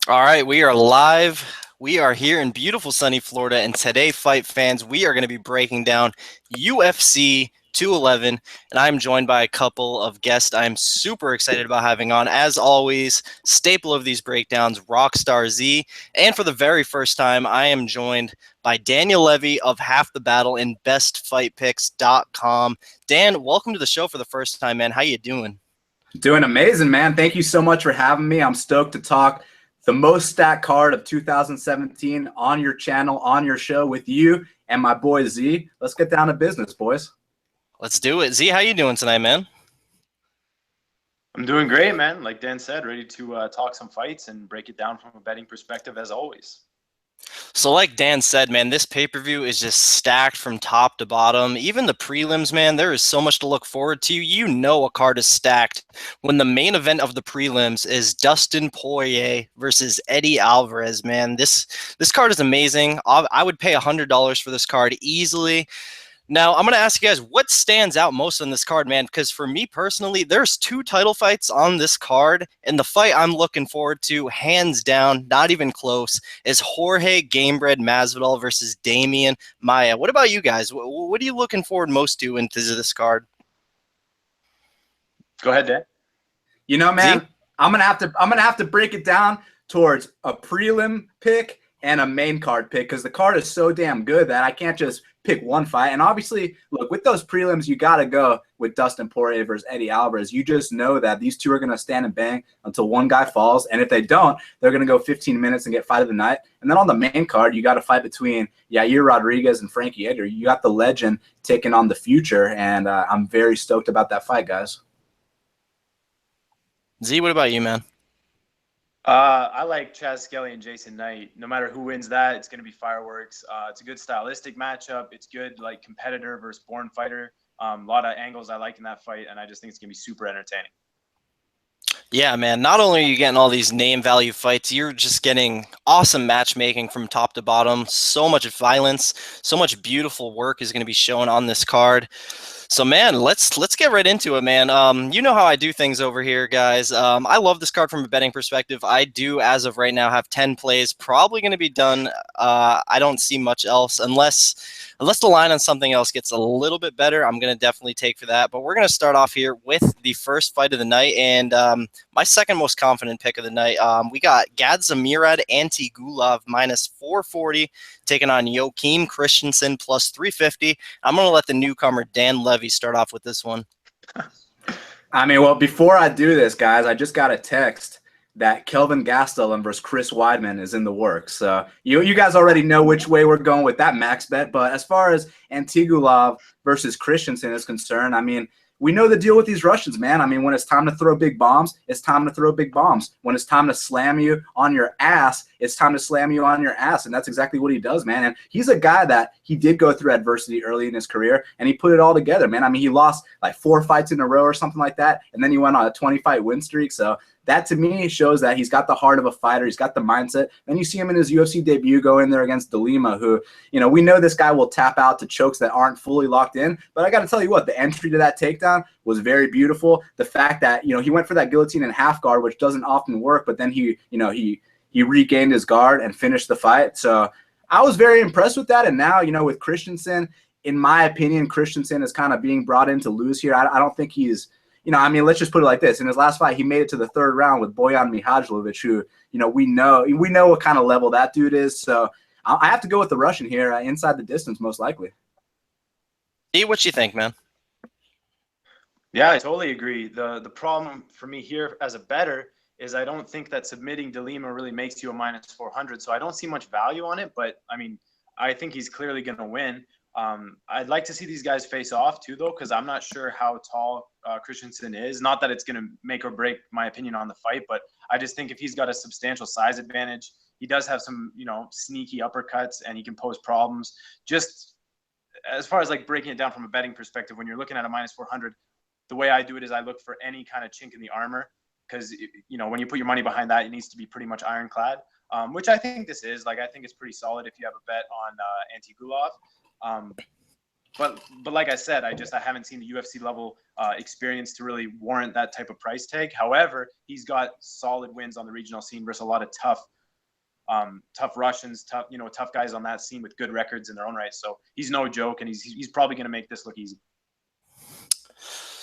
All right, we are live. We are here in beautiful sunny Florida, and today, fight fans, we are going to be breaking down UFC 211, and I'm joined by a couple of guests I'm super excited about having on. As always, staple of these breakdowns, Rockstar Z, and for the very first time, I am joined by Daniel Levy of Half the Battle and BestFightPicks.com. Dan, welcome to the show for the first time, man. How you doing? Doing amazing, man. Thank you so much for having me. I'm stoked to talk the most stacked card of 2017 on your channel, on your show with you and my boy Z. Let's get down to business, boys. Let's do it. Z, how you doing tonight, man? I'm doing great, man. Like Dan said, ready to talk some fights and break it down from a betting perspective as always. So like Dan said, man, this pay-per-view is just stacked from top to bottom. Even the prelims, man, there is so much to look forward to. You know a card is stacked when the main event of the prelims is Dustin Poirier versus Eddie Alvarez, man. This card is amazing. I would pay $100 for this card easily. Now, I'm going to ask you guys, what stands out most on this card, man? Because for me personally, there's two title fights on this card, and the fight I'm looking forward to, hands down, not even close, is Jorge Gamebred Masvidal versus Damian Maia. What about you guys? What are you looking forward most to into this card? Go ahead, Dan. You know, man, Z? I'm gonna have to break it down towards a prelim pick and a main card pick because the card is so damn good that I can't just pick one fight. And obviously, look, with those prelims, you got to go with Dustin Poirier versus Eddie Alvarez. You just know that these two are going to stand and bang until one guy falls. And if they don't, they're going to go 15 minutes and get fight of the night. And then on the main card, you got a fight between Yair Rodriguez and Frankie Edgar. You got the legend taking on the future. And I'm very stoked about that fight, guys. Z, what about you, man? I like Chaz Skelly and Jason Knight. No matter who wins that, it's going to be fireworks. It's a good stylistic matchup. It's good, like, competitor versus born fighter. A lot of angles I like in that fight, and I just think it's going to be super entertaining. Yeah, man, not only are you getting all these name value fights, you're just getting awesome matchmaking from top to bottom. So much violence, so much beautiful work is going to be shown on this card. So, man, let's get right into it, man. You know how I do things over here, guys. I love this card from a betting perspective. I do, as of right now, have 10 plays. Probably going to be done. I don't see much else unless the line on something else gets a little bit better. I'm going to definitely take for that. But we're going to start off here with the first fight of the night and my second most confident pick of the night. We got Gadzhimurad Antigulov minus 440 taking on Joachim Christensen plus 350. I'm going to let the newcomer Dan Levy start off with this one. I mean, well, before I do this, guys, I just got a text that Kelvin Gastelum versus Chris Weidman is in the works. So you guys already know which way we're going with that max bet. But as far as Antigulov versus Christensen is concerned, I mean, we know the deal with these Russians, man. I mean, when it's time to throw big bombs, it's time to throw big bombs. When it's time to slam you on your ass, it's time to slam you on your ass. And that's exactly what he does, man. And he's a guy that he did go through adversity early in his career, and he put it all together, man. I mean, he lost like 4 fights in a row or something like that, and then he went on a 20-fight win streak. So that, to me, shows that he's got the heart of a fighter. He's got the mindset. Then you see him in his UFC debut go in there against De Lima, who, you know, we know this guy will tap out to chokes that aren't fully locked in. But I got to tell you what, the entry to that takedown was very beautiful. The fact that, you know, he went for that guillotine in half guard, which doesn't often work, but then he regained his guard and finished the fight. So I was very impressed with that. And now, you know, with Christensen, in my opinion, Christensen is kind of being brought in to lose here. I don't think he's, you know, I mean, let's just put it like this. In his last fight, he made it to the third round with Bojan Mihajlovic, who, you know, we know what kind of level that dude is. So I have to go with the Russian here, inside the distance, most likely. Hey, what you think, man? Yeah, I totally agree. The problem for me here as a bettor is I don't think that submitting De Lima really makes you a minus 400. So I don't see much value on it. But, I mean, I think he's clearly going to win. I'd like to see these guys face off too, though, because I'm not sure how tall Christensen is. Not that it's going to make or break my opinion on the fight, but I just think if he's got a substantial size advantage, he does have some, you know, sneaky uppercuts and he can pose problems. Just as far as like breaking it down from a betting perspective, when you're looking at a minus 400, the way I do it is I look for any kind of chink in the armor because, you know, when you put your money behind that, it needs to be pretty much ironclad, which I think this is. Like, I think it's pretty solid if you have a bet on Antigulov. But like I said, I haven't seen the UFC level experience to really warrant that type of price tag. However, he's got solid wins on the regional scene versus a lot of tough tough Russians, tough guys on that scene with good records in their own right. So he's no joke, and he's probably going to make this look easy.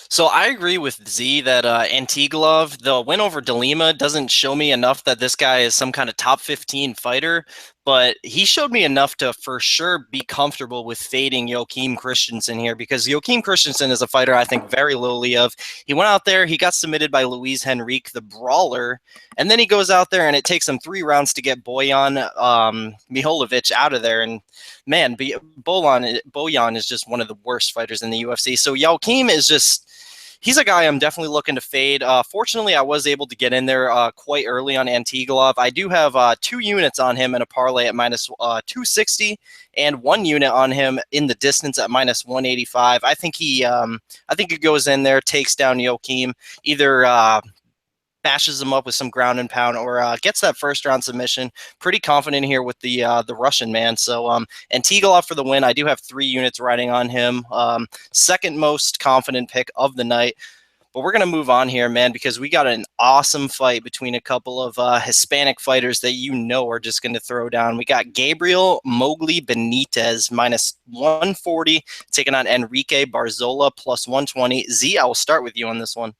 So I agree with Z that Antigulov, the win over De Lima, doesn't show me enough that this guy is some kind of top 15 fighter, but he showed me enough to for sure be comfortable with fading Joachim Christensen here, because Joachim Christensen is a fighter I think very lowly of. He went out there, he got submitted by Luis Henrique, the brawler, and then he goes out there and it takes him 3 rounds to get Bojan Miholovic out of there. And man, Bojan is just one of the worst fighters in the UFC. So Joachim is just... he's a guy I'm definitely looking to fade. Fortunately, I was able to get in there quite early on Antigulov. I do have 2 units on him in a parlay at minus 260 and 1 unit on him in the distance at minus 185. I think he goes in there, takes down Joachim, either bashes him up with some ground and pound, or gets that first round submission. Pretty confident here with the Russian man. So Antigulov for the win. I do have 3 units riding on him. Second most confident pick of the night. But we're going to move on here, man, because we got an awesome fight between a couple of Hispanic fighters that are just going to throw down. We got Gabriel Mowgli Benitez minus 140 taking on Enrique Barzola plus 120. Z, I will start with you on this one.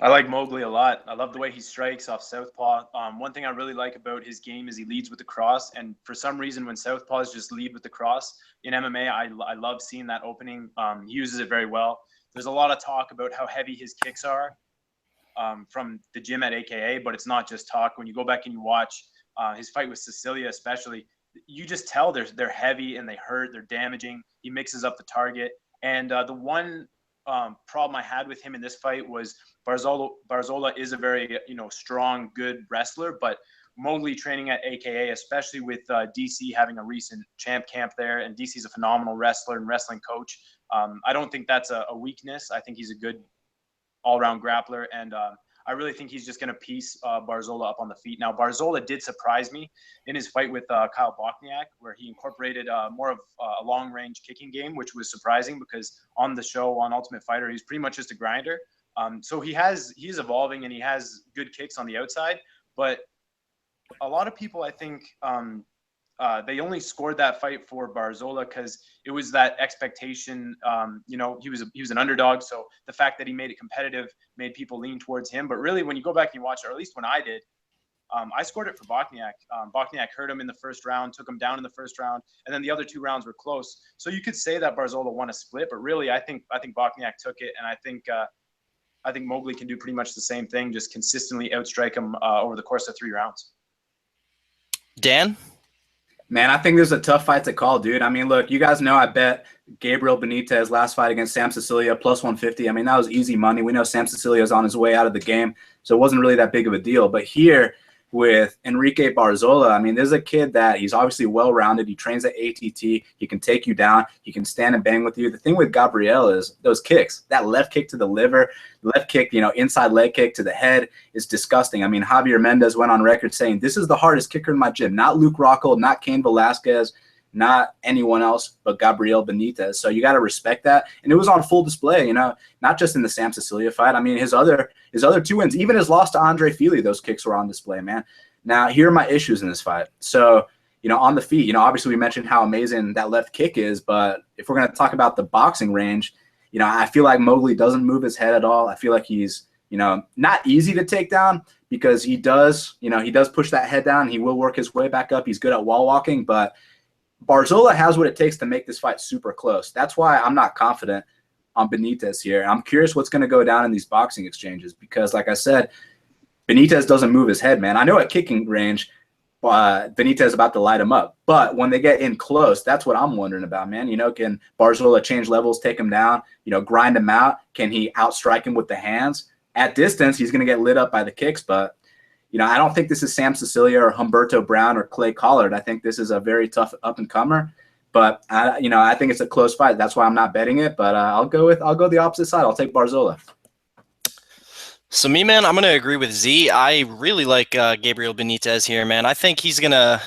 I like Mowgli a lot. I love the way he strikes off southpaw. One thing I really like about his game is he leads with the cross. And for some reason, when southpaws just lead with the cross in MMA, I love seeing that opening. He uses it very well. There's a lot of talk about how heavy his kicks are from the gym at AKA, but it's not just talk. When you go back and you watch his fight with Cecilia especially, you just tell they're heavy and they hurt, they're damaging. He mixes up the target. And the one problem I had with him in this fight was Barzola is a very strong, good wrestler, but Mowgli training at AKA, especially with DC having a recent champ camp there, and DC's a phenomenal wrestler and wrestling coach. I don't think that's a weakness. I think he's a good all-around grappler, and I really think he's just going to piece Barzola up on the feet. Now, Barzola did surprise me in his fight with Kyle Bochniak, where he incorporated more of a long-range kicking game, which was surprising because on the show, on Ultimate Fighter, he's pretty much just a grinder. So he's evolving and he has good kicks on the outside, but a lot of people, I think, they only scored that fight for Barzola because it was that expectation. He was an underdog, so the fact that he made it competitive made people lean towards him. But really, when you go back and you watch it, or at least when I did, I scored it for Bochniak. Bochniak hurt him in the first round, took him down in the first round, and then the other 2 rounds were close. So you could say that Barzola won a split, but really, I think Bochniak took it, and I think Mowgli can do pretty much the same thing, just consistently outstrike him over the course of 3 rounds. Dan? Man, I think this is a tough fight to call, dude. I mean, look, you guys know I bet Gabriel Benitez last fight against Sam Sicilia plus 150. I mean, that was easy money. We know Sam Sicilia is on his way out of the game, so it wasn't really that big of a deal. But here with Enrique Barzola, I mean, there's a kid that he's obviously well-rounded. He trains at ATT. He can take you down. He can stand and bang with you. The thing with Gabriel is those kicks, that left kick to the liver, left kick, inside leg kick to the head is disgusting. I mean, Javier Mendez went on record saying, this is the hardest kicker in my gym. Not Luke Rockhold, not Cain Velasquez, not anyone else but Gabriel Benitez. So you got to respect that. And it was on full display, not just in the Sam Sicilia fight. I mean, his other 2 wins, even his loss to Andre Fili, those kicks were on display, man. Now, here are my issues in this fight. So, on the feet, obviously we mentioned how amazing that left kick is, but if we're going to talk about the boxing range, I feel like Mowgli doesn't move his head at all. I feel like he's, not easy to take down because he does push that head down. He will work his way back up. He's good at wall walking, but Barzola has what it takes to make this fight super close. That's why I'm not confident on Benitez here. I'm curious what's going to go down in these boxing exchanges because, like I said, Benitez doesn't move his head, man. I know at kicking range, Benitez is about to light him up. But when they get in close, that's what I'm wondering about, man. Can Barzola change levels, take him down, grind him out? Can he outstrike him with the hands? At distance, he's going to get lit up by the kicks, but I don't think this is Sam Sicilia or Humberto Brown or Clay Collard. I think this is a very tough up-and-comer. But I think it's a close fight. That's why I'm not betting it. But I'll go the opposite side. I'll take Barzola. So me, man, I'm gonna agree with Z. I really like Gabriel Benitez here, man. I think he's gonna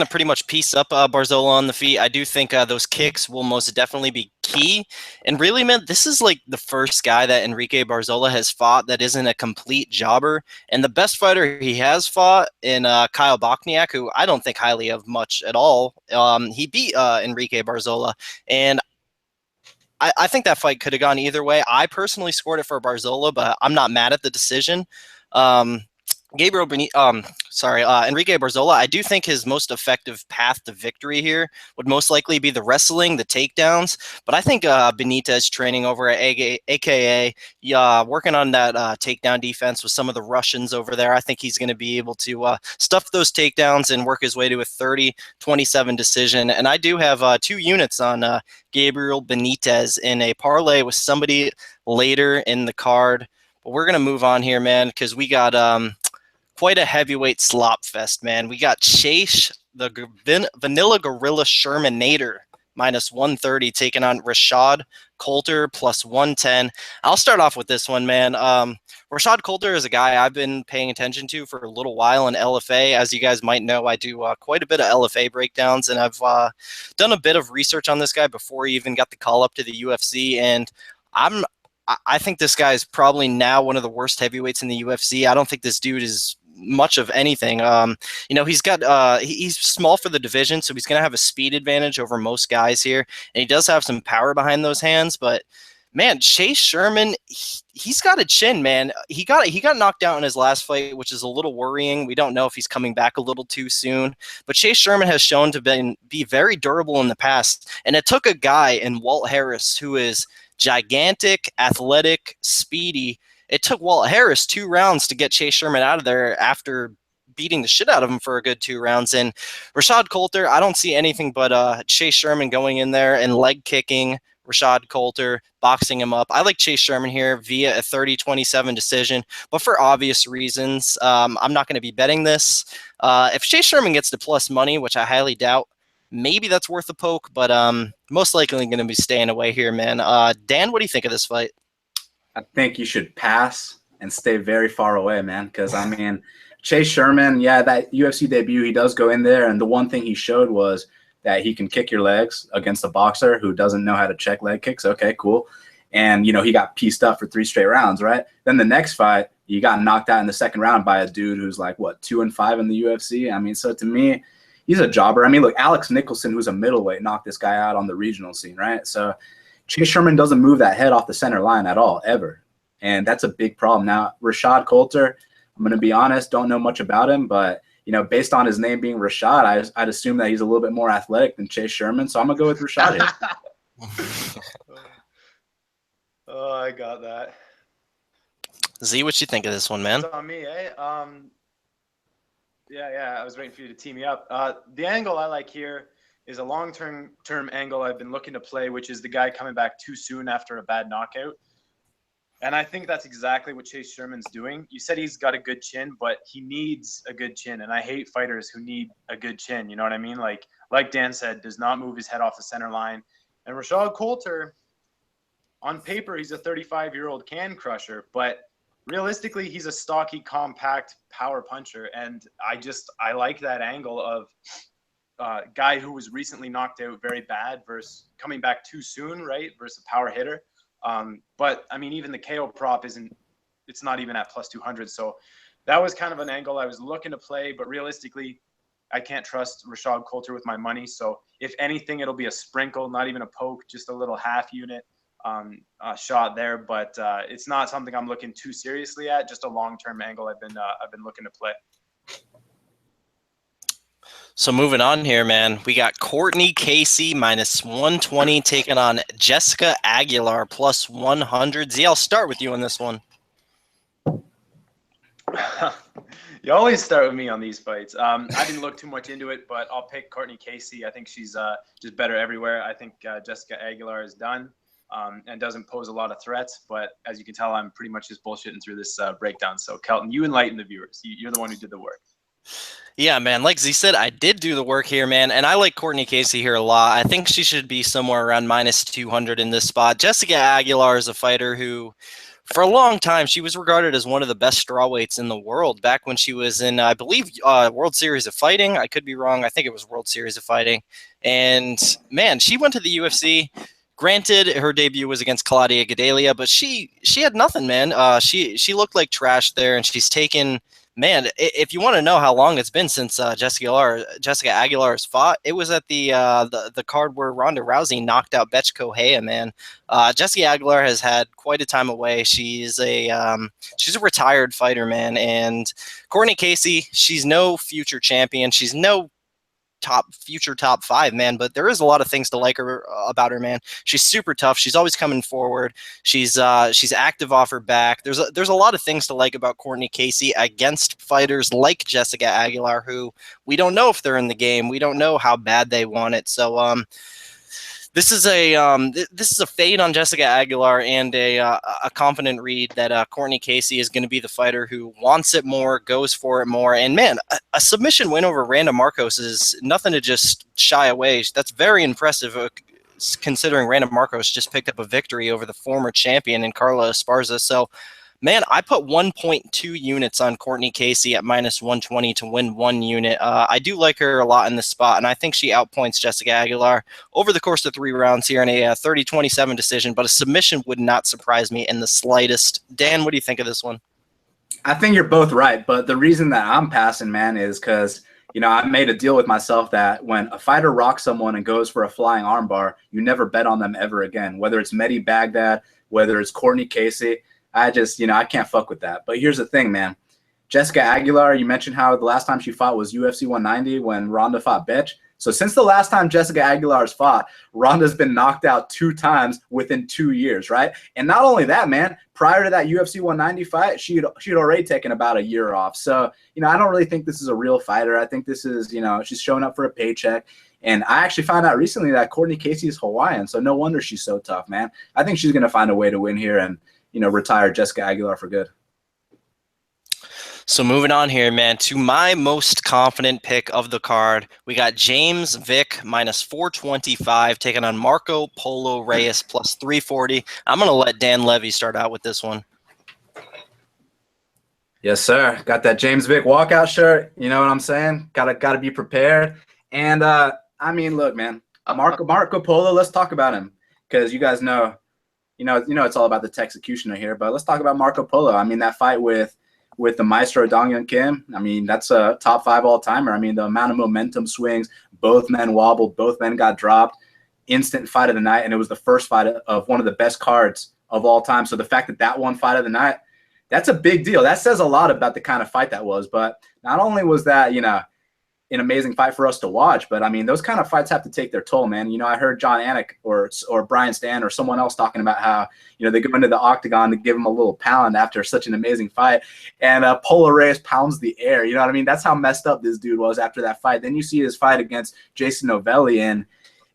pretty much piece up Barzola on the feet. I do think those kicks will most definitely be key. And really, man, this is like the first guy that Enrique Barzola has fought that isn't a complete jobber. And the best fighter he has fought in Kyle Bochniak, who I don't think highly of much at all. He beat Enrique Barzola, and I think that fight could have gone either way. I personally scored it for Barzola, but I'm not mad at the decision. Um, Enrique Barzola. I do think his most effective path to victory here would most likely be the wrestling, the takedowns. But I think Benitez training over at AKA, working on that takedown defense with some of the Russians over there. I think he's going to be able to stuff those takedowns and work his way to a 30-27 decision. And I do have 2 units on Gabriel Benitez in a parlay with somebody later in the card. But we're going to move on here, man, because we got quite a heavyweight slop fest, man. We got Chase, the Vanilla Gorilla Shermanator, minus 130, taking on Rashad Coulter, plus 110. I'll start off with this one, man. Rashad Coulter is a guy I've been paying attention to for a little while in LFA. As you guys might know, I do quite a bit of LFA breakdowns, and I've done a bit of research on this guy before he even got the call up to the UFC, and I think this guy is probably now one of the worst heavyweights in the UFC. I don't think this dude is much of anything. He's small for the division, so he's going to have a speed advantage over most guys here, and he does have some power behind those hands. But man, Chase Sherman, he's got a chin, man. He got knocked out in his last fight, which is a little worrying. We don't know if he's coming back a little too soon. But Chase Sherman has shown to be very durable in the past, and it took a guy in Walt Harris who is gigantic, athletic, speedy. It took Walt Harris 2 rounds to get Chase Sherman out of there after beating the shit out of him for a good 2 rounds. And Rashad Coulter, I don't see anything but Chase Sherman going in there and leg kicking Rashad Coulter, boxing him up. I like Chase Sherman here via a 30-27 decision, but for obvious reasons. I'm not going to be betting this. If Chase Sherman gets the plus money, which I highly doubt, maybe that's worth a poke, but most likely going to be staying away here, man. Dan, what do you think of this fight? I think you should pass and stay very far away, man, because, I mean, Chase Sherman, yeah, that UFC debut, he does go in there, and the one thing he showed was that he can kick your legs against a boxer who doesn't know how to check leg kicks. Okay, cool. And, he got pieced up for 3 straight rounds, right? Then the next fight, you got knocked out in the second round by a dude who's like, 2-5 in the UFC? I mean, so to me, he's a jobber. I mean, look, Alex Nicholson, who's a middleweight, knocked this guy out on the regional scene, right? So Chase Sherman doesn't move that head off the center line at all, ever. And that's a big problem. Now, Rashad Coulter, I'm going to be honest, don't know much about him, but, based on his name being Rashad, I'd assume that he's a little bit more athletic than Chase Sherman. So I'm going to go with Rashad here. Oh, I got that. Z, what you think of this one, man? It's on me, eh? Yeah. I was waiting for you to tee me up. The angle I like here is a long-term angle I've been looking to play, which is the guy coming back too soon after a bad knockout. And I think that's exactly what Chase Sherman's doing. You said he's got a good chin, but he needs a good chin. And I hate fighters who need a good chin. You know what I mean? Like Dan said, does not move his head off the center line. And Rashad Coulter, on paper, he's a 35-year-old can crusher, but realistically, he's a stocky, compact power puncher. And I like that angle of guy who was recently knocked out very bad versus coming back too soon, right? Versus a power hitter. But I mean, even the KO prop it's not even at plus 200. So that was kind of an angle I was looking to play, but realistically, I can't trust Rashad Coulter with my money. So if anything, it'll be a sprinkle, not even a poke, just a little half unit shot there. But it's not something I'm looking too seriously at, just a long-term angle I've been looking to play. So moving on here, man, we got Courtney Casey minus 120 taking on Jessica Aguilar plus 100. Z, I'll start with you on this one. You always start with me on these fights. I didn't look too much into it, but I'll pick Courtney Casey. I think she's just better everywhere. I think Jessica Aguilar is done and doesn't pose a lot of threats. But as you can tell, I'm pretty much just bullshitting through this breakdown. So, Kelton, you enlighten the viewers. You're the one who did the work. Yeah, man. Like Z said, I did do the work here, man. And I like Courtney Casey here a lot. I think she should be somewhere around minus 200 in this spot. Jessica Aguilar is a fighter who For a long time, she was regarded as one of the best strawweights in the world back when she was in, I believe, World Series of Fighting. I could be wrong. I think it was World Series of Fighting. And, man, she went to the UFC. Granted, her debut was against Claudia Gadelha, but she had nothing, man. She looked like trash there, and she's taken – man, if you want to know how long it's been since Jessica Aguilar has fought, it was at the card where Ronda Rousey knocked out Bethe Correia, man. Jessica Aguilar has had quite a time away. She's a retired fighter, man. And Courtney Casey, she's no future champion. She's no future top 5, man, but there is a lot of things to like about her, man. She's super tough. She's always coming forward. She's active off her back. There's a lot of things to like about Courtney Casey against fighters like Jessica Aguilar, who we don't know if they're in the game. We don't know how bad they want it. So this is a fade on Jessica Aguilar and a confident read that Courtney Casey is going to be the fighter who wants it more, goes for it more. And, man, a submission win over Randa Marcos is nothing to just shy away. That's very impressive considering Randa Marcos just picked up a victory over the former champion in Carla Esparza. So, man, I put 1.2 units on Courtney Casey at -120 to win 1 unit. I do like her a lot in this spot, and I think she outpoints Jessica Aguilar over the course of 3 rounds here in a 30-27 decision, but a submission would not surprise me in the slightest. Dan, what do you think of this one? I think you're both right, but the reason that I'm passing, man, is because, I made a deal with myself that when a fighter rocks someone and goes for a flying armbar, you never bet on them ever again, whether it's Mehdi Baghdad, whether it's Courtney Casey. I just, I can't fuck with that. But here's the thing, man. Jessica Aguilar, you mentioned how the last time she fought was UFC 190 when Ronda fought Bethe. So since the last time Jessica Aguilar's fought, Ronda's been knocked out 2 times within 2 years, right? And not only that, man, prior to that UFC 190 fight, she'd already taken about a year off. So, I don't really think this is a real fighter. I think this is, she's showing up for a paycheck. And I actually found out recently that Courtney Casey is Hawaiian, so no wonder she's so tough, man. I think she's going to find a way to win here and, retire Jessica Aguilar for good. So moving on here, man, to my most confident pick of the card, we got James Vick -425 taking on Marco Polo Reyes +340. I'm going to let Dan Levy start out with this one. Yes, sir. Got that James Vick walkout shirt. You know what I'm saying? Gotta be prepared. And look, man, Marco Polo. Let's talk about him because you guys know. It's all about the executioner here, but let's talk about Marco Polo. That fight with the Maestro Dong Hyun Kim, that's a top 5 all-timer. The amount of momentum swings, both men wobbled, both men got dropped, instant fight of the night, and it was the first fight of one of the best cards of all time. So the fact that one fight of the night, that's a big deal. That says a lot about the kind of fight that was. But not only was that, an amazing fight for us to watch, but those kind of fights have to take their toll, man. I heard John Anik or Brian Stan or someone else talking about how they go into the octagon to give him a little pound after such an amazing fight, and Polo Reyes pounds the air. You know what I mean? That's how messed up this dude was after that fight. Then you see his fight against Jason Novelli, and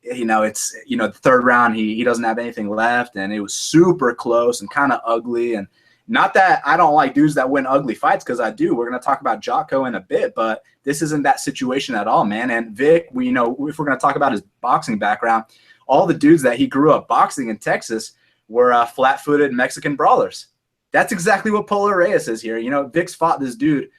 it's the 3rd round he doesn't have anything left, and it was super close and kind of ugly. And not that I don't like dudes that win ugly fights, because I do. We're going to talk about Jotko in a bit, but this isn't that situation at all, man. And Vic, if we're going to talk about his boxing background, all the dudes that he grew up boxing in Texas were flat-footed Mexican brawlers. That's exactly what Polo Reyes is here. Vic's fought this dude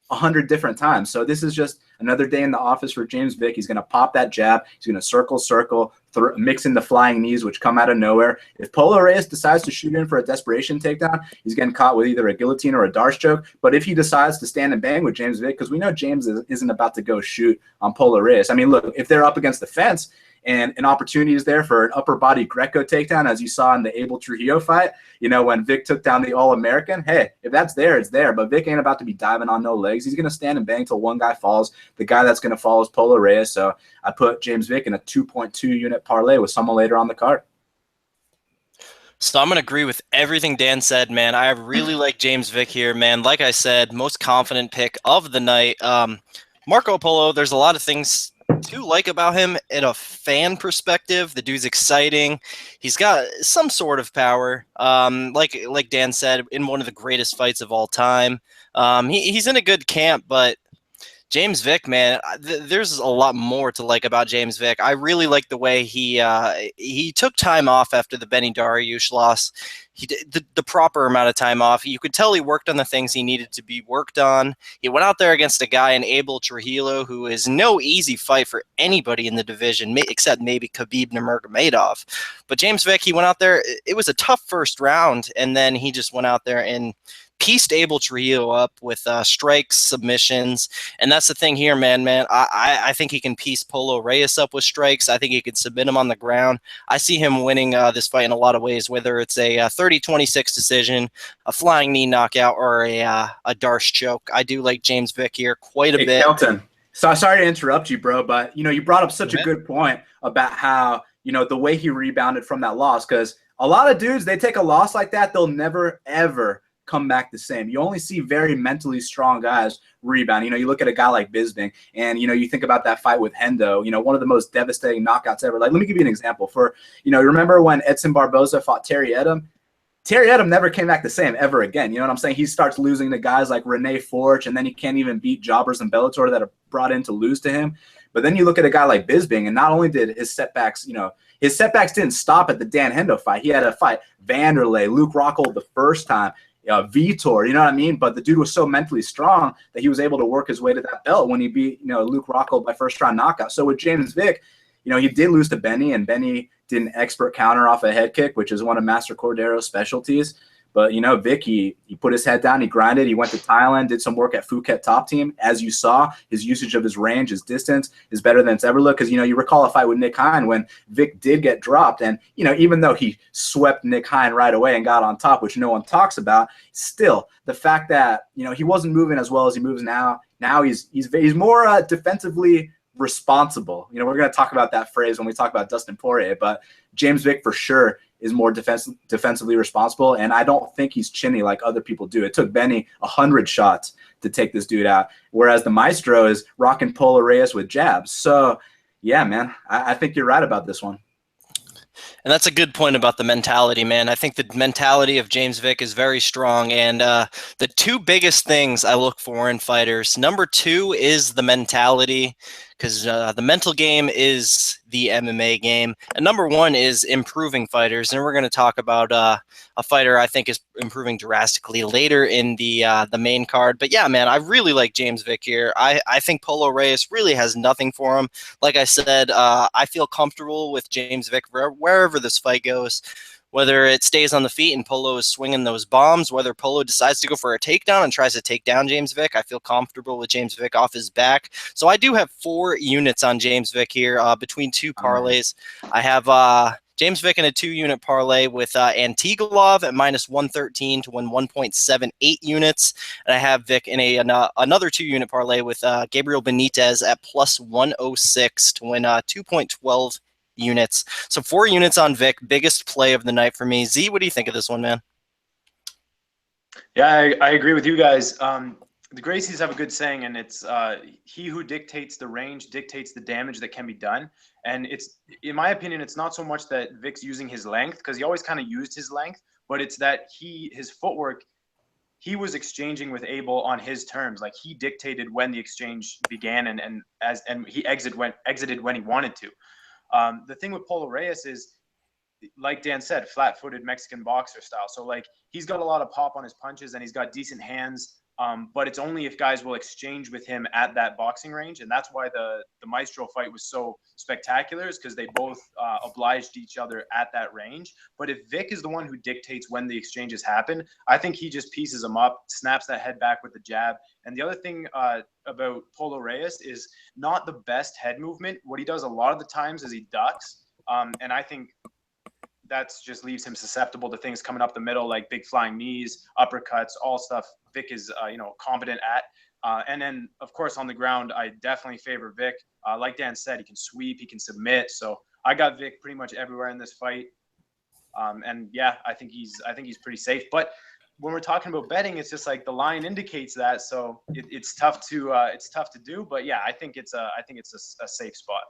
100 different times. So this is just another day in the office for James Vick. He's going to pop that jab. He's going to circle, mix in the flying knees, which come out of nowhere. If Polo Reyes decides to shoot in for a desperation takedown, he's getting caught with either a guillotine or a Darce choke. But if he decides to stand and bang with James Vick, because we know James isn't about to go shoot on Polo Reyes. Look, if they're up against the fence and an opportunity is there for an upper body Greco takedown, as you saw in the Abel Trujillo fight, when Vic took down the All-American, hey, if that's there, it's there. But Vic ain't about to be diving on no legs. He's going to stand and bang till one guy falls. The guy that's going to fall is Polo Reyes. So I put James Vick in a 2.2 unit parlay with someone later on the card. So I'm going to agree with everything Dan said, man. I really like James Vick here, man. Like I said, most confident pick of the night. Marco Polo, there's a lot of things to like about him in a fan perspective. The dude's exciting. He's got some sort of power. Like Dan said, in one of the greatest fights of all time. He's in a good camp, but James Vick, man, there's a lot more to like about James Vick. I really like the way he took time off after the Benny Dariush loss. He did the proper amount of time off. You could tell he worked on the things he needed to be worked on. He went out there against a guy in Abel Trujillo, who is no easy fight for anybody in the division, except maybe Khabib Nurmagomedov. But James Vick, he went out there. It was a tough first round, and then he just went out there and pieced Abel Trujillo up with strikes, submissions, and that's the thing here, man. I think he can piece Polo Reyes up with strikes. I think he can submit him on the ground. I see him winning this fight in a lot of ways, whether it's a 30-26 decision, a flying knee knockout, or a Darce choke. I do like James Vick here quite a bit. Kelton, so sorry to interrupt you, bro, but you brought up such a good point about how the way he rebounded from that loss, because a lot of dudes, they take a loss like that, they'll never ever come back the same. You only see very mentally strong guys rebound. You look at a guy like Bisping, and you think about that fight with Hendo, one of the most devastating knockouts ever. Like, let me give you an example. For remember when Edson Barboza fought Terry Edom? Terry Edom never came back the same ever again. You know what I'm saying? He starts losing to guys like Rene Forch, and then he can't even beat jobbers in Bellator that are brought in to lose to him. But then you look at a guy like Bisping, and not only did his setbacks, his setbacks didn't stop at the Dan Hendo fight. He had to fight Vanderlei, Luke Rockhold the first time, Vitor, you know what I mean? But the dude was so mentally strong that he was able to work his way to that belt when he beat, Luke Rockhold by first round knockout. So with James Vick, he did lose to Benny, and Benny did an expert counter off a head kick, which is one of Master Cordero's specialties. But, Vick, he put his head down, he grinded, he went to Thailand, did some work at Phuket Top Team. As you saw, his usage of his range, his distance is better than it's ever looked. Because, you recall a fight with Nick Hine when Vick did get dropped. And, even though he swept Nick Hine right away and got on top, which no one talks about, still, the fact that, he wasn't moving as well as he moves now he's more defensively responsible. We're going to talk about that phrase when we talk about Dustin Poirier, but James Vick for sure is more defensively responsible, and I don't think he's chinny like other people do. It took Benny 100 shots to take this dude out, whereas the Maestro is rocking Polo Reyes with jabs. So, yeah, man, I think you're right about this one. And that's a good point about the mentality, man. I think the mentality of James Vick is very strong. And the two biggest things I look for in fighters, number two is the mentality, because the mental game is the MMA game. And number one is improving fighters. And we're going to talk about a fighter I think is improving drastically later in the main card. But yeah, man, I really like James Vick here. I think Polo Reyes really has nothing for him. Like I said, I feel comfortable with James Vick wherever this fight goes. Whether it stays on the feet and Polo is swinging those bombs, whether Polo decides to go for a takedown and tries to take down James Vick, I feel comfortable with James Vick off his back. So I do have 4 units on James Vick here between 2 parlays. I have James Vick in a 2-unit parlay with Antigulov at -113 to win 1.78 units. And I have Vick in another 2-unit parlay with Gabriel Benitez at +106 to win 2.12 units. So 4 units on Vick, biggest play of the night for me. Z, what do you think of this one, man? Yeah, I agree with you guys. The Gracies have a good saying, and it's he who dictates the range dictates the damage that can be done. And it's, in my opinion, it's not so much that Vick's using his length, because he always kind of used his length, but it's that his footwork, he was exchanging with Abel on his terms. Like, he dictated when the exchange began, and he exited when he wanted to. The thing with Polo Reyes is, like Dan said, flat-footed Mexican boxer style. So, like, he's got a lot of pop on his punches and he's got decent hands, but it's only if guys will exchange with him at that boxing range. And that's why the Maestro fight was so spectacular, is because they both obliged each other at that range. But if Vick is the one who dictates when the exchanges happen, I think he just pieces them up, snaps that head back with the jab. And the other thing about Polo Reyes is not the best head movement. What he does a lot of the times is he ducks. And I think that just leaves him susceptible to things coming up the middle, like big flying knees, uppercuts, all stuff Vick is competent at. And then, of course, on the ground, I definitely favor Vick. Like Dan said, he can sweep, he can submit. So I got Vick pretty much everywhere in this fight. And yeah, I think he's pretty safe. But when we're talking about betting, it's just like the line indicates that, so it's tough to do. But yeah, I think it's a safe spot.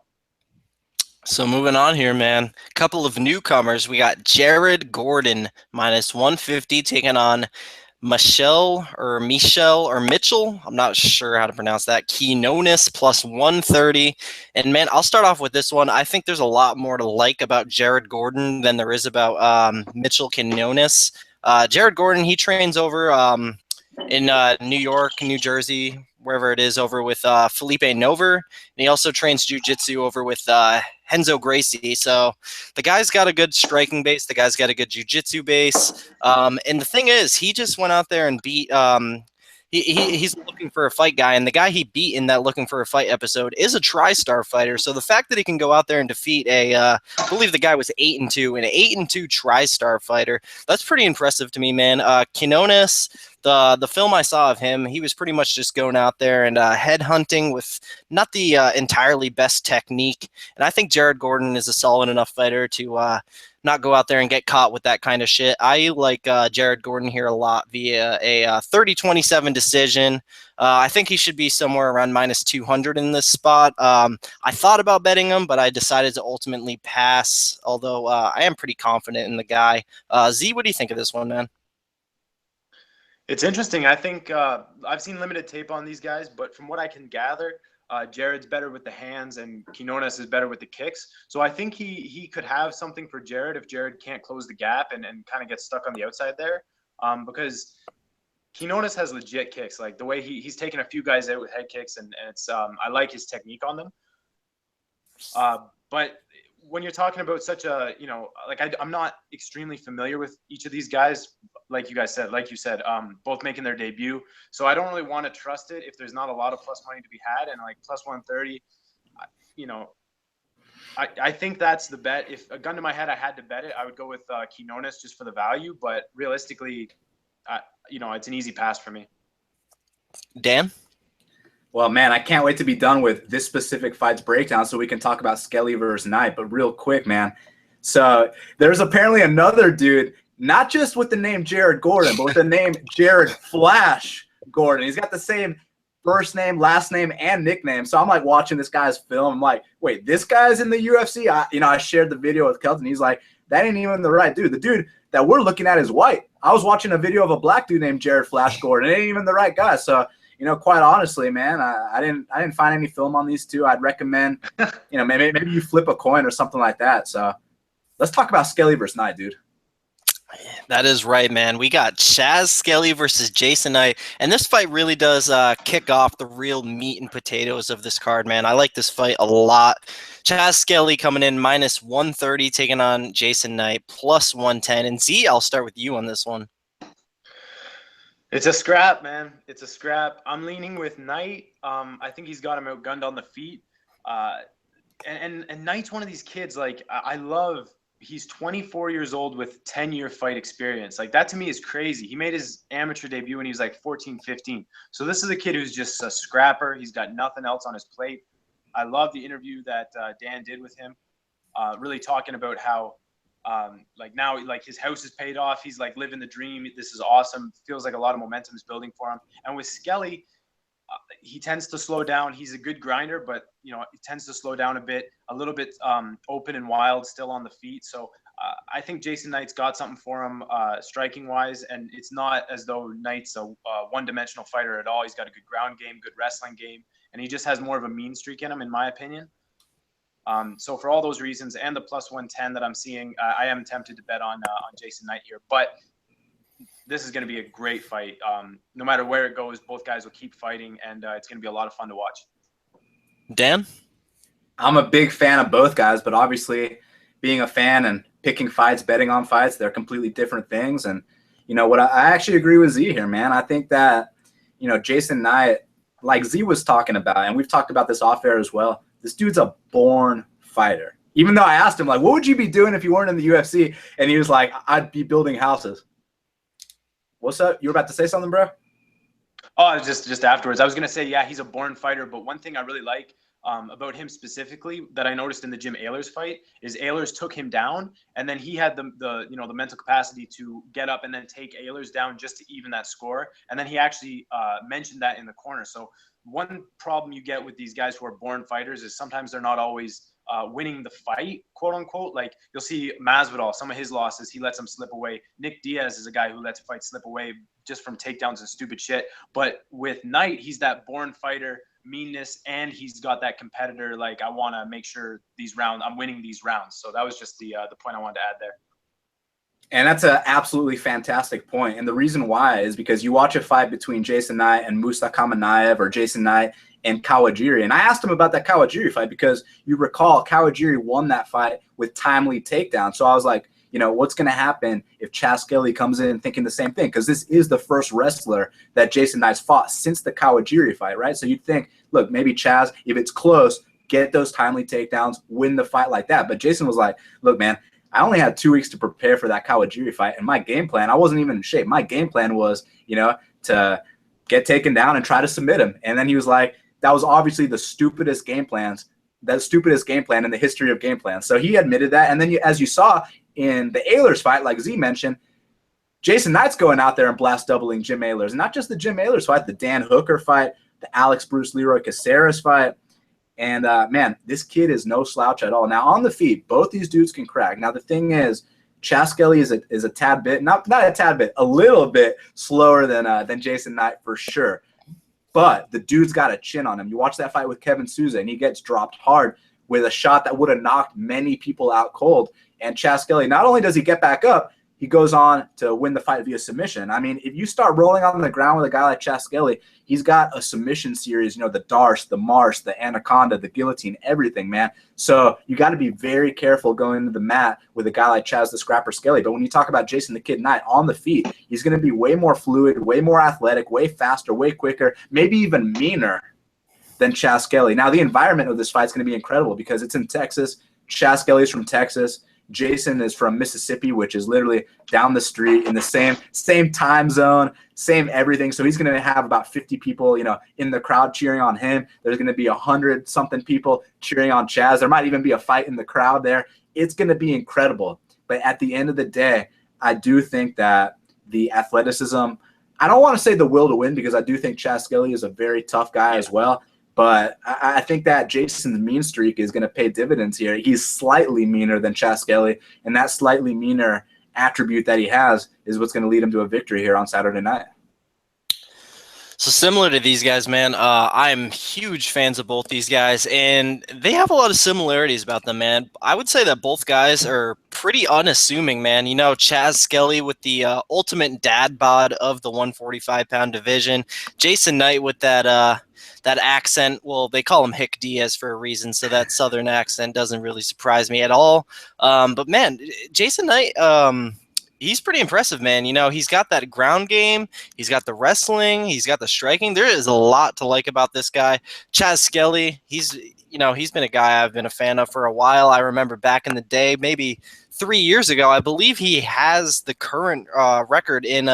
So moving on here, man. Couple of newcomers. We got Jared Gordon -150 taking on Michelle or Mitchell. I'm not sure how to pronounce that. Konis plus 130. And man, I'll start off with this one. I think there's a lot more to like about Jared Gordon than there is about Mitchell Konis. Jared Gordon, he trains over in New York, New Jersey, wherever it is, over with Felipe Nover. And he also trains jiu-jitsu over with Renzo Gracie. So the guy's got a good striking base. The guy's got a good jiu-jitsu base. And the thing is, he just went out there and beat he's looking for a fight guy, and the guy he beat in that looking for a fight episode is a TriStar fighter. So the fact that he can go out there and defeat I believe the guy was 8-2, an 8-2 TriStar fighter, that's pretty impressive to me, man. Quinones, the film I saw of him, he was pretty much just going out there and head hunting with not the entirely best technique. And I think Jared Gordon is a solid enough fighter to not go out there and get caught with that kind of shit. I like Jared Gordon here a lot via a 30-27 decision. I think he should be somewhere around minus 200 in this spot. I thought about betting him, but I decided to ultimately pass, although I am pretty confident in the guy. Z, what do you think of this one, man? It's interesting. I think I've seen limited tape on these guys, but from what I can gather, Jared's better with the hands and Quinones is better with the kicks. So I think he could have something for Jared if Jared can't close the gap and kind of gets stuck on the outside there. Because Quinones has legit kicks. Like the way he's taken a few guys out with head kicks, and it's I like his technique on them. But when you're talking about such a, like I'm not extremely familiar with each of these guys, like you said, both making their debut. So I don't really want to trust it if there's not a lot of plus money to be had, and like plus 130, I think that's the bet. If a gun to my head, I had to bet it, I would go with Quinones just for the value. But realistically, it's an easy pass for me. Dan? Well, man, I can't wait to be done with this specific fight's breakdown so we can talk about Skelly versus Knight. But real quick, man. So there's apparently another dude, not just with the name Jared Gordon, but with the name Jared Flash Gordon. He's got the same first name, last name, and nickname. So I'm like watching this guy's film. I'm like, wait, this guy's in the UFC? I shared the video with Kelton. He's like, that ain't even the right dude. The dude that we're looking at is white. I was watching a video of a black dude named Jared Flash Gordon. It ain't even the right guy. So, quite honestly, man, I didn't find any film on these two. I'd recommend, maybe you flip a coin or something like that. So let's talk about Skelly versus Knight, dude. That is right, man. We got Chaz Skelly versus Jason Knight, and this fight really does kick off the real meat and potatoes of this card, man. I like this fight a lot. Chaz Skelly coming in minus 130, taking on Jason Knight plus 110. And Z, I'll start with you on this one. It's a scrap, man. It's a scrap. I'm leaning with Knight. I think he's got him outgunned on the feet. And Knight's one of these kids, like, I love. He's 24 years old with 10-year fight experience. Like, that to me is crazy. He made his amateur debut when he was like 14, 15. So this is a kid who's just a scrapper. He's got nothing else on his plate. I love the interview that Dan did with him, really talking about how now his house is paid off. He's like living the dream. This is awesome. Feels like a lot of momentum is building for him. And with Skelly, he tends to slow down. He's a good grinder, but he tends to slow down a little bit open and wild, still on the feet. So I think Jason Knight's got something for him striking wise, and it's not as though Knight's a one-dimensional fighter at all. He's got a good ground game, good wrestling game, and he just has more of a mean streak in him, in my opinion. So for all those reasons and the plus 110 that I'm seeing, I am tempted to bet on Jason Knight here, but this is going to be a great fight. No matter where it goes, both guys will keep fighting, and it's going to be a lot of fun to watch. Dan? I'm a big fan of both guys, but obviously being a fan and picking fights, betting on fights, they're completely different things. And, what I actually agree with Z here, man. I think that, Jason Knight, like Z was talking about, and we've talked about this off air as well, this dude's a born fighter. Even though I asked him, like, what would you be doing if you weren't in the UFC? And he was like, I'd be building houses. What's up? You were about to say something, bro? Oh, just afterwards. I was going to say, yeah, he's a born fighter. But one thing I really like about him specifically that I noticed in the Jim Ehlers fight is Ehlers took him down, and then he had the mental capacity to get up and then take Ehlers down just to even that score. And then he actually mentioned that in the corner. So one problem you get with these guys who are born fighters is sometimes they're not always winning the fight, quote unquote. Like you'll see Masvidal, some of his losses, he lets them slip away. Nick Diaz is a guy who lets fights slip away just from takedowns and stupid shit. But with Knight, he's that born fighter, meanness, and he's got that competitor. Like I want to make sure I'm winning these rounds. So that was just the point I wanted to add there. And that's an absolutely fantastic point. And the reason why is because you watch a fight between Jason Knight and Musa Kamanaev, or Jason Knight and Kawajiri. And I asked him about that Kawajiri fight because you recall Kawajiri won that fight with timely takedown. So I was like, what's going to happen if Chaz Skelly comes in thinking the same thing? Because this is the first wrestler that Jason Knight's fought since the Kawajiri fight, right? So you'd think, look, maybe Chaz, if it's close, get those timely takedowns, win the fight like that. But Jason was like, look, man, I only had 2 weeks to prepare for that Kawajiri fight. And my game plan, I wasn't even in shape. My game plan was, to get taken down and try to submit him. And then he was like, that was obviously the stupidest game plan in the history of game plans. So he admitted that. And then as you saw in the Ehlers fight, like Z mentioned, Jason Knight's going out there and blast doubling Jim Ehlers. And not just the Jim Ehlers fight, the Dan Hooker fight, the Alex Bruce Leroy Caceres fight. And, man, this kid is no slouch at all. Now, on the feet, both these dudes can crack. Now, the thing is, Chaz Skelly is a tad bit, not a tad bit, a little bit slower than Jason Knight for sure. But the dude's got a chin on him. You watch that fight with Kevin Souza, and he gets dropped hard with a shot that would have knocked many people out cold. And Chaz Skelly, not only does he get back up, he goes on to win the fight via submission. I mean, if you start rolling on the ground with a guy like Chaz Skelly, he's got a submission series, the Darce, the Marsh, the Anaconda, the Guillotine, everything, man. So you got to be very careful going into the mat with a guy like Chaz the Scrapper Skelly. But when you talk about Jason the Kid Knight on the feet, he's going to be way more fluid, way more athletic, way faster, way quicker, maybe even meaner than Chaz Skelly. Now, the environment of this fight is going to be incredible because it's in Texas. Chaz Skelly's from Texas. Jason is from Mississippi, which is literally down the street in the same time zone, same everything. So he's going to have about 50 people, in the crowd cheering on him. There's going to be 100-something people cheering on Chaz. There might even be a fight in the crowd there. It's going to be incredible. But at the end of the day, I do think that the athleticism, I don't want to say the will to win because I do think Chaz Skelly is a very tough guy as well. But I think that Jason's mean streak is going to pay dividends here. He's slightly meaner than Chaz Skelly, and that slightly meaner attribute that he has is what's going to lead him to a victory here on Saturday night. So similar to these guys, man, I'm huge fans of both these guys, and they have a lot of similarities about them, man. I would say that both guys are pretty unassuming, man. Chaz Skelly with the ultimate dad bod of the 145-pound division. Jason Knight with that accent. Well, they call him Hick Diaz for a reason, so that southern accent doesn't really surprise me at all. But, man, Jason Knight, he's pretty impressive, man. He's got that ground game. He's got the wrestling. He's got the striking. There is a lot to like about this guy. Chaz Skelly, he's been a guy I've been a fan of for a while. I remember back in the day, maybe 3 years ago, I believe he has the current record in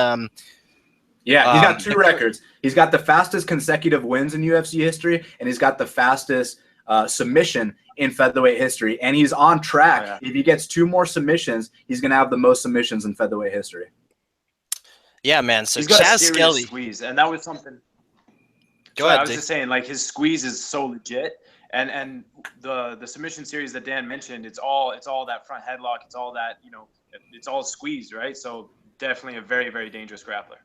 Yeah, he's got two records. He's got the fastest consecutive wins in UFC history, and he's got the fastest submission in featherweight history. And he's on track. Yeah. If he gets 2 more submissions, he's going to have the most submissions in featherweight history. Yeah, man. So he's got Chaz a Skelly squeeze, and that was something. Go ahead. I was just saying, like, his squeeze is so legit, and the submission series that Dan mentioned, it's all that front headlock, it's all that it's all squeeze, right? So definitely a very, very dangerous grappler.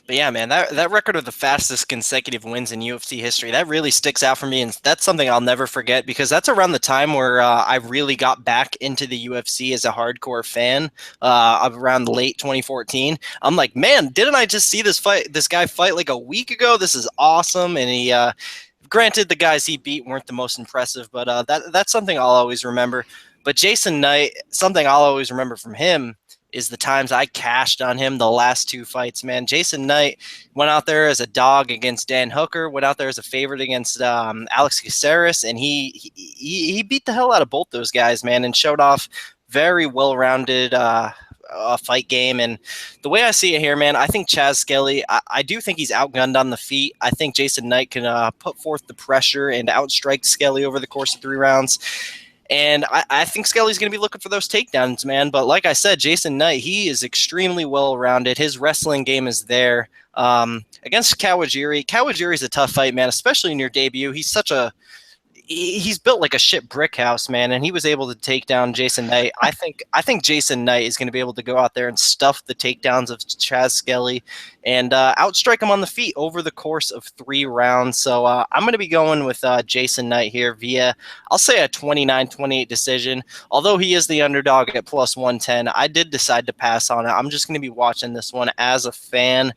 But yeah, man, that record of the fastest consecutive wins in UFC history, that really sticks out for me, and that's something I'll never forget because that's around the time where I really got back into the UFC as a hardcore fan, around late 2014. I'm like, man, didn't I just see this guy fight like a week ago? This is awesome, and he granted the guys he beat weren't the most impressive, but that's something I'll always remember. But Jason Knight, something I'll always remember from him is the times I cashed on him the last 2 fights, man. Jason Knight went out there as a dog against Dan Hooker, went out there as a favorite against Alex Caceres, and he beat the hell out of both those guys, man, and showed off very well-rounded fight game. And the way I see it here, man, I think Chaz Skelly, I do think he's outgunned on the feet. I think Jason Knight can put forth the pressure and outstrike Skelly over the course of 3 rounds. And I think Skelly's going to be looking for those takedowns, man. But like I said, Jason Knight, he is extremely well-rounded. His wrestling game is there. Against Kawajiri, Kawajiri's a tough fight, man, especially in your debut. He's such a he's built like a shit brick house, man, and he was able to take down Jason Knight. I think Jason Knight is going to be able to go out there and stuff the takedowns of Chaz Skelly and outstrike him on the feet over the course of 3 rounds. So I'm going to be going with Jason Knight here via, I'll say, a 29-28 decision. Although he is the underdog at plus 110, I did decide to pass on it. I'm just going to be watching this one as a fan.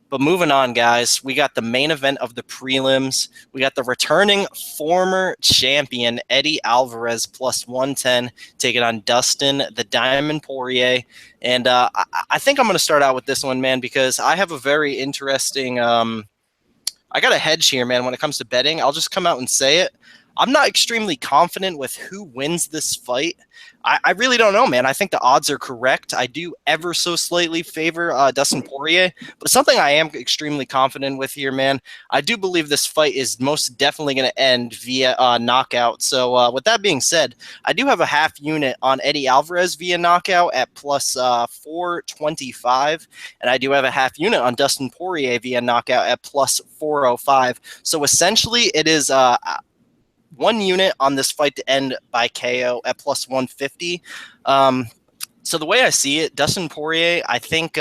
But moving on, guys, we got the main event of the prelims. We got the returning former champion, Eddie Alvarez, plus 110, taking on Dustin, the Diamond Poirier. And I think I'm going to start out with this one, man, because I have a very interesting I got a hedge here, man, when it comes to betting. I'll just come out and say it. I'm not extremely confident with who wins this fight. I really don't know, man. I think the odds are correct. I do ever so slightly favor Dustin Poirier, but something I am extremely confident with here, man. I do believe this fight is most definitely going to end via knockout. So with that being said, I do have a half unit on Eddie Alvarez via knockout at plus 425, and I do have a half unit on Dustin Poirier via knockout at plus 405. So essentially, it is 1 unit on this fight to end by KO at plus 150. So the way I see it, Dustin Poirier, I think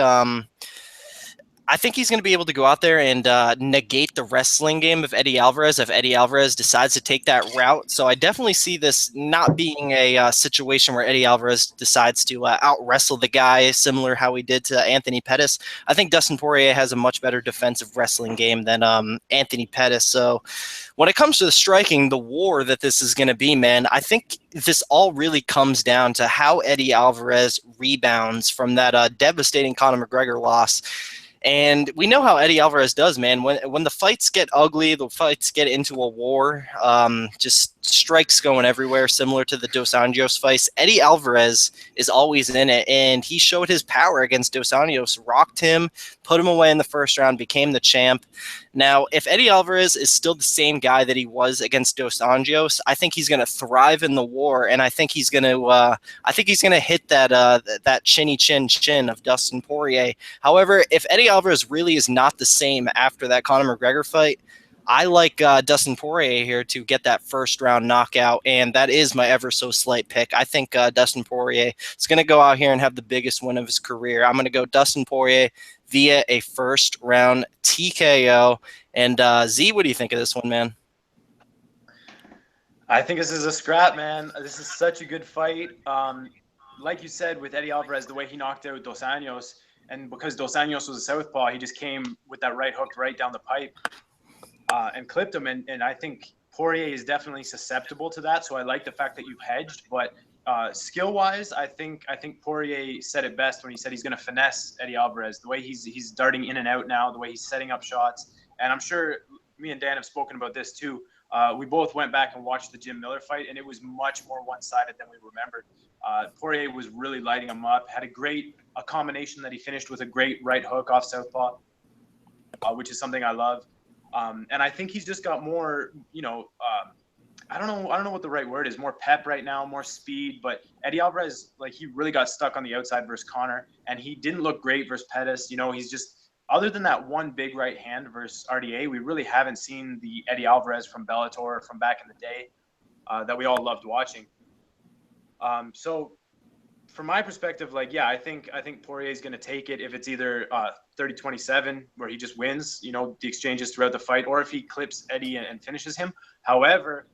he's going to be able to go out there and negate the wrestling game of Eddie Alvarez if Eddie Alvarez decides to take that route. So I definitely see this not being a situation where Eddie Alvarez decides to out-wrestle the guy, similar how he did to Anthony Pettis. I think Dustin Poirier has a much better defensive wrestling game than Anthony Pettis. So when it comes to the striking, the war that this is going to be, man, I think this all really comes down to how Eddie Alvarez rebounds from that devastating Conor McGregor loss. And we know how Eddie Alvarez does, man. When the fights get ugly, the fights get into a war, just strikes going everywhere, similar to the Dos Anjos fights. Eddie Alvarez is always in it, and he showed his power against Dos Anjos, rocked him, put him away in the first round, became the champ. Now, if Eddie Alvarez is still the same guy that he was against Dos Anjos, I think he's going to thrive in the war, and I think he's going to hit that chinny chin of Dustin Poirier. However, if Eddie Alvarez really is not the same after that Conor McGregor fight, I like Dustin Poirier here to get that first round knockout, and that is my ever so slight pick. I think Dustin Poirier is going to go out here and have the biggest win of his career. I'm going to go Dustin Poirier via a first round TKO. And Z, what do you think of this one, man? I think this is a scrap, man. This is such a good fight. Like you said, with Eddie Alvarez, the way he knocked out Dos Anjos, and because Dos Anjos was a southpaw, he just came with that right hook right down the pipe. And clipped him, and I think Poirier is definitely susceptible to that. So I like the fact that you hedged, but skill-wise, I think Poirier said it best when he said he's going to finesse Eddie Alvarez. The way he's darting in and out now, the way he's setting up shots, and I'm sure me and Dan have spoken about this too. We both went back and watched the Jim Miller fight, and it was much more one-sided than we remembered. Poirier was really lighting him up. Had a combination that he finished with a great right hook off southpaw, which is something I love. And I think he's just got more, I don't know what the right word is, more pep right now, more speed. But Eddie Alvarez, like, he really got stuck on the outside versus Conor, and he didn't look great versus Pettis. He's just, other than that one big right hand versus RDA, we really haven't seen the Eddie Alvarez from Bellator from back in the day that we all loved watching. So from my perspective, I think Poirier is going to take it if it's either 30-27, where he just wins, the exchanges throughout the fight, or if he clips Eddie and finishes him. However,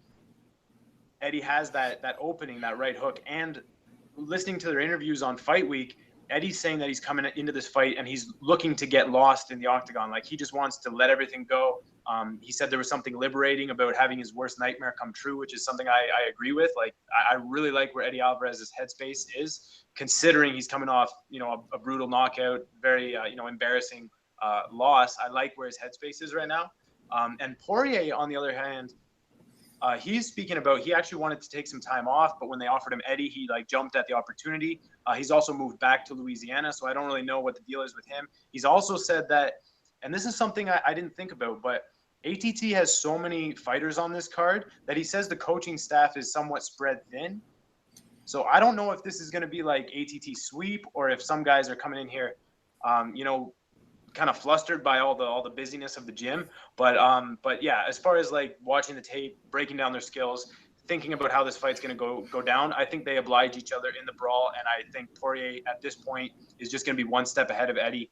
Eddie has that opening, that right hook, and listening to their interviews on Fight Week, Eddie's saying that he's coming into this fight and he's looking to get lost in the octagon. Like, he just wants to let everything go. He said there was something liberating about having his worst nightmare come true, which is something I agree with. Like, I really like where Eddie Alvarez's headspace is, considering he's coming off, a brutal knockout, very, embarrassing loss. I like where his headspace is right now. And Poirier, on the other hand, he's speaking about, he actually wanted to take some time off, but when they offered him Eddie, he jumped at the opportunity. He's also moved back to Louisiana, so I don't really know what the deal is with him. He's also said that, and this is something I didn't think about, but ATT has so many fighters on this card that he says the coaching staff is somewhat spread thin. So I don't know if this is going to be like ATT sweep, or if some guys are coming in here, kind of flustered by all the busyness of the gym. But yeah, as far as like watching the tape, breaking down their skills, thinking about how this fight's going to go down, I think they oblige each other in the brawl, and I think Poirier at this point is just going to be one step ahead of Eddie.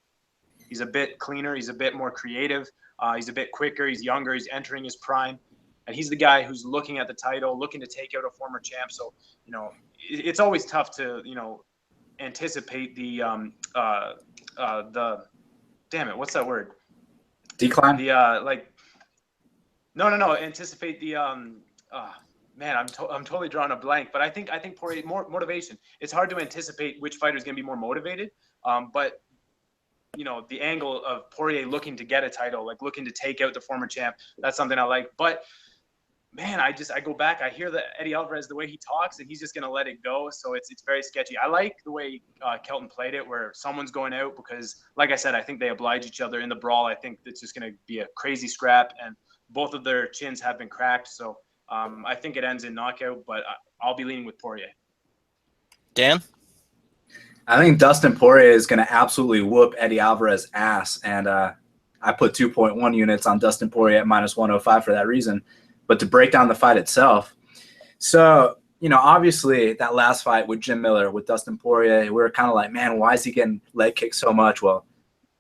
He's a bit cleaner, he's a bit more creative, he's a bit quicker, he's younger, he's entering his prime, and he's the guy who's looking at the title, looking to take out a former champ. So, you know, it's always tough to, you know, anticipate the damn it, what's that word? Decline? The no, anticipate the man, I'm totally drawing a blank, but I think Poirier, more motivation. It's hard to anticipate which fighter is going to be more motivated, but you know, the angle of Poirier looking to get a title, like looking to take out the former champ, that's something I like. But man, I go back, I hear the Eddie Alvarez, the way he talks, and he's just going to let it go. So it's very sketchy. I like the way Kelton played it, where someone's going out because, like I said, I think they oblige each other in the brawl. I think it's just going to be a crazy scrap, and both of their chins have been cracked. So I think it ends in knockout, but I'll be leaning with Poirier. Dan? I think Dustin Poirier is going to absolutely whoop Eddie Alvarez's ass, and I put 2.1 units on Dustin Poirier at -105 for that reason. But to break down the fight itself, so, you know, obviously that last fight with Jim Miller, with Dustin Poirier, we were kind of like, man, why is he getting leg kicked so much? Well,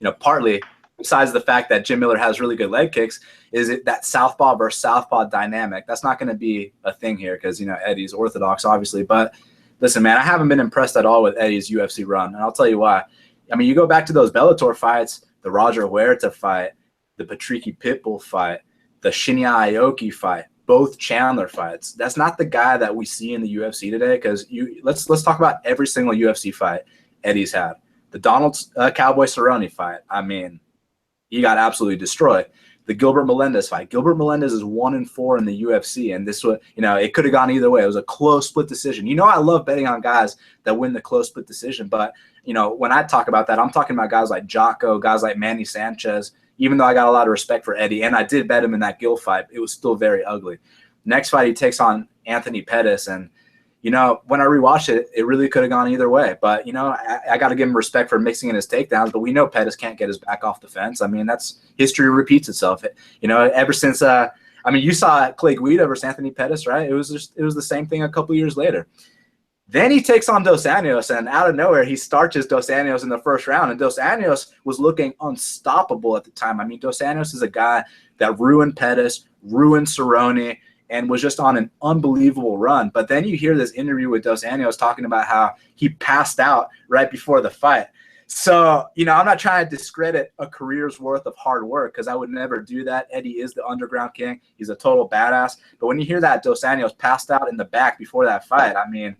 you know, partly, besides the fact that Jim Miller has really good leg kicks, is it that southpaw versus southpaw dynamic. That's not going to be a thing here because, you know, Eddie's orthodox, obviously. But listen, man, I haven't been impressed at all with Eddie's UFC run, and I'll tell you why. I mean, you go back to those Bellator fights, the Roger Huerta fight, the Patricky Pitbull fight, the Shinya Aoki fight, both Chandler fights. That's not the guy that we see in the UFC today, because let's talk about every single UFC fight Eddie's had. The Donald Cowboy Cerrone fight, I mean, he got absolutely destroyed. The Gilbert Melendez fight. Gilbert Melendez is 1-4 in the UFC, and this was, you know, it could have gone either way. It was a close split decision. You know, I love betting on guys that win the close split decision, but, you know, when I talk about that, I'm talking about guys like Jotko, guys like Manny Sanchez. Even though I got a lot of respect for Eddie, and I did bet him in that Gil fight, it was still very ugly. Next fight, he takes on Anthony Pettis, and, you know, when I rewatched it, it really could have gone either way. But, you know, I got to give him respect for mixing in his takedowns, but we know Pettis can't get his back off the fence. I mean, that's history repeats itself. You know, ever since I mean, you saw Clay Guida versus Anthony Pettis, right? It was the same thing a couple years later. Then he takes on Dos Anjos, and out of nowhere, he starches Dos Anjos in the first round. And Dos Anjos was looking unstoppable at the time. I mean, Dos Anjos is a guy that ruined Pettis, ruined Cerrone, and was just on an unbelievable run. But then you hear this interview with Dos Anjos talking about how he passed out right before the fight. So, you know, I'm not trying to discredit a career's worth of hard work, because I would never do that. Eddie is the underground king. He's a total badass. But when you hear that Dos Anjos passed out in the back before that fight, I mean,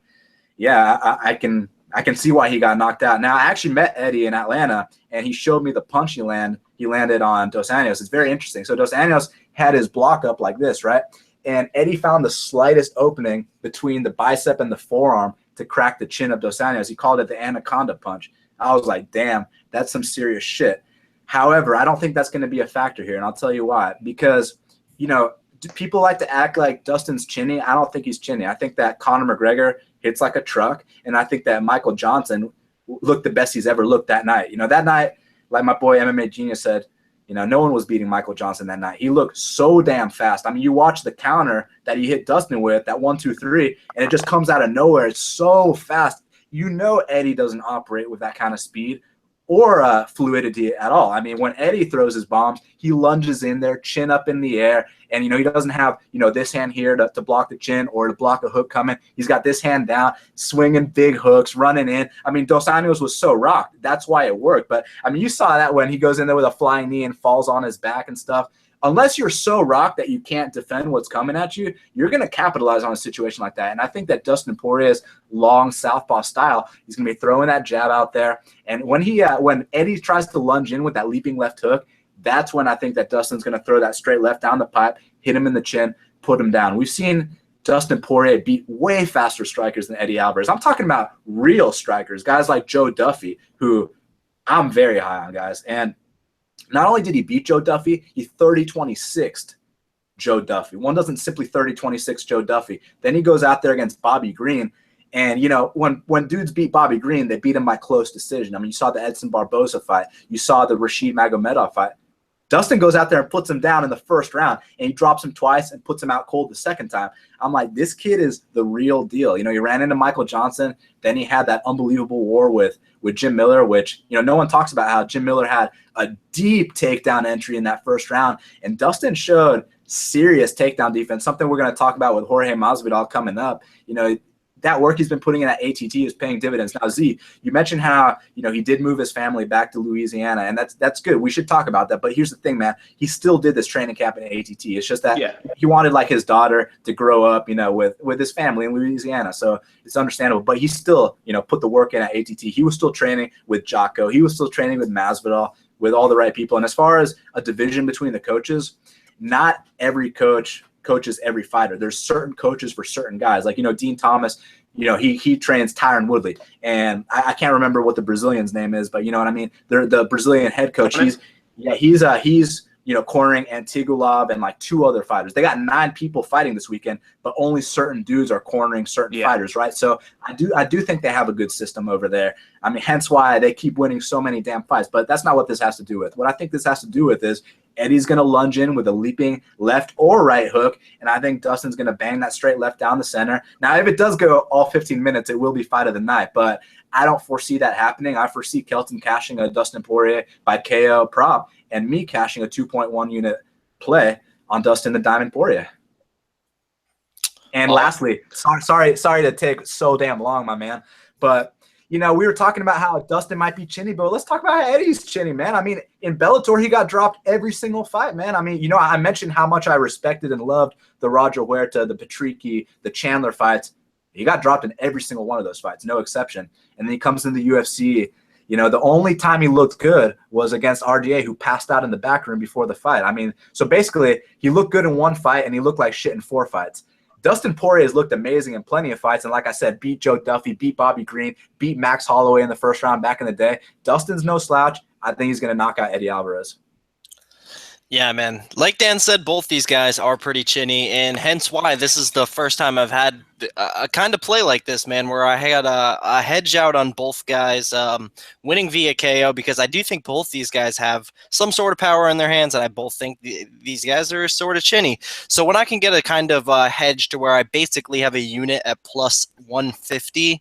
yeah, I can see why he got knocked out. Now, I actually met Eddie in Atlanta, and he showed me the punch he landed on Dos Anjos. It's very interesting. So Dos Anjos had his block up like this, right? And Eddie found the slightest opening between the bicep and the forearm to crack the chin of Dos Anjos. He called it the anaconda punch. I was like, damn, that's some serious shit. However, I don't think that's going to be a factor here, and I'll tell you why. Because, you know, people like to act like Dustin's chinny. I don't think he's chinny. I think that Conor McGregor hits like a truck, and I think that Michael Johnson looked the best he's ever looked that night. You know, that night, like my boy MMA Genius said, you know, no one was beating Michael Johnson that night. He looked so damn fast. I mean, you watch the counter that he hit Dustin with, that 1-2-3, and it just comes out of nowhere. It's so fast. You know Eddie doesn't operate with that kind of speed or fluidity at all. I mean, when Eddie throws his bombs, he lunges in there, chin up in the air, and, you know, he doesn't have, you know, this hand here to block the chin or to block a hook coming. He's got this hand down, swinging big hooks, running in. I mean, Dos Anjos was so rocked. That's why it worked. But, I mean, you saw that when he goes in there with a flying knee and falls on his back and stuff. Unless you're so rocked that you can't defend what's coming at you, you're going to capitalize on a situation like that. And I think that Dustin Poirier's long southpaw style, he's going to be throwing that jab out there. And when when Eddie tries to lunge in with that leaping left hook, that's when I think that Dustin's going to throw that straight left down the pipe, hit him in the chin, put him down. We've seen Dustin Poirier beat way faster strikers than Eddie Alvarez. I'm talking about real strikers, guys like Joe Duffy, who I'm very high on, guys. And not only did he beat Joe Duffy, he 30-26'd Joe Duffy. One doesn't simply 30-26 Joe Duffy. Then he goes out there against Bobby Green, And, when dudes beat Bobby Green, they beat him by close decision. I mean, you saw the Edson Barboza fight. You saw the Rashid Magomedov fight. Dustin goes out there and puts him down in the first round, and he drops him twice and puts him out cold the second time. I'm like, this kid is the real deal. He ran into Michael Johnson. Then he had that unbelievable war with Jim Miller, which, no one talks about how Jim Miller had a deep takedown entry in that first round. And Dustin showed serious takedown defense, something we're going to talk about with Jorge Masvidal coming up. That work he's been putting in at ATT is paying dividends. Now, Z, you mentioned how, he did move his family back to Louisiana, and that's good. We should talk about that. But here's the thing, man. He still did this training camp in ATT. It's just that he wanted, like, his daughter to grow up, with his family in Louisiana. So it's understandable. But he still, put the work in at ATT. He was still training with Jotko. He was still training with Masvidal, with all the right people. And as far as a division between the coaches, not every coach coaches every fighter. There's certain coaches for certain guys. Like, Dean Thomas, he trains Tyron Woodley. And I can't remember what the Brazilian's name is, but you know what I mean? They're the Brazilian head coach. He's cornering Antigulov and like 2 other fighters. They got 9 people fighting this weekend, but only certain dudes are cornering certain fighters, right? So I do think they have a good system over there. I mean, hence why they keep winning so many damn fights. But that's not what this has to do with. What I think this has to do with is Eddie's going to lunge in with a leaping left or right hook, and I think Dustin's going to bang that straight left down the center. Now, if it does go all 15 minutes, it will be fight of the night, but I don't foresee that happening. I foresee Kelton cashing a Dustin Poirier by KO prop and me cashing a 2.1 unit play on Dustin the Diamond Poirier. And lastly, sorry to take so damn long, my man, but we were talking about how Dustin might be chinny, but let's talk about how Eddie's chinny, man. I mean, in Bellator, he got dropped every single fight, man. I mean, I mentioned how much I respected and loved the Roger Huerta, the Patricky, the Chandler fights. He got dropped in every single one of those fights, no exception. And then he comes in the UFC. The only time he looked good was against RDA, who passed out in the back room before the fight. I mean, so basically, he looked good in 1 fight, and he looked like shit in 4 fights. Dustin Poirier has looked amazing in plenty of fights, and like I said, beat Joe Duffy, beat Bobby Green, beat Max Holloway in the first round back in the day. Dustin's no slouch. I think he's going to knock out Eddie Alvarez. Yeah, man. Like Dan said, both these guys are pretty chinny, and hence why this is the first time I've had a kind of play like this, man, where I had a hedge out on both guys winning via KO, because I do think both these guys have some sort of power in their hands, and I both think these guys are sort of chinny. So when I can get a kind of hedge to where I basically have a unit at plus 150,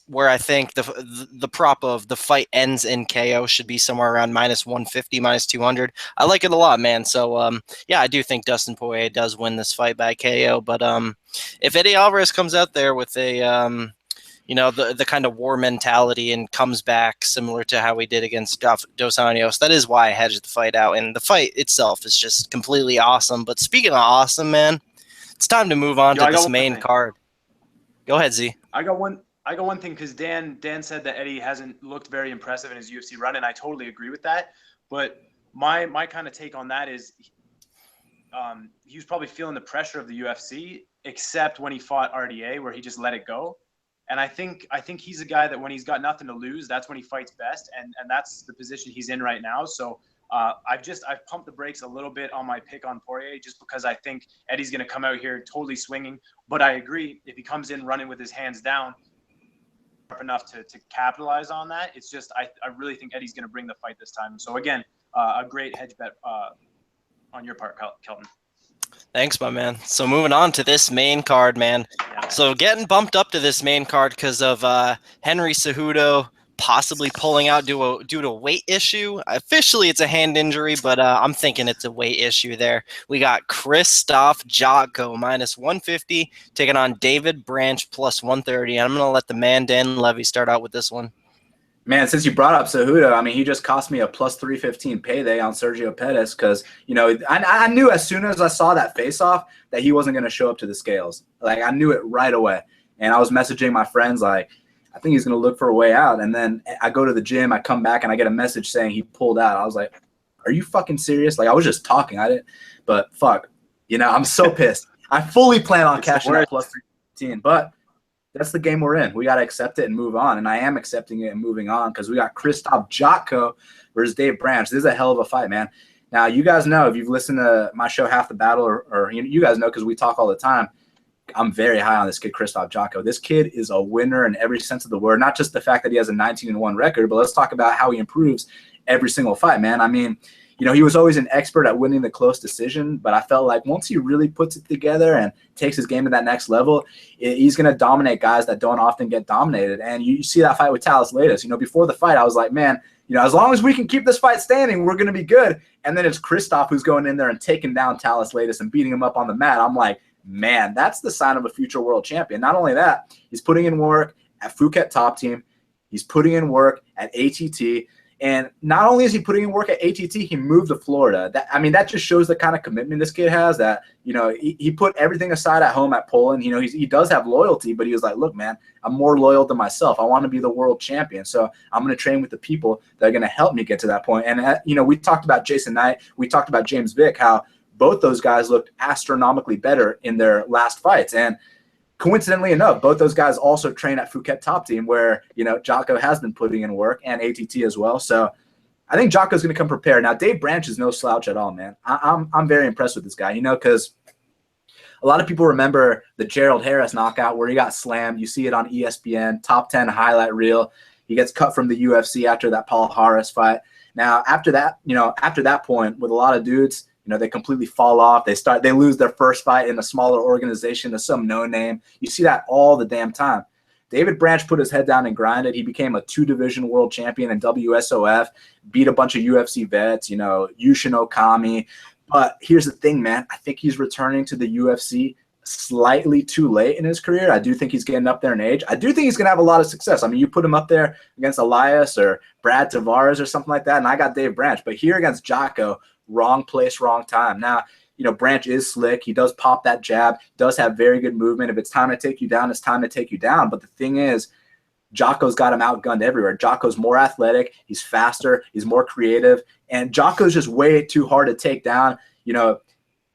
where I think the prop of the fight ends in KO should be somewhere around minus 150, minus 200. I like it a lot, man. So, yeah, I do think Dustin Poirier does win this fight by KO. But if Eddie Alvarez comes out there with a, the kind of war mentality and comes back similar to how he did against Dos Anjos, that is why I hedged the fight out. And the fight itself is just completely awesome. But speaking of awesome, man, it's time to move on to this main card. Go ahead, Z. I got one thing, because Dan said that Eddie hasn't looked very impressive in his UFC run, and I totally agree with that. But my kind of take on that is he was probably feeling the pressure of the UFC, except when he fought RDA, where he just let it go. And I think he's a guy that when he's got nothing to lose, that's when he fights best, and that's the position he's in right now. So I've pumped the brakes a little bit on my pick on Poirier, just because I think Eddie's going to come out here totally swinging. But I agree, if he comes in running with his hands down enough to capitalize on that, it's just I really think Eddie's going to bring the fight this time. So again, a great hedge bet on your part, Kelton. Thanks, my man. So moving on to this main card, man. Yeah. So getting bumped up to this main card because of Henry Cejudo possibly pulling out due to a weight issue. Officially, it's a hand injury, but I'm thinking it's a weight issue there. We got Christoph Jotko minus 150 taking on David Branch plus 130. I'm going to let the man Dan Levy start out with this one. Man, since you brought up Cejudo, I mean, he just cost me a plus 315 payday on Sergio Pettis because, I knew as soon as I saw that face-off that he wasn't going to show up to the scales. Like, I knew it right away. And I was messaging my friends like, I think he's going to look for a way out. And then I go to the gym, I come back, and I get a message saying he pulled out. I was like, are you fucking serious? Like, I was just talking. But fuck, I'm so pissed. I fully plan on cashing that plus 315, but that's the game we're in. We got to accept it and move on. And I am accepting it and moving on because we got Christoph Jotko versus Dave Branch. This is a hell of a fight, man. Now, you guys know, if you've listened to my show, Half the Battle, or you guys know because we talk all the time, I'm very high on this kid, Krzysztof Jotko. This kid is a winner in every sense of the word, not just the fact that he has a 19-1 record, but let's talk about how he improves every single fight, man. I mean, you know, he was always an expert at winning the close decision, but I felt like once he really puts it together and takes his game to that next level, he's going to dominate guys that don't often get dominated. And you see that fight with Talis Latis. You know, before the fight, I was like, man, you know, as long as we can keep this fight standing, we're going to be good. And then it's Krzysztof who's going in there and taking down Talis Latis and beating him up on the mat. I'm like, man, that's the sign of a future world champion. Not only that, he's putting in work at Phuket Top Team. He's putting in work at ATT. And not only is he putting in work at ATT, he moved to Florida. That just shows the kind of commitment this kid has, that, you know, he put everything aside at home at Poland. You know, he does have loyalty, but he was like, look, man, I'm more loyal to myself. I want to be the world champion. So I'm going to train with the people that are going to help me get to that point. And, you know, we talked about Jason Knight. We talked about James Vick, how both those guys looked astronomically better in their last fights. And coincidentally enough, both those guys also train at Phuket Top Team, where, you know, Jotko has been putting in work, and ATT as well. So I think Jotko's going to come prepared. Now, Dave Branch is no slouch at all, man. I'm very impressed with this guy, you know, because a lot of people remember the Gerald Harris knockout where he got slammed. You see it on ESPN, top 10 highlight reel. He gets cut from the UFC after that Paul Harris fight. Now, after that point, with a lot of dudes, you know, they completely fall off. They lose their first fight in a smaller organization to some no-name. You see that all the damn time. David Branch put his head down and grinded. He became a 2-division world champion in WSOF, beat a bunch of UFC vets, you know, Yushin Okami. But here's the thing, man. I think he's returning to the UFC slightly too late in his career. I do think he's getting up there in age. I do think he's going to have a lot of success. I mean, you put him up there against Elias or Brad Tavares or something like that, and I got Dave Branch. But here against Jotko, wrong place, wrong time. Now, you know, Branch is slick. He does pop that jab, does have very good movement. If it's time to take you down, it's time to take you down. But the thing is, Jotko's got him outgunned everywhere. Jotko's more athletic. He's faster. He's more creative. And Jotko's just way too hard to take down, you know,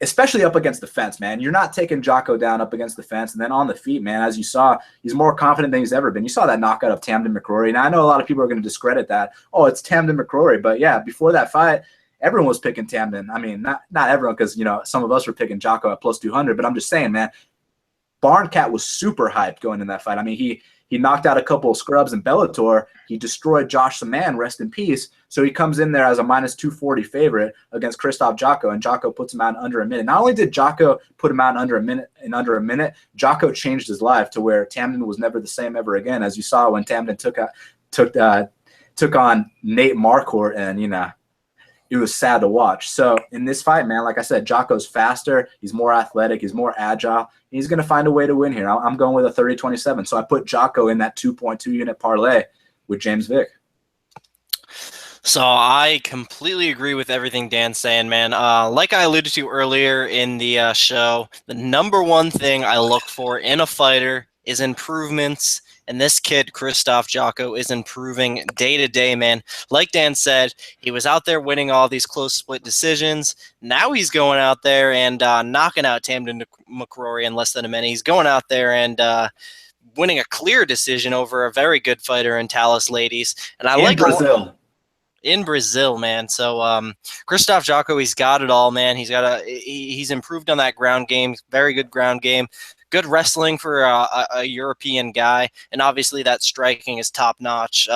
especially up against the fence, man. You're not taking Jotko down up against the fence. And then on the feet, man, as you saw, he's more confident than he's ever been. You saw that knockout of Tamden McCrory. Now, I know a lot of people are going to discredit that. Oh, it's Tamden McCrory. But, yeah, before that fight, everyone was picking Tamden. I mean, not everyone, because, you know, some of us were picking Jotko at plus 200. But I'm just saying, man, Barncat was super hyped going in that fight. I mean, he knocked out a couple of scrubs in Bellator. He destroyed Josh Saman, rest in peace. So he comes in there as a minus 240 favorite against Krzysztof Jotko, and Jotko puts him out in under a minute. Not only did Jotko put him out in under a minute, Jotko changed his life to where Tamden was never the same ever again, as you saw when Tamden took on Nate Marquardt, and, you know, it was sad to watch. So in this fight, man, like I said, Jotko's faster. He's more athletic. He's more agile. He's going to find a way to win here. I'm going with a 30-27. So I put Jotko in that 2.2 unit parlay with James Vick. So I completely agree with everything Dan's saying, man. Like I alluded to earlier in the show, the number one thing I look for in a fighter is improvements. And this kid, Krzysztof Jotko, is improving day to day, man. Like Dan said, he was out there winning all these close split decisions. Now he's going out there and knocking out Tamden McCrory in less than a minute. He's going out there and winning a clear decision over a very good fighter in Talis Ladies. And I like Brazil. In Brazil, man. So Krzysztof Jotko, he's got it all, man. He's improved on that ground game. Very good ground game. Good wrestling for a European guy, and obviously that striking is top notch.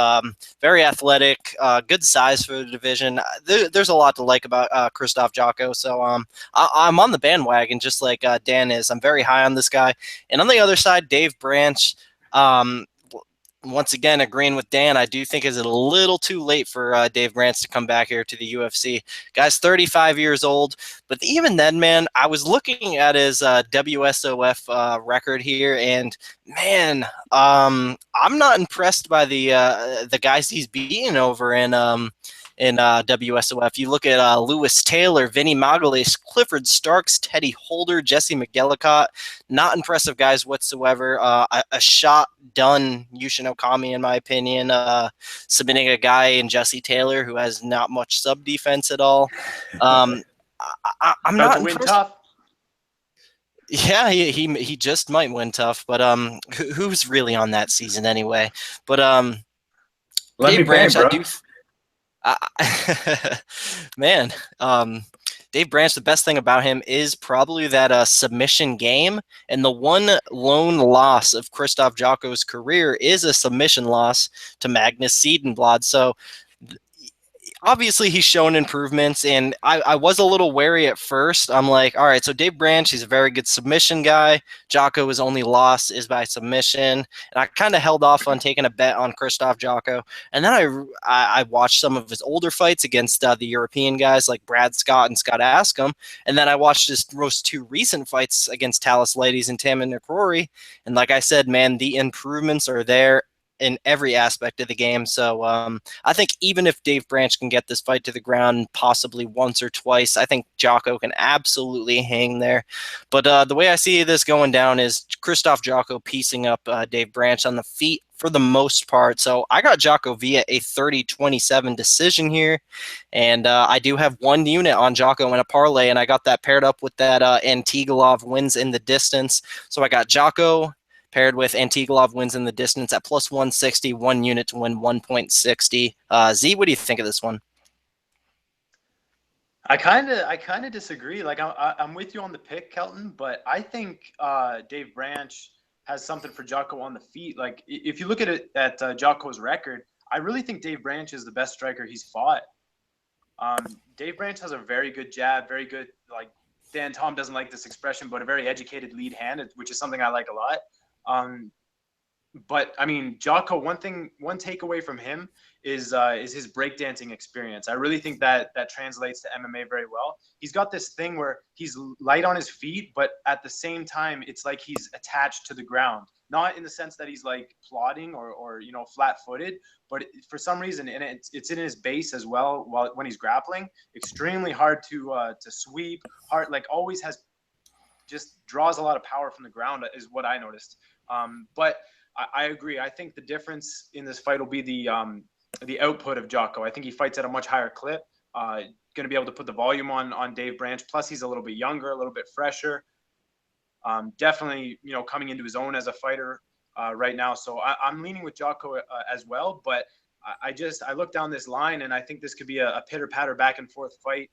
Very athletic, good size for the division. There's a lot to like about Krzysztof Jotko. So I'm on the bandwagon, just like Dan is. I'm very high on this guy. And on the other side, Dave Branch. Once again, agreeing with Dan, I do think it's a little too late for Dave Branch to come back here to the UFC. Guy's 35 years old, but even then, man, I was looking at his WSOF record here, and man, I'm not impressed by the guys he's beaten over in WSOF. You look at Lewis Taylor, Vinny Magalhaes, Clifford Starks, Teddy Holder, Jesse McGillicott. Not impressive guys whatsoever. A shot done Yushin Okami, in my opinion, submitting a guy in Jesse Taylor who has not much sub defense at all. I'm not win impressed. tough. Yeah, he just might win tough, but who's really on that season anyway? But Dave Branch, I do. Man, Dave Branch, the best thing about him is probably that submission game. And the one lone loss of Krzysztof Jotko's career is a submission loss to Magnus Siedenblad. So obviously he's shown improvements, and I was a little wary at first. I'm like, all right, so Dave Branch, he's a very good submission guy. Jotko, his only loss is by submission, and I kind of held off on taking a bet on Krzysztof Jotko. And then I watched some of his older fights against the European guys like Brad Scott and Scott Askham, and then I watched his most two recent fights against Talis Ladies and Tammin Nkrumah, and like I said, man, the improvements are there in every aspect of the game. So I think even if Dave Branch can get this fight to the ground possibly once or twice, I think Jotko can absolutely hang there. But the way I see this going down is Krzysztof Jotko piecing up Dave Branch on the feet for the most part. So I got Jotko via a 30-27 decision here. And I do have one unit on Jotko in a parlay, and I got that paired up with that Antigulov wins in the distance. So I got Jotko paired with Antigulov wins in the distance at plus 160, one unit to win 1.60. Z, what do you think of this one? I kind of disagree. Like I'm with you on the pick, Kelton, but I think Dave Branch has something for Jotko on the feet. Like if you look at it at Jotko's record, I really think Dave Branch is the best striker he's fought. Dave Branch has a very good jab, very good, like Dan Tom doesn't like this expression, but a very educated lead hand, which is something I like a lot. But I mean, Jotko, one takeaway from him is his breakdancing experience. I really think that translates to MMA very well. He's got this thing where he's light on his feet, but at the same time, it's like he's attached to the ground. Not in the sense that he's like plodding or flat-footed, but for some reason, and it's in his base as well. When he's grappling, extremely hard to sweep. Hard, like always has, just draws a lot of power from the ground is what I noticed. But I agree. I think the difference in this fight will be the output of Jotko. I think he fights at a much higher clip. Going to be able to put the volume on Dave Branch. Plus, he's a little bit younger, a little bit fresher. Definitely, coming into his own as a fighter right now. So I'm leaning with Jotko as well. But I look down this line, and I think this could be a pitter-patter back-and-forth fight.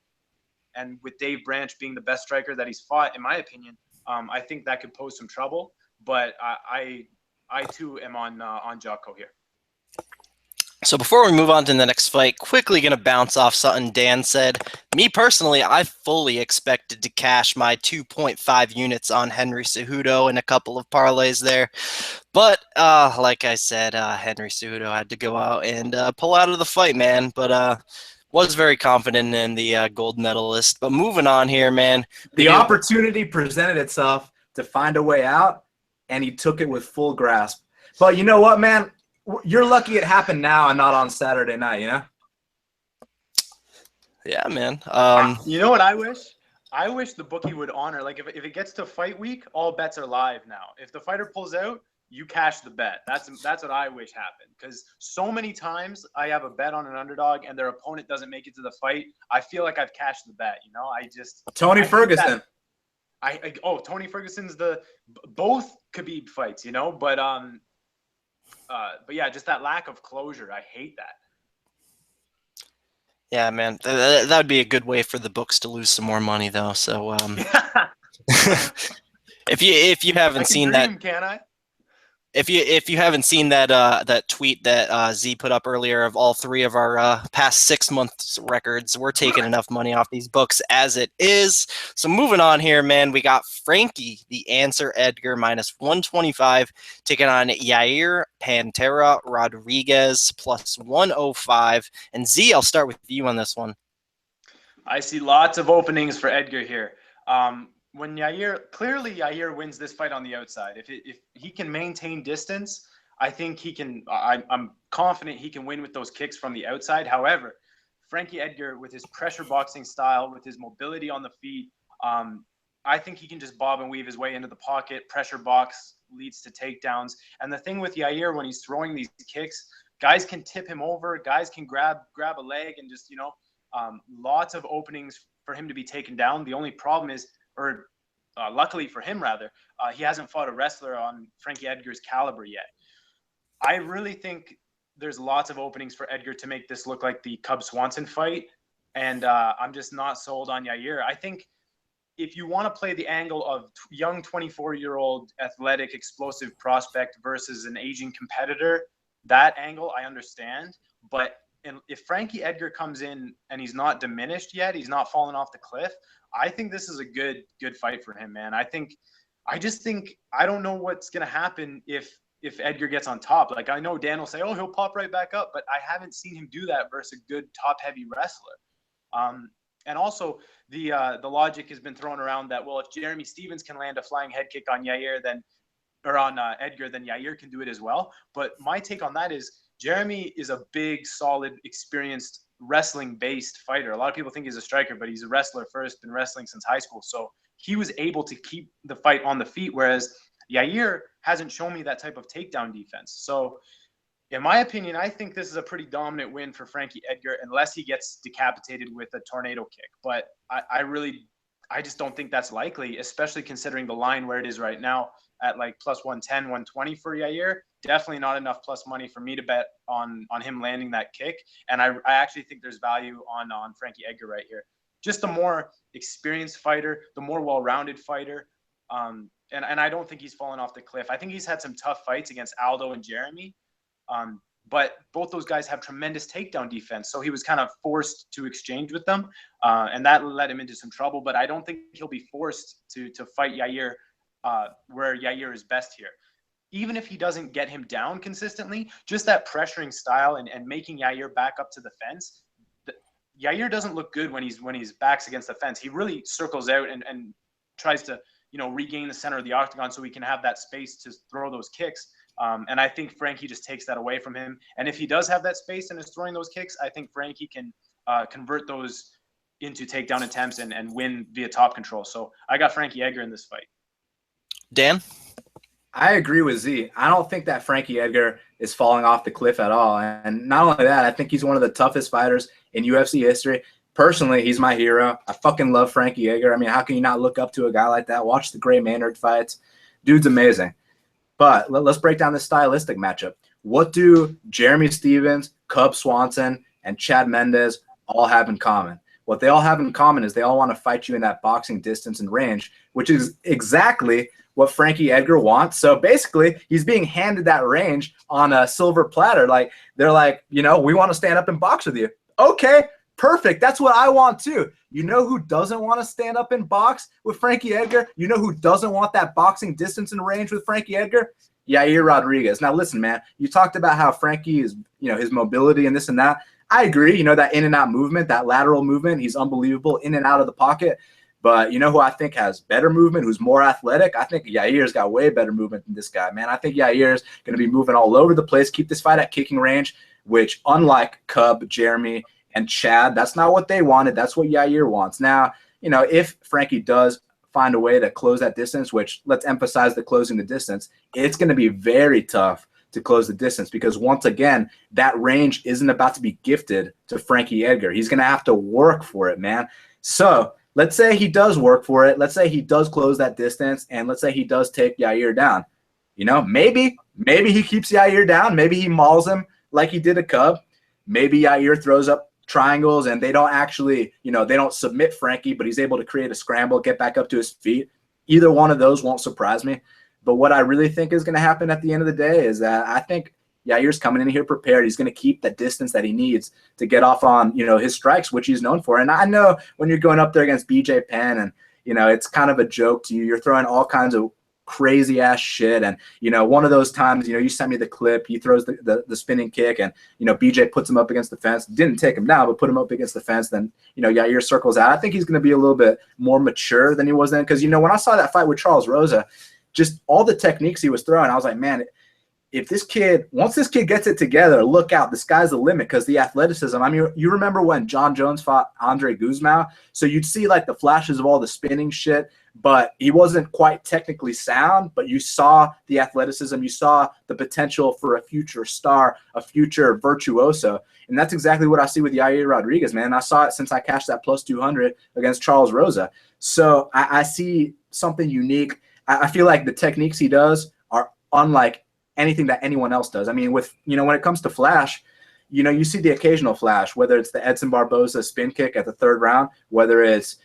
And with Dave Branch being the best striker that he's fought, in my opinion, I think that could pose some trouble. But I too am on Jotko here. So before we move on to the next fight, quickly going to bounce off something Dan said. Me personally, I fully expected to cash my 2.5 units on Henry Cejudo and a couple of parlays there. But like I said, Henry Cejudo had to go out and pull out of the fight, man. But was very confident in the gold medalist. But moving on here, man. The opportunity presented itself to find a way out, and he took it with full grasp. But you know what, man? You're lucky it happened now and not on Saturday night, Yeah, man. You know what I wish? I wish the bookie would honor, like if it gets to fight week, all bets are live now. If the fighter pulls out, you cash the bet. That's what I wish happened. Because so many times I have a bet on an underdog and their opponent doesn't make it to the fight. I feel like I've cashed the bet. Tony Ferguson. Tony Ferguson's both Khabib fights, but yeah, just that lack of closure. I hate that. Yeah, man, that would be a good way for the books to lose some more money, though. So, if you haven't seen that, can I? If you haven't seen that tweet that Z put up earlier of all three of our past 6 months records, we're taking enough money off these books as it is. So moving on here, man, we got Frankie the Answer Edgar minus 125 taking on Yair Pantera Rodriguez plus 105. And Z, I'll start with you on this one. I see lots of openings for Edgar here. When Yair wins this fight on the outside. If he can maintain distance, I think he can. I'm confident he can win with those kicks from the outside. However, Frankie Edgar, with his pressure boxing style, with his mobility on the feet, I think he can just bob and weave his way into the pocket. Pressure box leads to takedowns. And the thing with Yair, when he's throwing these kicks, guys can tip him over. Guys can grab a leg and just lots of openings for him to be taken down. The only problem is, luckily for him, rather, he hasn't fought a wrestler on Frankie Edgar's caliber yet. I really think there's lots of openings for Edgar to make this look like the Cub Swanson fight. And I'm just not sold on Yair. I think if you want to play the angle of young 24-year-old athletic explosive prospect versus an aging competitor, that angle I understand. But if Frankie Edgar comes in and he's not diminished yet, he's not fallen off the cliff, I think this is a good fight for him, man. I just think I don't know what's going to happen if Edgar gets on top. Like, I know Dan will say, oh, he'll pop right back up, but I haven't seen him do that versus a good top-heavy wrestler. And also the logic has been thrown around that, well, if Jeremy Stevens can land a flying head kick on Yair, on Edgar, then Yair can do it as well. But my take on that is Jeremy is a big, solid, experienced wrestling-based fighter. A lot of people think he's a striker, but he's a wrestler first, been wrestling since high school. So he was able to keep the fight on the feet, whereas Yair hasn't shown me that type of takedown defense. So in my opinion, I think this is a pretty dominant win for Frankie Edgar, unless he gets decapitated with a tornado kick. But I just don't think that's likely, especially considering the line where it is right now at like plus 110, 120 for Yair. Definitely not enough plus money for me to bet on him landing that kick. And I actually think there's value on Frankie Edgar right here. Just the more experienced fighter, the more well-rounded fighter. And I don't think he's fallen off the cliff. I think he's had some tough fights against Aldo and Jeremy. But both those guys have tremendous takedown defense, so he was kind of forced to exchange with them, and that led him into some trouble. But I don't think he'll be forced to fight Yair where Yair is best here. Even if he doesn't get him down consistently, just that pressuring style and making Yair back up to the fence. Yair doesn't look good when he's backs against the fence. He really circles out and tries to regain the center of the octagon so he can have that space to throw those kicks. And I think Frankie just takes that away from him. And if he does have that space and is throwing those kicks, I think Frankie can convert those into takedown attempts and win via top control. So I got Frankie Edgar in this fight. Dan? I agree with Z. I don't think that Frankie Edgar is falling off the cliff at all. And not only that, I think he's one of the toughest fighters in UFC history. Personally, he's my hero. I fucking love Frankie Edgar. I mean, how can you not look up to a guy like that? Watch the Gray Maynard fights. Dude's amazing. But let's break down this stylistic matchup. What do Jeremy Stevens, Cub Swanson, and Chad Mendes all have in common? What they all have in common is they all want to fight you in that boxing distance and range, which is exactly what Frankie Edgar wants. So basically, he's being handed that range on a silver platter. Like, they're like, we want to stand up and box with you. Okay, perfect. That's what I want too. You know who doesn't want to stand up and box with Frankie Edgar? You know who doesn't want that boxing distance and range with Frankie Edgar? Yair Rodriguez. Now listen, man, you talked about how Frankie is, his mobility and this and that. I agree. That in and out movement, that lateral movement, he's unbelievable in and out of the pocket. But who I think has better movement, who's more athletic? I think Yair's got way better movement than this guy, man. I think Yair's going to be moving all over the place, keep this fight at kicking range, which unlike Cub, Jeremy, and Chad, that's not what they wanted. That's what Yair wants. Now, if Frankie does find a way to close that distance, which let's emphasize the closing the distance, it's going to be very tough to close the distance because once again, that range isn't about to be gifted to Frankie Edgar. He's going to have to work for it, man. So let's say he does work for it. Let's say he does close that distance, and let's say he does take Yair down. Maybe he keeps Yair down. Maybe he mauls him like he did a Cub. Maybe Yair throws up triangles and they don't actually, they don't submit Frankie, but he's able to create a scramble, get back up to his feet. Either one of those won't surprise me. But what I really think is going to happen at the end of the day is that I think Yair's coming in here prepared. He's going to keep the distance that he needs to get off on, his strikes, which he's known for. And I know when you're going up there against BJ Penn and, it's kind of a joke to you. You're throwing all kinds of crazy ass shit. And, one of those times, you sent me the clip, he throws the spinning kick and, BJ puts him up against the fence, didn't take him down, but put him up against the fence. Then, Yair circles out. I think he's going to be a little bit more mature than he was then. Cause when I saw that fight with Charles Rosa, just all the techniques he was throwing, I was like, man, once this kid gets it together, look out, the sky's the limit because the athleticism. I mean, you remember when John Jones fought Andre Guzmão? So you'd see like the flashes of all the spinning shit, but he wasn't quite technically sound, but you saw the athleticism, you saw the potential for a future star, a future virtuoso. And that's exactly what I see with Yair Rodriguez, man. I saw it since I cashed that plus 200 against Charles Rosa. So I see something unique. I feel like the techniques he does are unlike anything that anyone else does. I mean, when it comes to flash, you see the occasional flash, whether it's the Edson Barboza spin kick at the 3rd round, whether it's,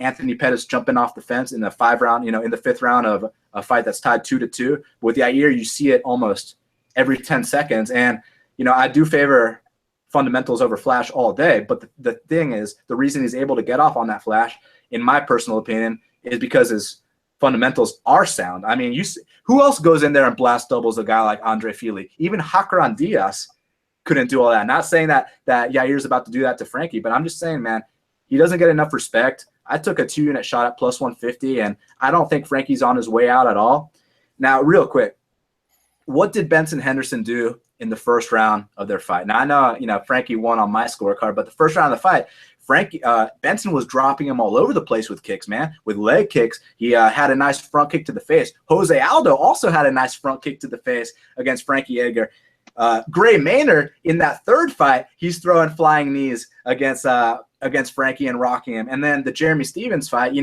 Anthony Pettis jumping off the fence in the 5th round, in the 5th round of a fight that's tied 2-2. With Yair, you see it almost every 10 seconds. And, I do favor fundamentals over flash all day. But the thing is, the reason he's able to get off on that flash, in my personal opinion, is because his fundamentals are sound. I mean, who else goes in there and blast doubles a guy like Andre Fili? Even Hakran Diaz couldn't do all that. Not saying that Yair's about to do that to Frankie, but I'm just saying, man, he doesn't get enough respect. I took a 2-unit shot at plus 150, and I don't think Frankie's on his way out at all. Now, real quick, what did Benson Henderson do in the 1st round of their fight? Now, I know, Frankie won on my scorecard, but the 1st round of the fight, Benson was dropping him all over the place with kicks, man, with leg kicks. He had a nice front kick to the face. Jose Aldo also had a nice front kick to the face against Frankie Edgar. Gray Maynard, in that 3rd fight, he's throwing flying knees against Frankie and rocking him. And then the Jeremy Stevens fight,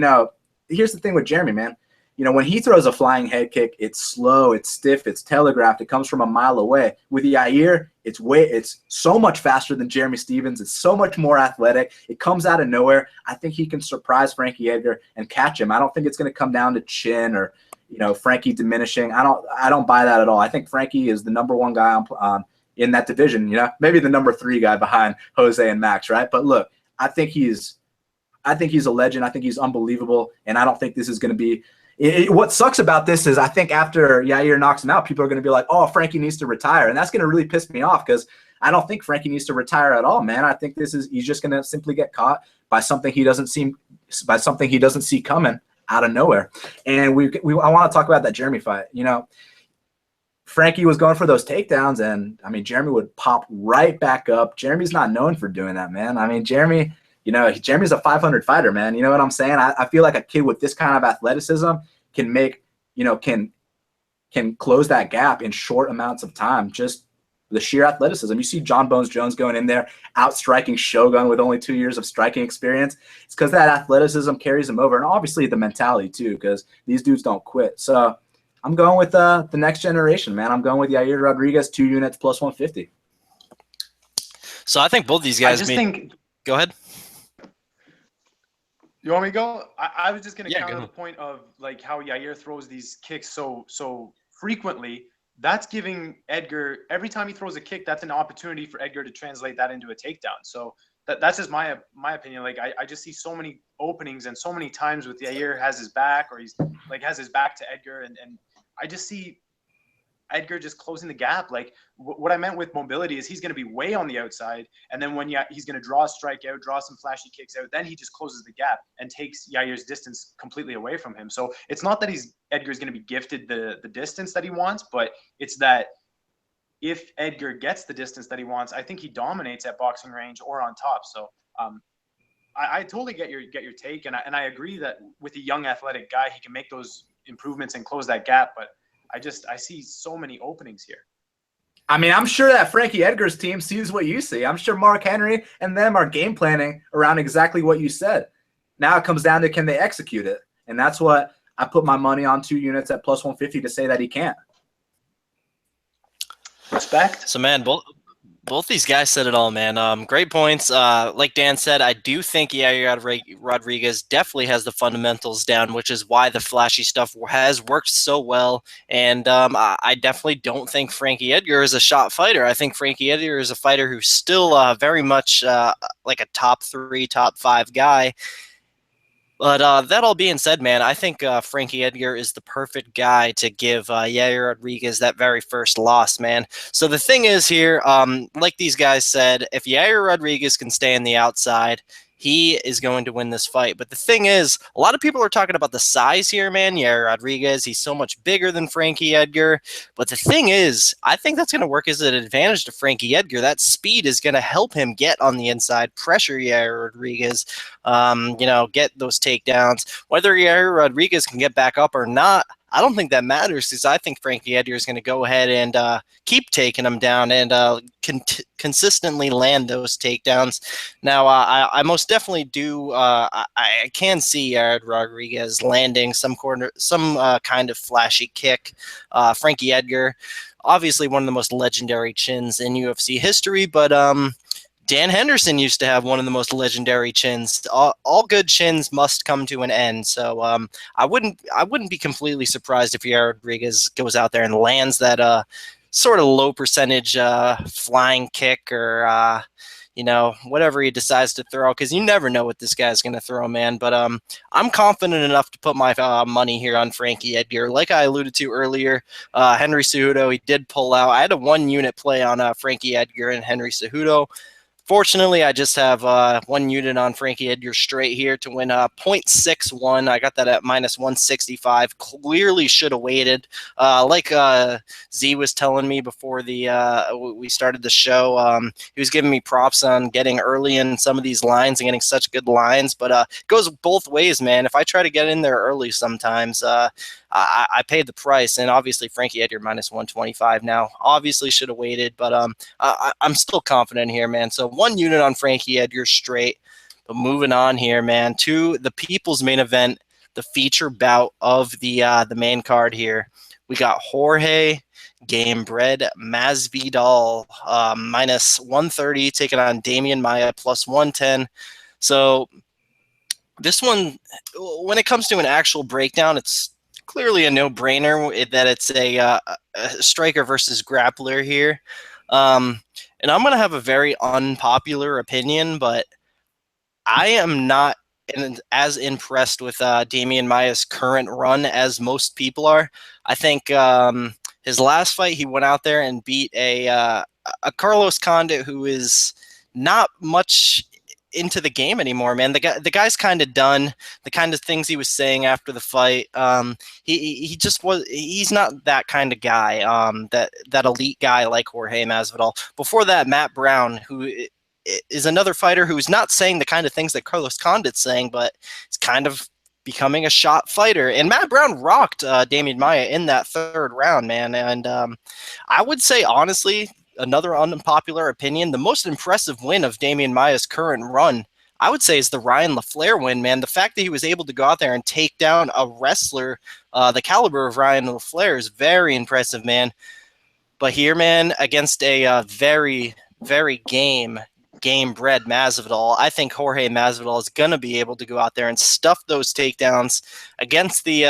here's the thing with Jeremy, man. When he throws a flying head kick, it's slow, it's stiff, it's telegraphed. It comes from a mile away. With Yair, it's so much faster than Jeremy Stevens. It's so much more athletic. It comes out of nowhere. I think he can surprise Frankie Edgar and catch him. I don't think it's going to come down to chin or Frankie diminishing. I don't buy that at all. I think Frankie is the number 1 guy in that division. Maybe the number 3 guy behind Jose and Max, right? But look, I think he's a legend. I think he's unbelievable, and I don't think this is going to be. What sucks about this is I think after Yair knocks him out, people are going to be like, "Oh, Frankie needs to retire," and that's going to really piss me off because I don't think Frankie needs to retire at all, man. I think he's just going to simply get caught by something he doesn't see coming out of nowhere. And I want to talk about that Jeremy fight. Frankie was going for those takedowns, and I mean, Jeremy would pop right back up. Jeremy's not known for doing that, man. I mean, Jeremy's a 500 fighter, man. You know what I'm saying? I feel like a kid with this kind of athleticism can make, can close that gap in short amounts of time. Just the sheer athleticism. You see John Bones Jones going in there, outstriking Shogun with only 2 years of striking experience. It's because that athleticism carries him over, and obviously the mentality too, because these dudes don't quit. So I'm going with the next generation, man. I'm going with Yair Rodriguez, 2 units plus 150. So I think both these guys. Go ahead. You want me to go? I was just going to counter the point of like how Yair throws these kicks so frequently. That's giving Edgar, every time he throws a kick, that's an opportunity for Edgar to translate that into a takedown. So that's just my opinion. Like I just see so many openings and so many times with Yair has his back, or he's like has his back to Edgar, and I just see Edgar just closing the gap. Like what I meant with mobility is he's going to be way on the outside, and then when he's going to draw a strike out, draw some flashy kicks out, then he just closes the gap and takes Yair's distance completely away from him. So it's not that Edgar's going to be gifted the distance that he wants, but it's that if Edgar gets the distance that he wants, I think he dominates at boxing range or on top. So I totally get your take, and I agree that with a young athletic guy, he can make those improvements and close that gap, but I see so many openings here. I mean, I'm sure that Frankie Edgar's team sees what you see. I'm sure Mark Henry and them are game planning around exactly what you said. Now it comes down to, can they execute it? And that's what I put my money on, 2 units at plus 150 to say that he can't. Respect. So, man, both these guys said it all, man. Great points. Like Dan said, I do think Yair Rodriguez definitely has the fundamentals down, which is why the flashy stuff has worked so well. And I definitely don't think Frankie Edgar is a shot fighter. I think Frankie Edgar is a fighter who's still very much like a top 3, top 5 guy. But that all being said, man, I think Frankie Edgar is the perfect guy to give Yair Rodriguez that very first loss, man. So the thing is here, like these guys said, if Yair Rodriguez can stay on the outside, he is going to win this fight. But the thing is, a lot of people are talking about the size here, man. Yair Rodriguez, he's so much bigger than Frankie Edgar. But the thing is, I think that's going to work as an advantage to Frankie Edgar. That speed is going to help him get on the inside, pressure Yair Rodriguez, get those takedowns. Whether Yair Rodriguez can get back up or not, I don't think that matters, because I think Frankie Edgar is going to go ahead and keep taking him down and consistently land those takedowns. Now, I most definitely do. I can see Jared Rodriguez landing some kind of flashy kick. Frankie Edgar, obviously one of the most legendary chins in UFC history, but Dan Henderson used to have one of the most legendary chins. All good chins must come to an end. So I wouldn't be completely surprised if Jared Rodriguez goes out there and lands that sort of low percentage flying kick or whatever he decides to throw, because you never know what this guy's going to throw, man. But I'm confident enough to put my money here on Frankie Edgar. Like I alluded to earlier, Henry Cejudo, he did pull out. I had a 1-unit play on Frankie Edgar and Henry Cejudo. Fortunately, I just have 1 unit on Frankie Edgar straight here to win 0.61. I got that at -165. Clearly should have waited. Like Z was telling me before we started the show, he was giving me props on getting early in some of these lines and getting such good lines. But it goes both ways, man. If I try to get in there early sometimes, I paid the price. And obviously, Frankie Edgar -125 now. Obviously should have waited, but I'm still confident here, man. So 1 unit on Frankie Edgar straight. But moving on here, man, to the people's main event, the feature bout of the main card here. We got Jorge Gamebred Masvidal -130 taking on Damian Maia +110. So this one, when it comes to an actual breakdown, it's clearly a no-brainer that it's a striker versus grappler here. And I'm going to have a very unpopular opinion, but I am not as impressed with Damian Maia's current run as most people are. I think his last fight, he went out there and beat a Carlos Condit who is not much into the game anymore, man. The guy's kind of done. The kind of things he was saying after the fight, he just was. He's not that kind of guy. That elite guy like Jorge Masvidal. Before that, Matt Brown, who is another fighter who's not saying the kind of things that Carlos Condit's saying, but it's kind of becoming a shot fighter. And Matt Brown rocked Damian Maia in that 3rd round, man. And I would say, honestly, another unpopular opinion, the most impressive win of Damian Maia's current run, I would say, is the Ryan LaFlare win, man. The fact that he was able to go out there and take down a wrestler the caliber of Ryan LaFlare is very impressive, man. But here, man, against a very, very game-bred Masvidal, I think Jorge Masvidal is going to be able to go out there and stuff those takedowns against the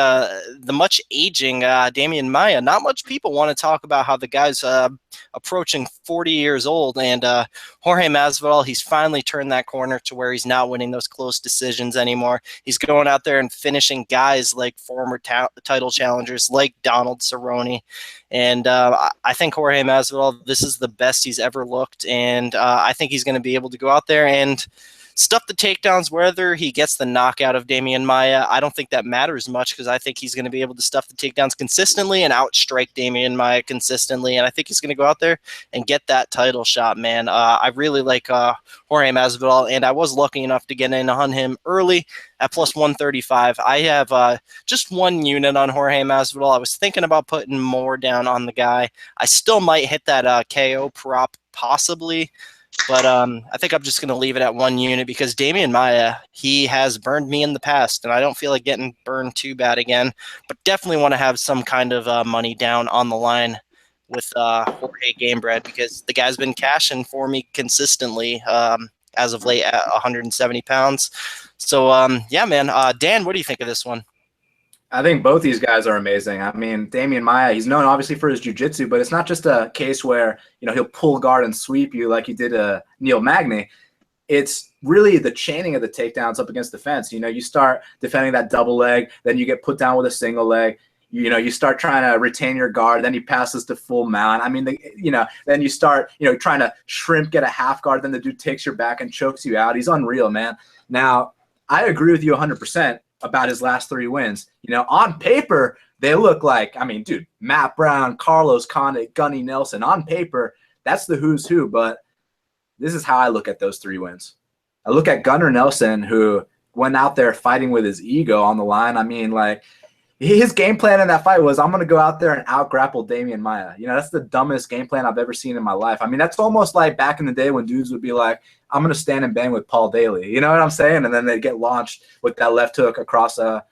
much aging Damian Maia. Not much people want to talk about how the guy's approaching 40 years old, and Jorge Masvidal, he's finally turned that corner to where he's not winning those close decisions anymore. He's going out there and finishing guys like former title challengers like Donald Cerrone. And I think Jorge Masvidal, this is the best he's ever looked, and I think he's going to be able to go out there and stuff the takedowns. Whether he gets the knockout of Damian Maia, I don't think that matters much, because I think he's going to be able to stuff the takedowns consistently and outstrike Damian Maia consistently, and I think he's going to go out there and get that title shot, man. I really like Jorge Masvidal, and I was lucky enough to get in on him early at +135. I have just 1 unit on Jorge Masvidal. I was thinking about putting more down on the guy. I still might hit that KO prop possibly, but I think I'm just going to leave it at 1 unit, because Damian Maia, he has burned me in the past, and I don't feel like getting burned too bad again. But definitely want to have some kind of money down on the line with Jorge Gamebred, because the guy's been cashing for me consistently as of late at 170 pounds. So, yeah, man. Dan, what do you think of this one? I think both these guys are amazing. I mean, Damian Maia, he's known obviously for his jiu-jitsu, but it's not just a case where, he'll pull guard and sweep you like he did Neil Magny. It's really the chaining of the takedowns up against the fence. You start defending that double leg, then you get put down with a single leg. You start trying to retain your guard, then he passes to full mount. I mean, then you start, trying to shrimp, get a half guard, then the dude takes your back and chokes you out. He's unreal, man. Now, I agree with you 100% about his last 3 wins. On paper, they look like, dude, Matt Brown, Carlos Condit, Gunny Nelson. On paper, that's the who's who, but this is how I look at those 3 wins. I look at Gunnar Nelson, who went out there fighting with his ego on the line. His game plan in that fight was, I'm going to go out there and out-grapple Damian Maia. You know, that's the dumbest game plan I've ever seen in my life. I mean, that's almost like back in the day when dudes would be like, I'm going to stand and bang with Paul Daly. You know what I'm saying? And then they'd get launched with that left hook across the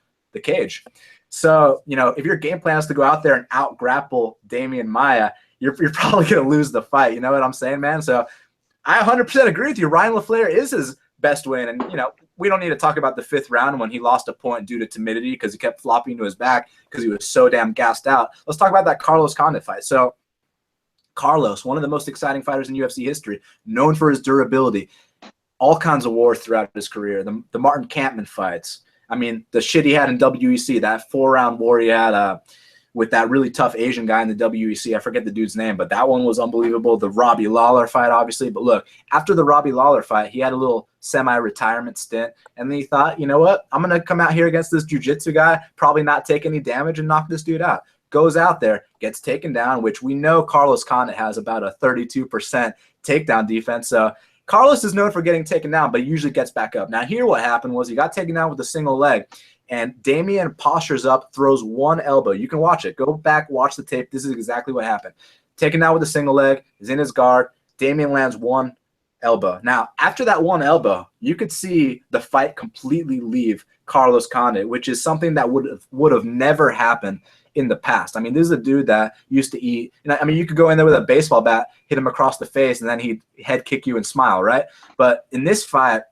cage. So, you know, if your game plan is to go out there and out-grapple Damian Maia, you're probably going to lose the fight. You know what I'm saying, man? So I 100% agree with you. Ryan LaFleur is his best win. And, you know, we don't need to talk about the 5th round when he lost a point due to timidity because he kept flopping to his back because he was so damn gassed out. Let's talk about that Carlos Condit fight. So Carlos, one of the most exciting fighters in UFC history, known for his durability, all kinds of wars throughout his career. The Martin Kampmann fights. I mean, the shit he had in WEC, that 4-round war he had with that really tough Asian guy in the WEC. I forget the dude's name, but that one was unbelievable. The Robbie Lawler fight, obviously. But look, after the Robbie Lawler fight, he had a little semi-retirement stint, and then he thought, you know what? I'm going to come out here against this jiu-jitsu guy, probably not take any damage and knock this dude out. Goes out there, gets taken down, which we know Carlos Condit has about a 32% takedown defense. So Carlos is known for getting taken down, but he usually gets back up. Now, here what happened was he got taken down with a single leg, and Damian postures up, throws one elbow. You can watch it. Go back, watch the tape. This is exactly what happened. Taken down with a single leg, is in his guard. Damian lands one elbow. Now, after that one elbow, you could see the fight completely leave Carlos Condit, which is something that would have never happened in the past. I mean, this is a dude that used to eat. I mean, you could go in there with a baseball bat, hit him across the face, and then he'd head kick you and smile, right? But in this fight,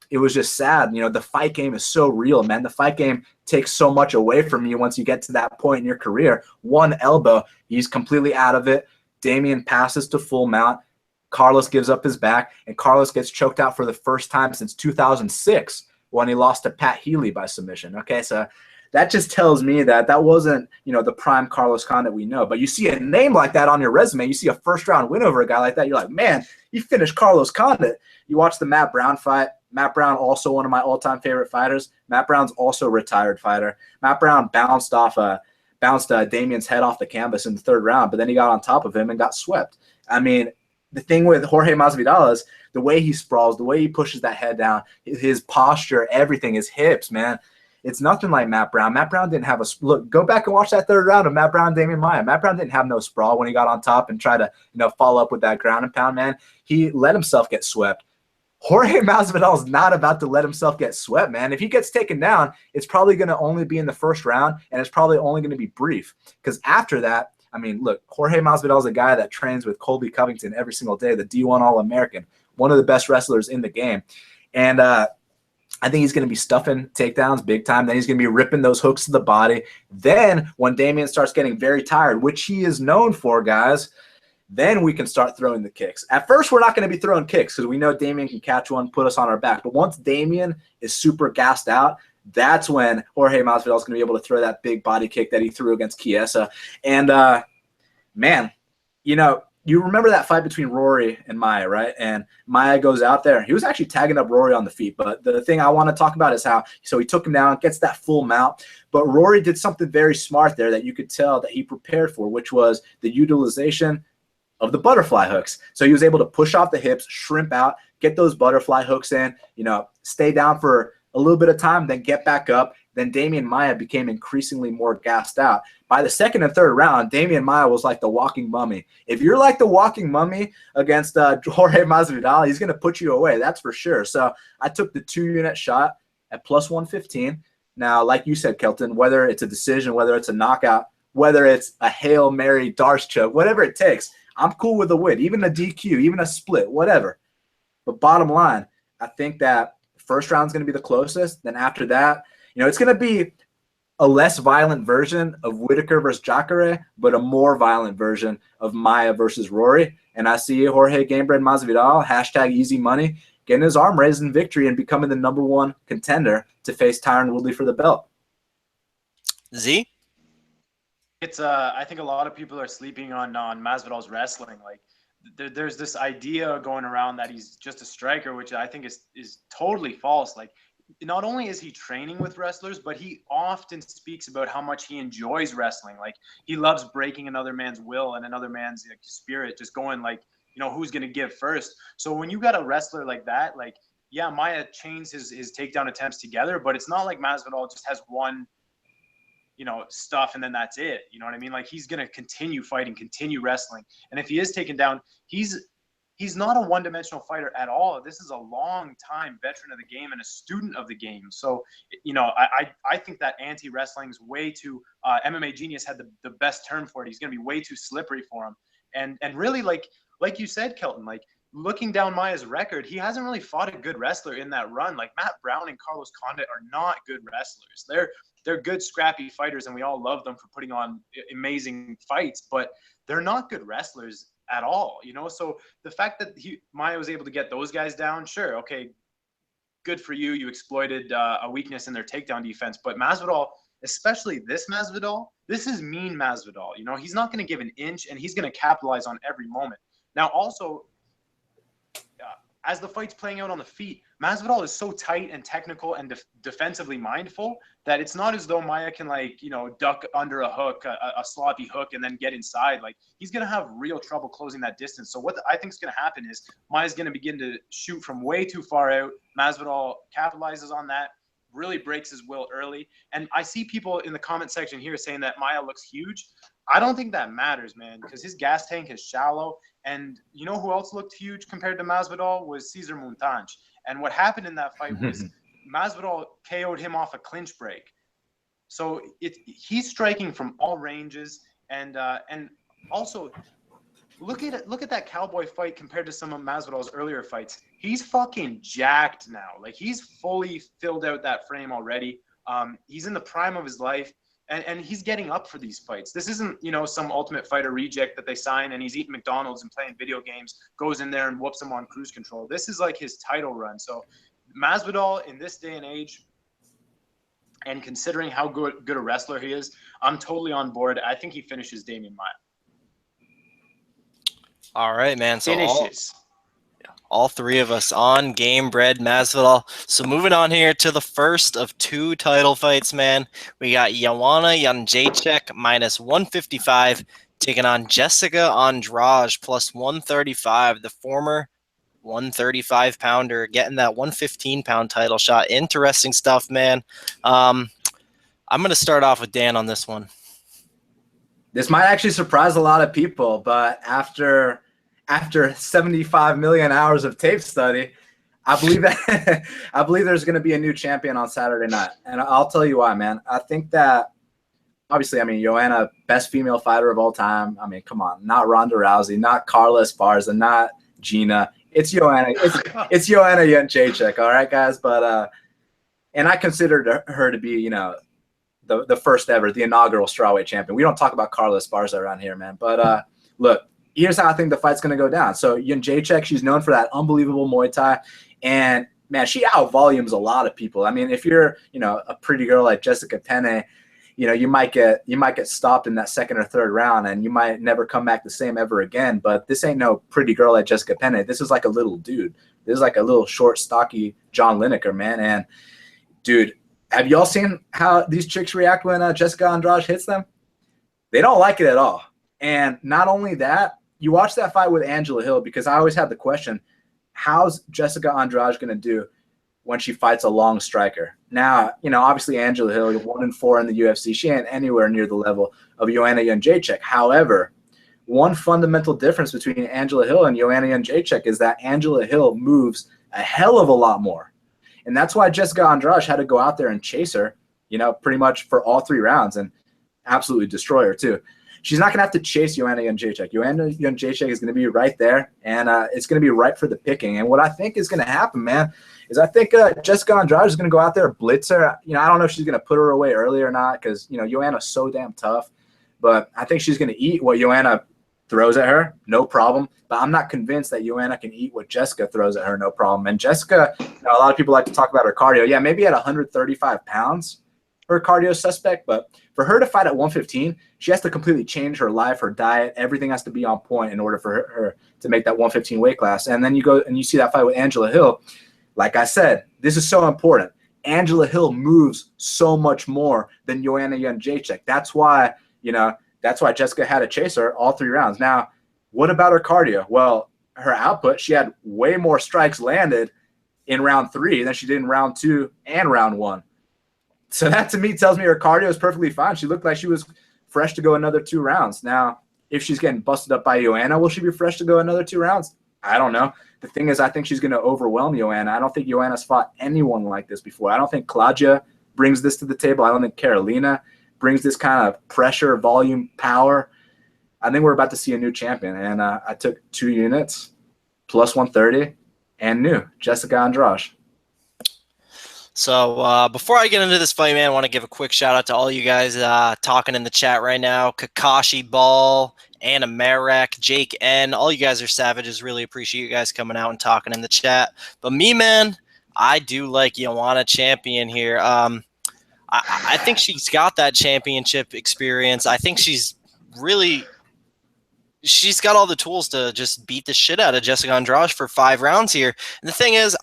it was just sad. You know, the fight game is so real, man. The fight game takes so much away from you once you get to that point in your career. One elbow, he's completely out of it. Damian passes to full mount. Carlos gives up his back, and Carlos gets choked out for the first time since 2006 when he lost to Pat Healy by submission. Okay, so that just tells me that that wasn't, you know, the prime Carlos Condit we know. But you see a name like that on your resume, you see a first-round win over a guy like that, you're like, man, you finished Carlos Condit. You watch the Matt Brown fight. Matt Brown, also one of my all-time favorite fighters. Matt Brown's also a retired fighter. Matt Brown bounced Damian's head off the canvas in the 3rd round, but then he got on top of him and got swept. I mean, the thing with Jorge Masvidal is the way he sprawls, the way he pushes that head down, his posture, everything, his hips, man. It's nothing like Matt Brown. Matt Brown didn't have a – look, go back and watch that 3rd round of Matt Brown, Damian Maia. Matt Brown didn't have no sprawl when he got on top and tried to, you know, follow up with that ground and pound, man. He let himself get swept. Jorge Masvidal is not about to let himself get swept, man. If he gets taken down, it's probably going to only be in the 1st round, and it's probably only going to be brief. Because after that, I mean, look, Jorge Masvidal is a guy that trains with Colby Covington every single day, the D1 All-American, one of the best wrestlers in the game. And I think he's going to be stuffing takedowns big time. Then he's going to be ripping those hooks to the body. Then when Damian starts getting very tired, which he is known for, guys, then we can start throwing the kicks. At first, we're not going to be throwing kicks because we know Damian can catch one, put us on our back. But once Damian is super gassed out, that's when Jorge Masvidal is going to be able to throw that big body kick that he threw against Chiesa. And, man, you know, you remember that fight between Rory and Maia, right? And Maia goes out there. He was actually tagging up Rory on the feet. But the thing I want to talk about is how – so he took him down, gets that full mount. But Rory did something very smart there that you could tell that he prepared for, which was the utilization of the butterfly hooks. So he was able to push off the hips, shrimp out, get those butterfly hooks in, you know, stay down for a little bit of time, then get back up. Then Damian Maia became increasingly more gassed out. By the 2nd and 3rd round, Damian Maia was like the walking mummy. If you're like the walking mummy against Jorge Masvidal, he's going to put you away. That's for sure. So I took the 2-unit shot at plus 115. Now, like you said, Kelton, whether it's a decision, whether it's a knockout, whether it's a Hail Mary Darce choke, whatever it takes, I'm cool with a win, even a DQ, even a split, whatever. But bottom line, I think that first round is going to be the closest. Then after that, you know, it's going to be a less violent version of Whitaker versus Jacare, but a more violent version of Maia versus Rory. And I see Jorge Gamebred Masvidal, hashtag easy money, getting his arm raised in victory and becoming the #1 contender to face Tyron Woodley for the belt. Z? It's I think a lot of people are sleeping on Masvidal's wrestling. Like there's this idea going around that he's just a striker, which I think is totally false. Like not only is he training with wrestlers, but he often speaks about how much he enjoys wrestling. Like he loves breaking another man's will and another man's like, spirit, just going like, you know, who's going to give first. So when you got a wrestler like that, like, yeah, Maia chains his takedown attempts together, but it's not like Masvidal just has one stuff, and then that's it. You know what I mean? Like, he's going to continue fighting, continue wrestling. And if he is taken down, he's not a one-dimensional fighter at all. This is a long-time veteran of the game and a student of the game. So, I think that anti-wrestling is way too MMA Genius had the best term for it. He's going to be way too slippery for him. And really, like you said, Kelton, like, looking down Maia's record, he hasn't really fought a good wrestler in that run. Like, Matt Brown and Carlos Condit are not good wrestlers. They're good, scrappy fighters, and we all love them for putting on amazing fights, but they're not good wrestlers at all, So the fact that Maia was able to get those guys down, sure, okay, good for you. You exploited a weakness in their takedown defense. But Masvidal, especially this Masvidal, this is mean Masvidal. He's not going to give an inch, and he's going to capitalize on every moment. Now, also, as the fight's playing out on the feet, Masvidal is so tight and technical and defensively mindful that it's not as though Maia can, duck under a hook, a sloppy hook, and then get inside. Like, he's going to have real trouble closing that distance. So what I think is going to happen is Maia's going to begin to shoot from way too far out. Masvidal capitalizes on that, really breaks his will early. And I see people in the comment section here saying that Maia looks huge. I don't think that matters, man, because his gas tank is shallow. And you know who else looked huge compared to Masvidal was Cesar Montanch. And what happened in that fight was Masvidal KO'd him off a clinch break. So he's striking from all ranges. And also, look at that Cowboy fight compared to some of Masvidal's earlier fights. He's fucking jacked now. Like, he's fully filled out that frame already. He's in the prime of his life. And he's getting up for these fights. This isn't, some Ultimate Fighter reject that they sign and he's eating McDonald's and playing video games, goes in there and whoops him on cruise control. This is like his title run. So Masvidal in this day and age, and considering how good a wrestler he is, I'm totally on board. I think he finishes Damian Maia. All right, man. So Finishes. all three of us on Game Bred Masvidal. So moving on here to the first of two title fights, man. We got Joanna Jedrzejczyk minus 155 taking on Jessica Andrade plus 135. The former 135-pounder getting that 115-pound title shot. Interesting stuff, man. I'm going to start off with Dan on this one. This might actually surprise a lot of people, but after 75 million hours of tape study, I believe there's going to be a new champion on Saturday night. And I'll tell you why, man. I think that, obviously, Joanna, best female fighter of all time. Come on, not Ronda Rousey, not Carla Esparza, not Gina. It's Joanna. It's Joanna Jedrzejczyk, all right, guys? But and I considered her to be, the first ever, the inaugural strawweight champion. We don't talk about Carla Esparza around here, man. But look, here's how I think the fight's going to go down. So Jedrzejczyk, she's known for that unbelievable Muay Thai. And, man, she out-volumes a lot of people. If you're, a pretty girl like Jessica Penne, you might get stopped in that second or third round, and you might never come back the same ever again. But this ain't no pretty girl like Jessica Penne. This is like a little dude. This is like a little short, stocky John Lineker, man. And, dude, have y'all seen how these chicks react when Jessica Andrade hits them? They don't like it at all. And not only that, you watch that fight with Angela Hill, because I always had the question, how's Jessica Andrade going to do when she fights a long striker? Now, obviously Angela Hill, 1-4 in the UFC. She ain't anywhere near the level of Joanna Jedrzejczyk. However, one fundamental difference between Angela Hill and Joanna Jedrzejczyk is that Angela Hill moves a hell of a lot more. And that's why Jessica Andrade had to go out there and chase her, pretty much for all 3 rounds and absolutely destroy her too. She's not going to have to chase Joanna Jedrzejczyk. Joanna Jedrzejczyk is going to be right there, and it's going to be ripe for the picking. And what I think is going to happen, man, is I think Jessica Andrade is going to go out there, blitz her. I don't know if she's going to put her away early or not, because, Joanna's so damn tough. But I think she's going to eat what Joanna throws at her, no problem. But I'm not convinced that Joanna can eat what Jessica throws at her, no problem. And Jessica, a lot of people like to talk about her cardio. Yeah, maybe at 135 pounds, her cardio suspect, but for her to fight at 115, she has to completely change her life, her diet, everything has to be on point in order for her to make that 115 weight class. And then you go and you see that fight with Angela Hill. Like I said, this is so important. Angela Hill moves so much more than Joanna Jedrzejczyk. That's why Jessica had to chase her all 3 rounds. Now, what about her cardio? Well, her output, she had way more strikes landed in round 3 than she did in round 2 and round 1. So that to me tells me her cardio is perfectly fine. She looked like she was fresh to go another 2 rounds. Now, if she's getting busted up by Joanna, will she be fresh to go another 2 rounds? I don't know. The thing is, I think she's going to overwhelm Joanna. I don't think Joanna's fought anyone like this before. I don't think Claudia brings this to the table. I don't think Carolina brings this kind of pressure, volume, power. I think we're about to see a new champion. And I took 2 units, plus 130, and new, Jessica Andrade. So before I get into this fight, man, I want to give a quick shout out to all you guys talking in the chat right now. Kakashi Ball, Anna Marek, Jake N. All you guys are savages. Really appreciate you guys coming out and talking in the chat. But me, man, I do like Joanna champion here. I think she's got that championship experience. I think she's got all the tools to just beat the shit out of Jessica Andrade for 5 rounds here. And the thing is,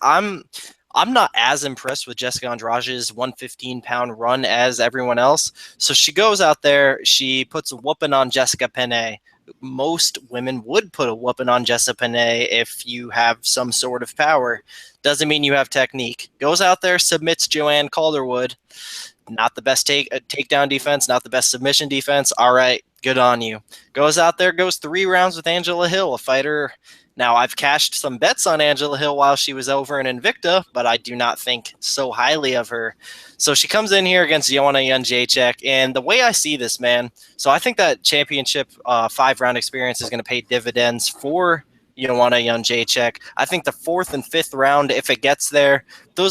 I'm not as impressed with Jessica Andrade's 115-pound run as everyone else. So she goes out there, she puts a whooping on Jessica Penne. Most women would put a whooping on Jessica Penne if you have some sort of power. Doesn't mean you have technique. Goes out there, submits Joanne Calderwood. Not the best takedown defense, not the best submission defense. All right, good on you. Goes out there, goes 3 rounds with Angela Hill, a fighter. Now, I've cashed some bets on Angela Hill while she was over in Invicta, but I do not think so highly of her. So she comes in here against Joanna Jedrzejczyk, and the way I see this, man, so I think that championship 5-round experience is going to pay dividends for Joanna Jedrzejczyk. I think the 4th and 5th round, if it gets there,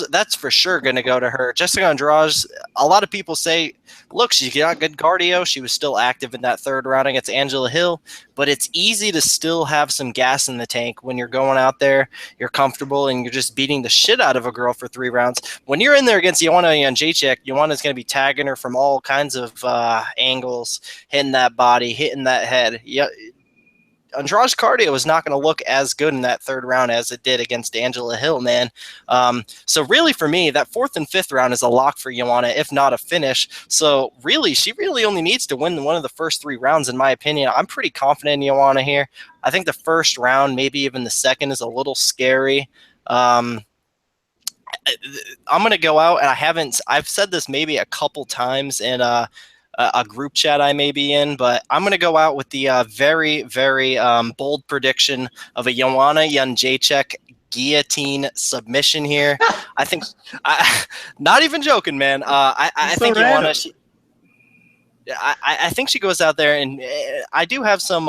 that's for sure going to go to her. Jessica Andrade, a lot of people say, look, she's got good cardio. She was still active in that 3rd round against Angela Hill, but it's easy to still have some gas in the tank when you're going out there, you're comfortable, and you're just beating the shit out of a girl for 3 rounds. When you're in there against Joanna Jedrzejczyk, Joanna's going to be tagging her from all kinds of angles, hitting that body, hitting that head. Yeah. Andrade's cardio is not going to look as good in that 3rd round as it did against Angela Hill, man. So really for me, that 4th and 5th round is a lock for Joanna, if not a finish. So really, she really only needs to win one of the first 3 rounds, in my opinion. I'm pretty confident in Joanna here. I think the 1st round, maybe even the 2nd, is a little scary. I'm going to go out, and I've said this maybe a couple times in a group chat I may be in, but I'm going to go out with the very, very bold prediction of a Joanna Jedrzejczyk guillotine submission here. I think, not even joking, man. I think Joanna, I think she goes out there, and I do have some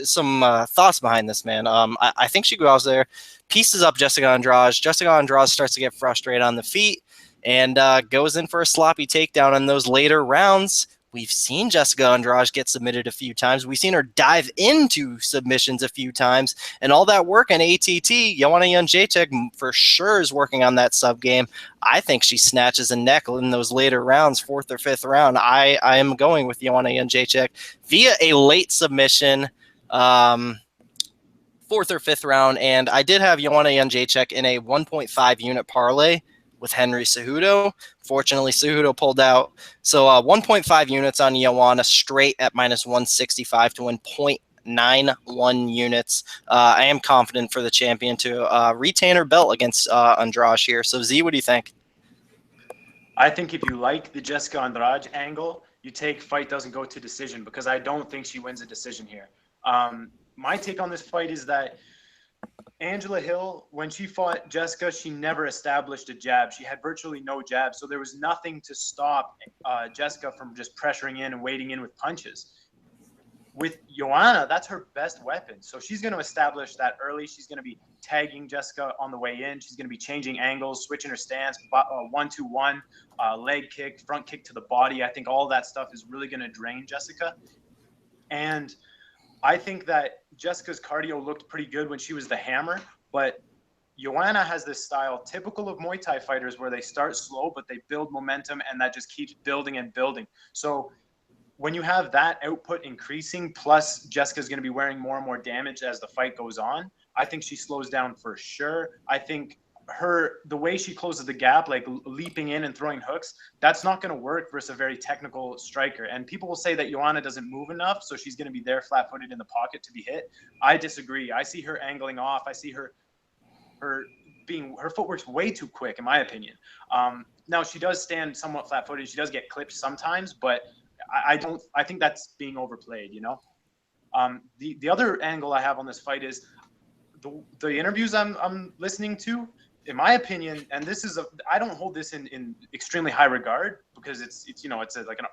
thoughts behind this, man. I think she goes out there, pieces up Jessica Andrade. Jessica Andrade starts to get frustrated on the feet, and goes in for a sloppy takedown in those later rounds. We've seen Jessica Andrade get submitted a few times. We've seen her dive into submissions a few times. And all that work in ATT, Joanna Jedrzejczyk for sure is working on that sub game. I think she snatches a neck in those later rounds, 4th or 5th round. I am going with Joanna Jedrzejczyk via a late submission, 4th or 5th round. And I did have Joanna Jedrzejczyk in a 1.5 unit parlay with Henry Cejudo. Fortunately, Cejudo pulled out. So 1.5 units on Joanna straight at minus 165 to win 0.91 units. I am confident for the champion to retain her belt against Andrade here. So Z, what do you think? I think if you like the Jessica Andrade angle, you take fight doesn't go to decision, because I don't think she wins a decision here. My take on this fight is that Angela Hill, when she fought Jessica, she never established a jab. She had virtually no jab, so there was nothing to stop Jessica from just pressuring in and waiting in with punches. With Joanna, that's her best weapon. So she's going to establish that early. She's going to be tagging Jessica on the way in. She's going to be changing angles, switching her stance, 1-2-1, leg kick, front kick to the body. I think all that stuff is really going to drain Jessica. And I think that Jessica's cardio looked pretty good when she was the hammer, but Joanna has this style typical of Muay Thai fighters where they start slow, but they build momentum, and that just keeps building and building. So when you have that output increasing, plus Jessica's going to be wearing more and more damage as the fight goes on, I think she slows down for sure. I think the way she closes the gap, like leaping in and throwing hooks, that's not going to work versus a very technical striker. And people will say that Joanna doesn't move enough, so she's going to be there flat-footed in the pocket to be hit. I disagree. I see her angling off. I see her footwork's way too quick, in my opinion. now she does stand somewhat flat-footed. She does get clipped sometimes, but I think that's being overplayed, you know? The other angle I have on this fight is the interviews I'm listening to, in my opinion, and this is I don't hold this in extremely high regard because it's like an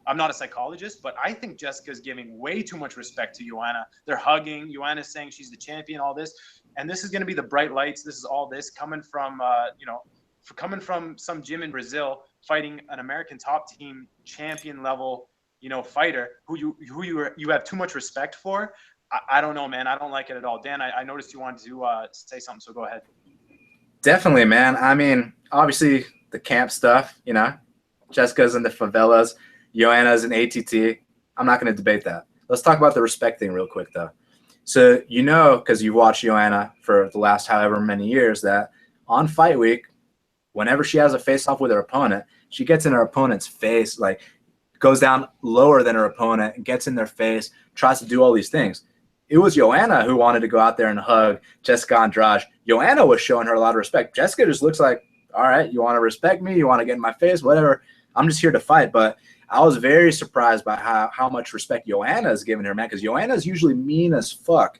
I'm not a psychologist, but I think Jessica's giving way too much respect to Joanna. They're hugging. Joanna's saying she's the champion, all this, and this is going to be the bright lights. This is all this coming from coming from some gym in Brazil, fighting an American top team champion level fighter who you have too much respect for. I don't know, man. I don't like it at all. Dan, I noticed you wanted to say something, so go ahead. Definitely, man. I mean, obviously the camp stuff, Jessica's in the favelas, Joanna's in ATT. I'm not going to debate that. Let's talk about the respect thing real quick, though. So, because you've watched Joanna for the last however many years, that on fight week, whenever she has a face-off with her opponent, she gets in her opponent's face, like goes down lower than her opponent, gets in their face, tries to do all these things. It was Joanna who wanted to go out there and hug Jessica Andrade. Joanna was showing her a lot of respect. Jessica just looks like, all right, you want to respect me? You want to get in my face? Whatever. I'm just here to fight. But I was very surprised by how much respect Joanna is giving her, man, because Joanna is usually mean as fuck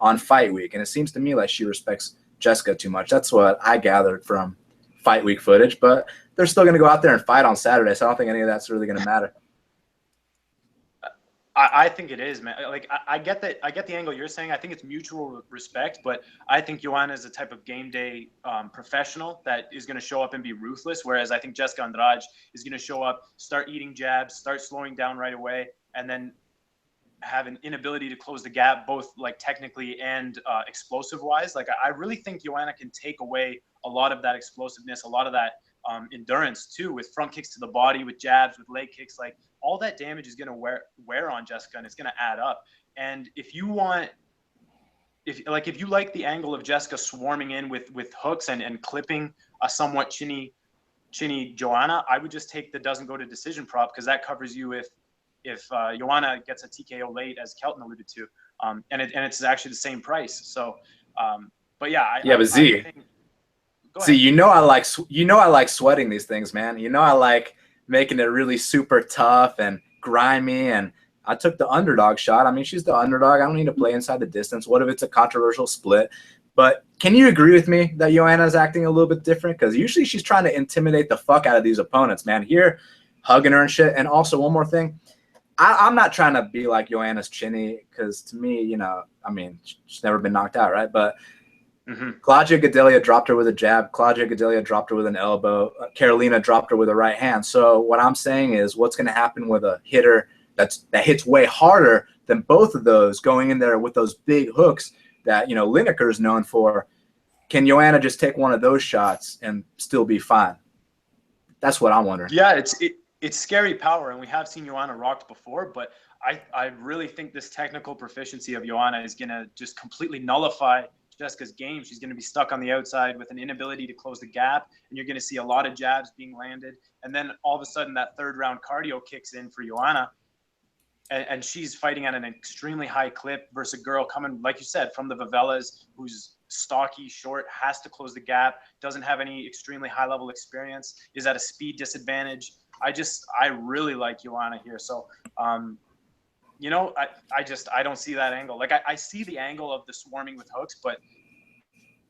on fight week. And it seems to me like she respects Jessica too much. That's what I gathered from fight week footage. But they're still going to go out there and fight on Saturday, so I don't think any of that's really going to matter. I think it is, man. Like I get that. I get the angle you're saying. I think it's mutual respect, but I think Joanna is a type of game day professional that is going to show up and be ruthless. Whereas I think Jessica Andrade is going to show up, start eating jabs, start slowing down right away, and then have an inability to close the gap, both like technically and explosive wise. Like I really think Joanna can take away a lot of that explosiveness, a lot of that endurance too, with front kicks to the body, with jabs, with leg kicks. Like all that damage is going to wear on Jessica, and it's going to add up. And if you like the angle of Jessica swarming in with hooks and clipping a somewhat chinny Joanna, I would just take the doesn't go to decision prop, because that covers you if Joanna gets a TKO late, as Kelton alluded to, and it's actually the same price. So, but yeah, but Z, see, I like sweating these things, man. I like making it really super tough and grimy, and I took the underdog shot. I mean, she's the underdog. I don't need to play inside the distance. What if it's a controversial split? But can you agree with me that Joanna's acting a little bit different? Because usually she's trying to intimidate the fuck out of these opponents, man. Here, hugging her and shit. And also, one more thing. I'm not trying to be like Joanna's chinny, because to me, I mean, she's never been knocked out, right? But Claudia Gadelha dropped her with a jab. Claudia Gadelha dropped her with an elbow. Carolina dropped her with a right hand. So what I'm saying is, what's going to happen with a hitter that hits way harder than both of those, going in there with those big hooks that Lineker is known for? Can Joanna just take one of those shots and still be fine? That's what I'm wondering. Yeah, it's scary power, and we have seen Joanna rocked before, but I really think this technical proficiency of Joanna is going to just completely nullify Jessica's game. She's going to be stuck on the outside with an inability to close the gap, and you're going to see a lot of jabs being landed. And then all of a sudden that third round cardio kicks in for Joanna, and she's fighting at an extremely high clip versus a girl coming, like you said, from the favelas, who's stocky, short, has to close the gap, doesn't have any extremely high level experience, is at a speed disadvantage. I really like Joanna here. So, I don't see that angle. Like I see the angle of the swarming with hooks, but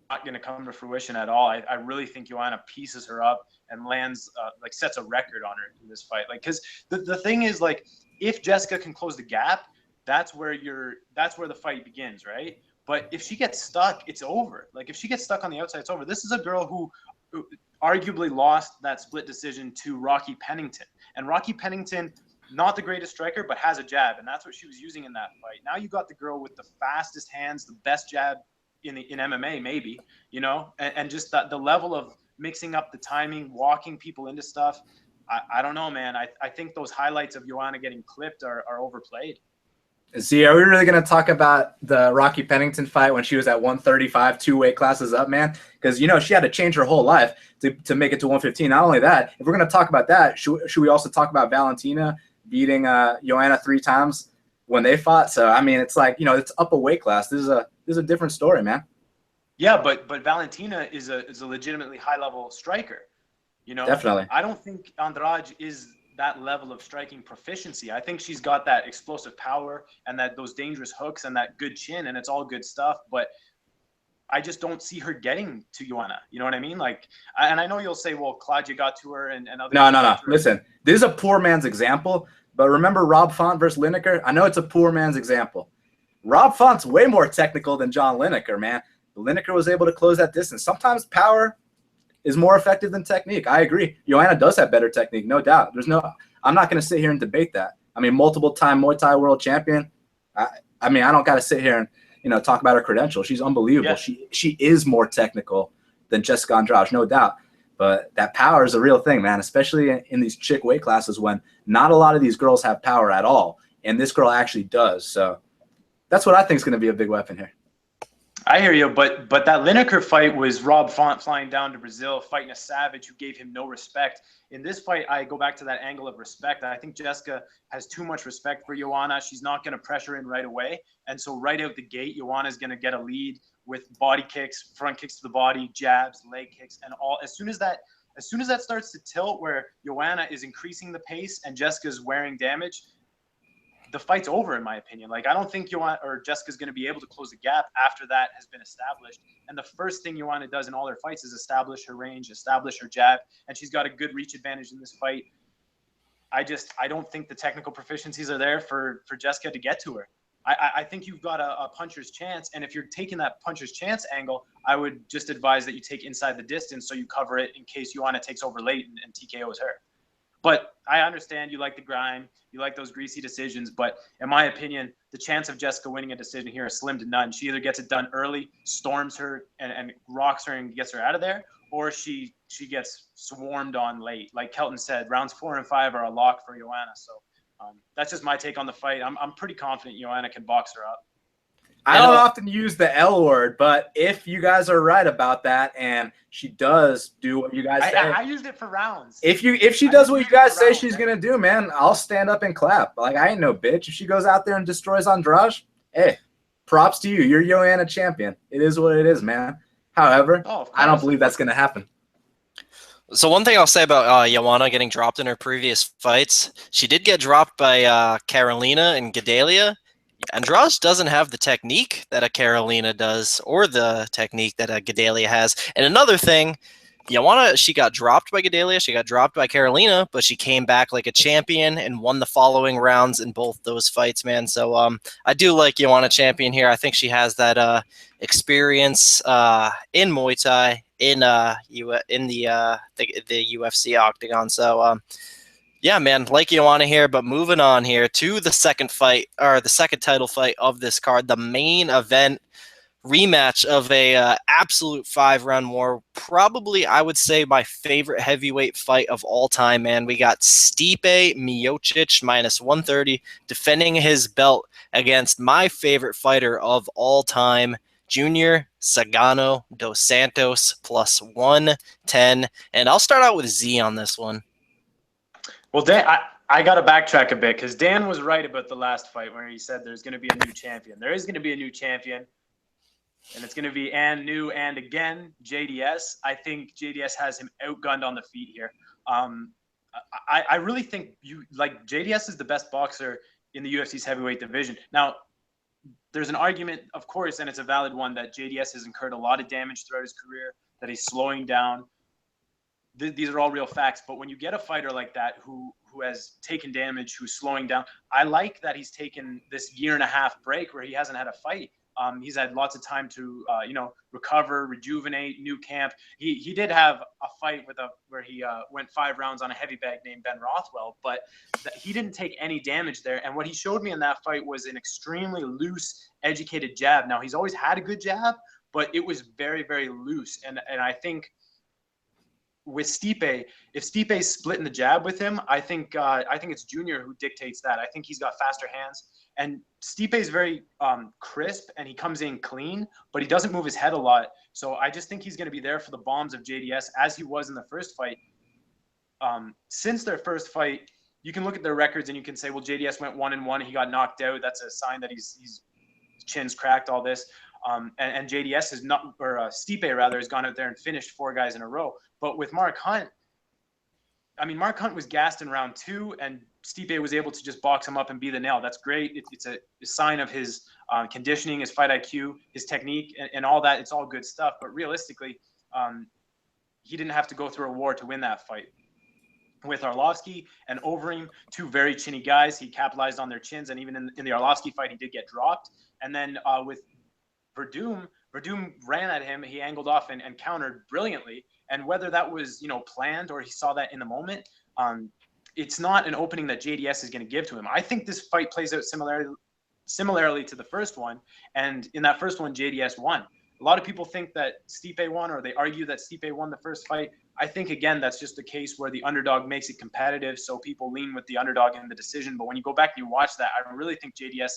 not going to come to fruition at all. I really think Joanna pieces her up and lands, sets a record on her in this fight. Like, because the thing is, like, if Jessica can close the gap, that's where the fight begins, right? But if she gets stuck, it's over. Like, if she gets stuck on the outside, it's over. This is a girl who arguably lost that split decision to Rocky Pennington. And Rocky Pennington, not the greatest striker, but has a jab, and that's what she was using in that fight. Now you got the girl with the fastest hands, the best jab in MMA, maybe, and just the level of mixing up the timing, walking people into stuff. I don't know, man. I think those highlights of Joanna getting clipped are overplayed. See, are we really going to talk about the Rocky Pennington fight when she was at 135, 2 weight classes up, man? Because, she had to change her whole life to make it to 115. Not only that, if we're going to talk about that, should we also talk about Valentina beating Joanna 3 times when they fought? So, I mean, it's like, it's up a weight class. This is a different story, man. Yeah, but Valentina is a legitimately high-level striker. You know, Definitely. I don't think Andrade is that level of striking proficiency. I think she's got that explosive power and those dangerous hooks and that good chin, and it's all good stuff. But I just don't see her getting to Joanna. You know what I mean? Like, and I know you'll say, well, Claudia got to her and other. No. Listen, this is a poor man's example. But remember Rob Font versus Lineker? I know it's a poor man's example. Rob Font's way more technical than John Lineker, man. Lineker was able to close that distance. Sometimes power is more effective than technique. I agree. Joanna does have better technique, no doubt. I'm not going to sit here and debate that. I mean, multiple-time Muay Thai world champion. I mean, I don't got to sit here and talk about her credentials. She's unbelievable. Yeah. She is more technical than Jessica Andrade, no doubt. But that power is a real thing, man, especially in these chick weight classes when not a lot of these girls have power at all, and this girl actually does. So that's what I think is going to be a big weapon here. I hear you, but that Lineker fight was Rob Font flying down to Brazil, fighting a savage who gave him no respect. In this fight, I go back to that angle of respect. I think Jessica has too much respect for Joanna. She's not going to pressure in right away. And so right out the gate, Joanna is going to get a lead with body kicks, front kicks to the body, jabs, leg kicks, and all. As soon as that starts to tilt where Joanna is increasing the pace and Jessica's wearing damage, the fight's over, in my opinion. Like, I don't think Joanna or Jessica's going to be able to close the gap after that has been established. And the first thing Joanna does in all her fights is establish her range, establish her jab, and she's got a good reach advantage in this fight. I don't think the technical proficiencies are there for Jessica to get to her. I think you've got a puncher's chance, and if you're taking that puncher's chance angle, I would just advise that you take inside the distance so you cover it in case Joanna takes over late and TKOs her. But I understand you like the grind, you like those greasy decisions, but in my opinion, the chance of Jessica winning a decision here is slim to none. She either gets it done early, storms her and rocks her and gets her out of there, or she gets swarmed on late. Like Kelton said, rounds 4 and 5 are a lock for Joanna. So that's just my take on the fight. I'm pretty confident Joanna can box her up. I don't often use the L word, but if you guys are right about that and she does do what you guys say. I used it for rounds. If she does what you guys say she's going to do, man, I'll stand up and clap. Like, I ain't no bitch. If she goes out there and destroys Andrade, hey, props to you. You're Joanna champion. It is what it is, man. However, I don't believe that's going to happen. So one thing I'll say about Joanna getting dropped in her previous fights, she did get dropped by Carolina and Gedalia. Andrade doesn't have the technique that a Carolina does or the technique that a Gedalia has. And another thing, Joanna, she got dropped by Gedalia, she got dropped by Carolina, but she came back like a champion and won the following rounds in both those fights, man. So I do like Joanna champion here. I think she has that experience in Muay Thai, in the UFC octagon. So yeah, man, like Joanna here, but moving on here to the second fight, or the second title fight of this card, the main event rematch of a absolute 5-round war. Probably, I would say, my favorite heavyweight fight of all time, man. We got Stipe Miocic, minus 130, defending his belt against my favorite fighter of all time, Junior Sagano dos Santos, plus 110. And I'll start out with Z on this one. Well, Dan, I got to backtrack a bit because Dan was right about the last fight where he said there's going to be a new champion. There is going to be a new champion, and it's going to be new and again JDS. I think JDS has him outgunned on the feet here. I really think JDS is the best boxer in the UFC's heavyweight division. Now, there's an argument, of course, and it's a valid one, that JDS has incurred a lot of damage throughout his career, that he's slowing down. These are all real facts, but when you get a fighter like that who has taken damage, who's slowing down, I like that he's taken this 1.5-year break where he hasn't had a fight. He's had lots of time to recover, rejuvenate, new camp. He did have a fight where he went 5 rounds on a heavy bag named Ben Rothwell, but he didn't take any damage there. And what he showed me in that fight was an extremely loose, educated jab. Now, he's always had a good jab, but it was very, very loose. And I think with Stipe, if Stipe's splitting the jab with him, I think it's Junior who dictates that. I think he's got faster hands, and Stipe's very crisp and he comes in clean, but he doesn't move his head a lot. So I just think he's going to be there for the bombs of JDS as he was in the first fight. Since their first fight, you can look at their records and you can say, well, JDS went 1-1, he got knocked out. That's a sign that he's chin's cracked, all this. And JDS is not, or Stipe rather, has gone out there and finished 4 guys in a row. But with Mark Hunt, I mean, Mark Hunt was gassed in round 2, and Stipe was able to just box him up and be the nail. That's great. It's a sign of his conditioning, his fight IQ, his technique, and all that. It's all good stuff. But realistically, he didn't have to go through a war to win that fight. With Arlovski and Overeem, 2 very chinny guys, he capitalized on their chins, and even in the Arlovski fight, he did get dropped. And then with Verdum ran at him, he angled off and countered brilliantly. And whether that was, planned or he saw that in the moment, it's not an opening that JDS is going to give to him. I think this fight plays out similarly to the first one. And in that first one, JDS won. A lot of people think that Stipe won, or they argue that Stipe won the first fight. I think, again, that's just a case where the underdog makes it competitive, so people lean with the underdog in the decision. But when you go back and you watch that, I really think JDS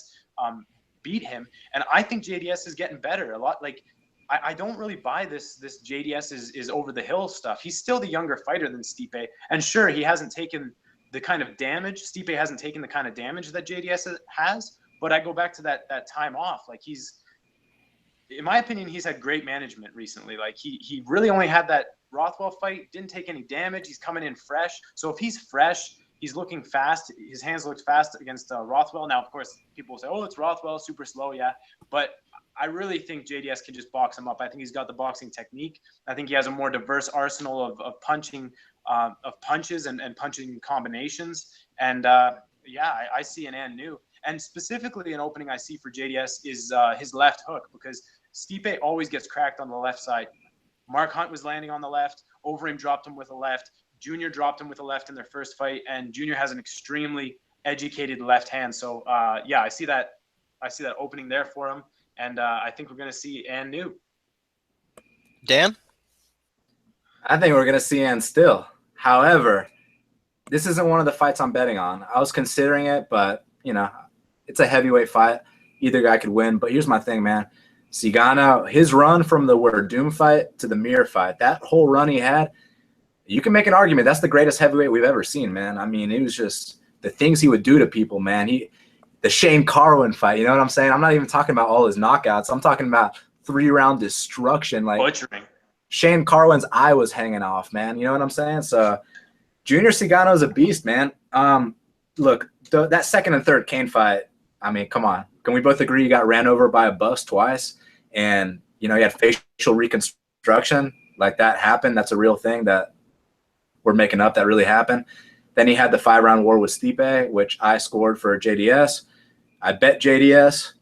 beat him. And I think JDS is getting better a lot. Like, I don't really buy this JDS is over the hill stuff. He's still the younger fighter than Stipe. And sure, he hasn't taken the kind of damage. Stipe hasn't taken the kind of damage that JDS has. But I go back to that time off. Like, in my opinion, he's had great management recently. Like, he really only had that Rothwell fight, didn't take any damage. He's coming in fresh. So if he's fresh, he's looking fast. His hands looked fast against Rothwell. Now, of course, people will say, oh, it's Rothwell, super slow. Yeah. But I really think JDS can just box him up. I think he's got the boxing technique. I think he has a more diverse arsenal of punching, of punches and punching combinations. And I see an and new. And specifically an opening I see for JDS is his left hook, because Stipe always gets cracked on the left side. Mark Hunt was landing on the left. Overeem dropped him with a left. Junior dropped him with a left in their first fight, and Junior has an extremely educated left hand. So I see that opening there for him, and I think we're going to see and new. Dan? I think we're going to see and still. However, this isn't one of the fights I'm betting on. I was considering it, but it's a heavyweight fight. Either guy could win. But here's my thing, man. Cigano, his run from the Verdum fight to the Mir fight, that whole run he had, you can make an argument that's the greatest heavyweight we've ever seen, man. I mean, it was just the things he would do to people, man. The Shane Carwin fight, you know what I'm saying? I'm not even talking about all his knockouts. I'm talking about 3-round destruction. Like, butchering. Shane Carwin's eye was hanging off, man. You know what I'm saying? So Junior Cigano's a beast, man. Look, that second and third Kane fight, I mean, come on. Can we both agree you got ran over by a bus twice? And, he had facial reconstruction. Like, that happened. That's a real thing that we're making up. That really happened. Then he had the 5-round war with Stipe, which I scored for JDS. I bet JDS.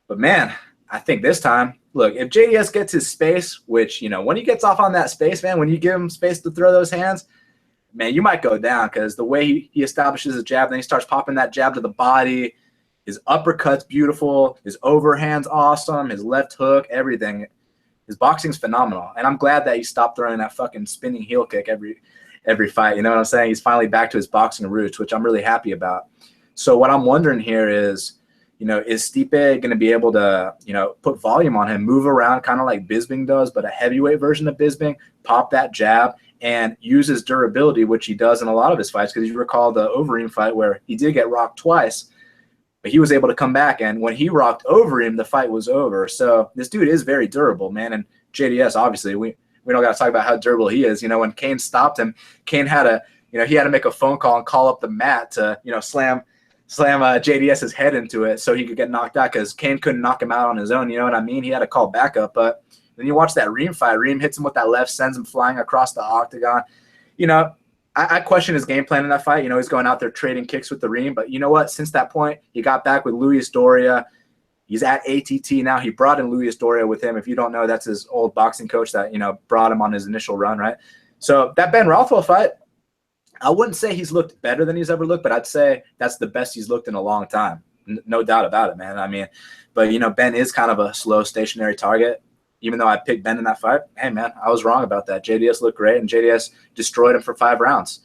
But, man, I think this time, look, if JDS gets his space, which, when he gets off on that space, man, when you give him space to throw those hands, man, you might go down, because the way he establishes a jab, then he starts popping that jab to the body. His uppercut's beautiful. His overhand's awesome. His left hook, everything. His boxing's phenomenal. And I'm glad that he stopped throwing that fucking spinning heel kick every fight. You know what I'm saying? He's finally back to his boxing roots, which I'm really happy about. So what I'm wondering here is, is Stipe going to be able to, put volume on him, move around kind of like Bisping does, but a heavyweight version of Bisping, pop that jab, and use his durability, which he does in a lot of his fights, because you recall the Overeem fight where he did get rocked twice, but he was able to come back, and when he rocked Overeem, the fight was over. So this dude is very durable, man. And JDS, obviously, we don't got to talk about how durable he is. When Kane stopped him, Kane had to make a phone call and call up the mat to slam JDS's head into it so he could get knocked out, because Kane couldn't knock him out on his own. You know what I mean? He had to call backup. But then you watch that Reem fight. Reem hits him with that left, sends him flying across the octagon. I question his game plan in that fight. He's going out there trading kicks with the Reem. But you know what? Since that point, he got back with Luis Doria. He's at ATT now. He brought in Luis Doria with him. If you don't know, that's his old boxing coach that, brought him on his initial run, right? So that Ben Rothwell fight, I wouldn't say he's looked better than he's ever looked, but I'd say that's the best he's looked in a long time. No doubt about it, man. I mean, but, Ben is kind of a slow, stationary target. Even though I picked Ben in that fight, hey, man, I was wrong about that. JDS looked great, and JDS destroyed him for 5 rounds.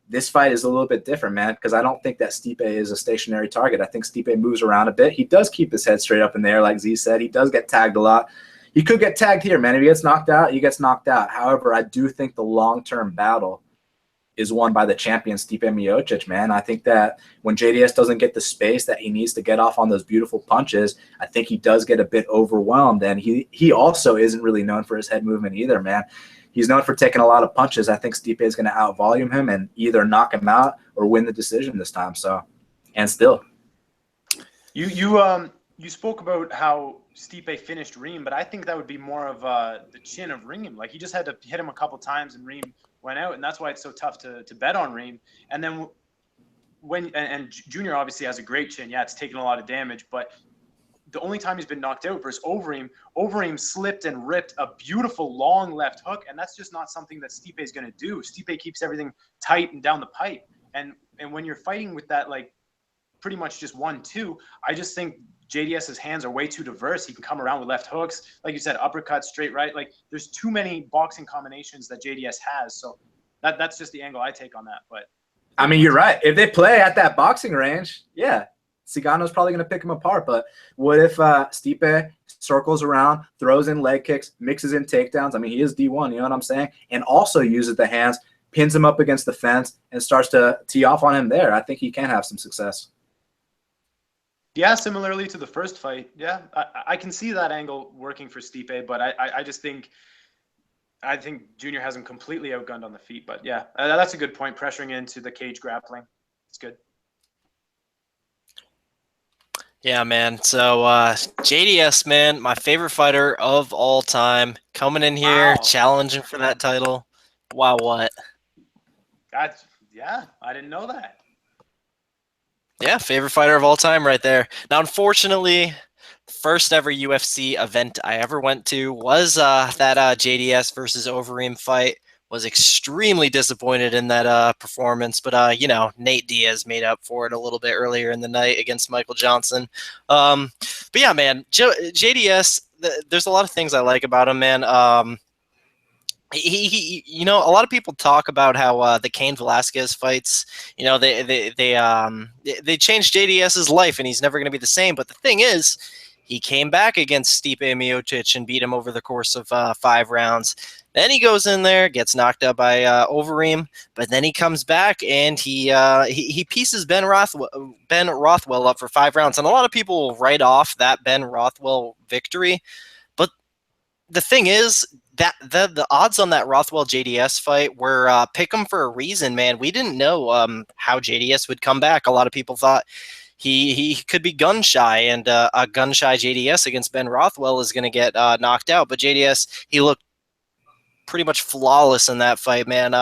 This fight is a little bit different, man, because I don't think that Stipe is a stationary target. I think Stipe moves around a bit. He does keep his head straight up in the air, like Z said. He does get tagged a lot. He could get tagged here, man. If he gets knocked out, he gets knocked out. However, I do think the long-term battle is won by the champion Stipe Miocic, man. I think that when JDS doesn't get the space that he needs to get off on those beautiful punches, I think he does get a bit overwhelmed, and he also isn't really known for his head movement either, man. he's known for taking a lot of punches. I think Stipe is going to outvolume him and either knock him out or win the decision this time. So, and still. You spoke about how Stipe finished Reem, but I think that would be more of the chin of Reem. Like, he just had to hit him a couple times and Reem went out, and that's why it's so tough to bet on Reem. And then and Junior obviously has a great chin. Yeah, it's taken a lot of damage, but the only time he's been knocked out versus Overeem slipped and ripped a beautiful long left hook, and that's just not something that Stipe is going to do. Stipe keeps everything tight and down the pipe, and when you're fighting with that, like, pretty much just 1-2, I just think JDS's hands are way too diverse. He can come around with left hooks, like you said, uppercuts, straight right. Like, there's too many boxing combinations that JDS has. So that's just the angle I take on that. But I mean, you're right. If they play at that boxing range, yeah, Cigano's probably going to pick him apart. But what if Stipe circles around, throws in leg kicks, mixes in takedowns? I mean, he is D1, you know what I'm saying? And also uses the hands, pins him up against the fence, and starts to tee off on him there. I think he can have some success. Yeah, similarly to the first fight. Yeah, I can see that angle working for Stipe, but I just think Junior has him completely outgunned on the feet. But yeah, that's a good point. Pressuring into the cage grappling. It's good. Yeah, man. So JDS, man, my favorite fighter of all time, coming in here, challenging for that title. Wow, what? Yeah, I didn't know that. Yeah, favorite fighter of all time right there. Now, unfortunately, first ever UFC event I ever went to was that JDS versus Overeem fight. Was extremely disappointed in that performance, but you know, Nate Diaz made up for it a little bit earlier in the night against Michael Johnson. But yeah, man, JDS, there's a lot of things I like about him, man. He you know, a lot of people talk about how the Cain Velasquez fights, you know, they changed JDS's life and he's never going to be the same. But the thing is, he came back against Stipe Miocic and beat him over the course of 5 rounds. Then he goes in there, gets knocked out by Overeem, but then he comes back and he pieces Ben Rothwell up for 5 rounds. And a lot of people will write off that Ben Rothwell victory, but the thing is that the odds on that Rothwell JDS fight were pick 'em for a reason, man. We didn't know how JDS would come back. A lot of people thought he could be gun shy, and a gun shy JDS against Ben Rothwell is going to get knocked out. But JDS, he looked pretty much flawless in that fight, man.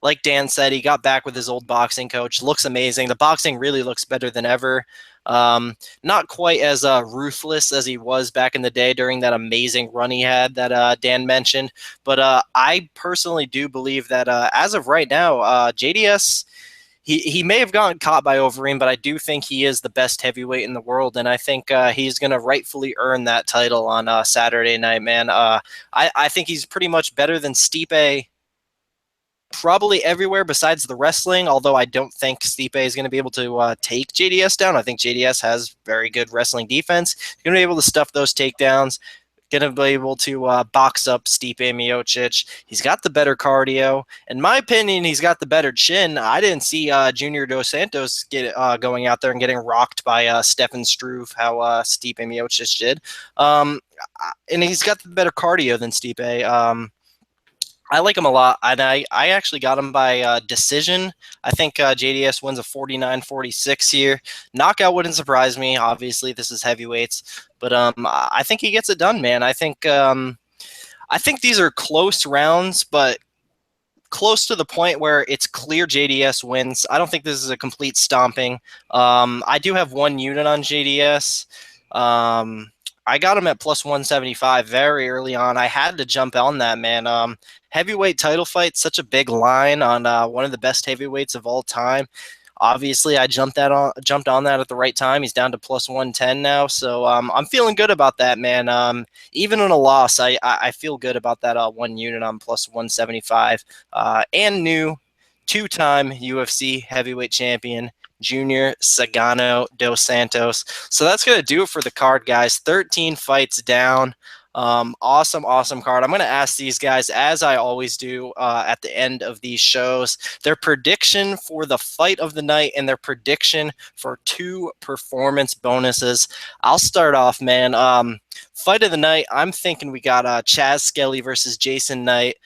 Like Dan said, he got back with his old boxing coach. Looks amazing. The boxing really looks better than ever. Not quite as ruthless as he was back in the day during that amazing run he had that Dan mentioned. But I personally do believe that as of right now, JDS, he may have gotten caught by Overeem, but I do think he is the best heavyweight in the world, and I think he's going to rightfully earn that title on Saturday night, man. I think he's pretty much better than Stipe probably everywhere besides the wrestling, although I don't think Stipe is going to be able to take JDS down. I think JDS has very good wrestling defense. He's going to be able to stuff those takedowns. Going to be able to box up Stipe Miocic. He's got the better cardio. In my opinion, he's got the better chin. I didn't see Junior Dos Santos going out there and getting rocked by Stefan Struve, how Stipe Miocic did. And he's got the better cardio than Stipe. I like him a lot, and I actually got him by decision. I think JDS wins a 49-46 here. Knockout wouldn't surprise me. Obviously, this is heavyweights, but I think he gets it done, man. I think these are close rounds, but close to the point where it's clear JDS wins. I don't think this is a complete stomping. I do have 1 unit on JDS. I got him at plus 175 very early on. I had to jump on that, man. Heavyweight title fight, such a big line on one of the best heavyweights of all time. Obviously, I jumped on that at the right time. He's down to plus 110 now, so I'm feeling good about that, man. Even in a loss, I feel good about that 1 unit on plus 175. And new 2-time UFC heavyweight champion, Junior Cigano Dos Santos. So that's going to do it for the card, guys. 13 fights down. Awesome card. I'm going to ask these guys, as I always do at the end of these shows, their prediction for the fight of the night and their prediction for 2 performance bonuses. I'll start off, man. Fight of the night, I'm thinking we got Chaz Skelly versus Jason Knight.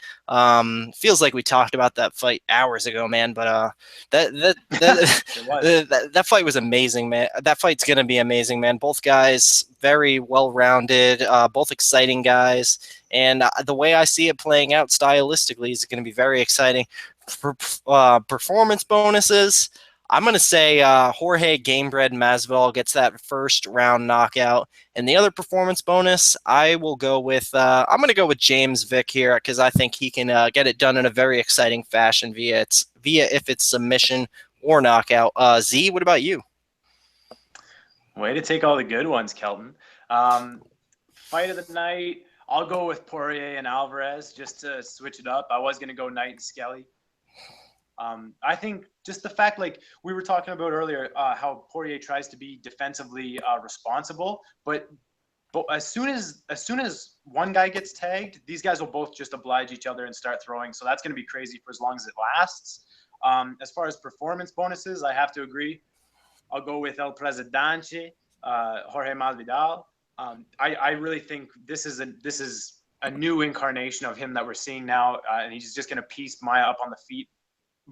Feels like we talked about that fight hours ago, man. But that fight was amazing, man. That fight's gonna be amazing, man. Both guys very well-rounded, both exciting guys, and the way I see it playing out stylistically is going to be very exciting. For performance bonuses, I'm going to say Jorge Gamebred Masvidal gets that first round knockout. And the other performance bonus, I will go with I'm going to go with James Vick here because I think he can get it done in a very exciting fashion via if it's submission or knockout. Z, what about you? Way to take all the good ones, Kelton. Fight of the night, I'll go with Poirier and Alvarez just to switch it up. I was going to go Knight and Skelly. I think just the fact, like we were talking about earlier, how Poirier tries to be defensively responsible, but as soon as one guy gets tagged, these guys will both just oblige each other and start throwing. So that's going to be crazy for as long as it lasts. As far as performance bonuses, I have to agree. I'll go with El Presidente, Jorge Masvidal. I really think this is a new incarnation of him that we're seeing now, and he's just going to piece Maia up on the feet.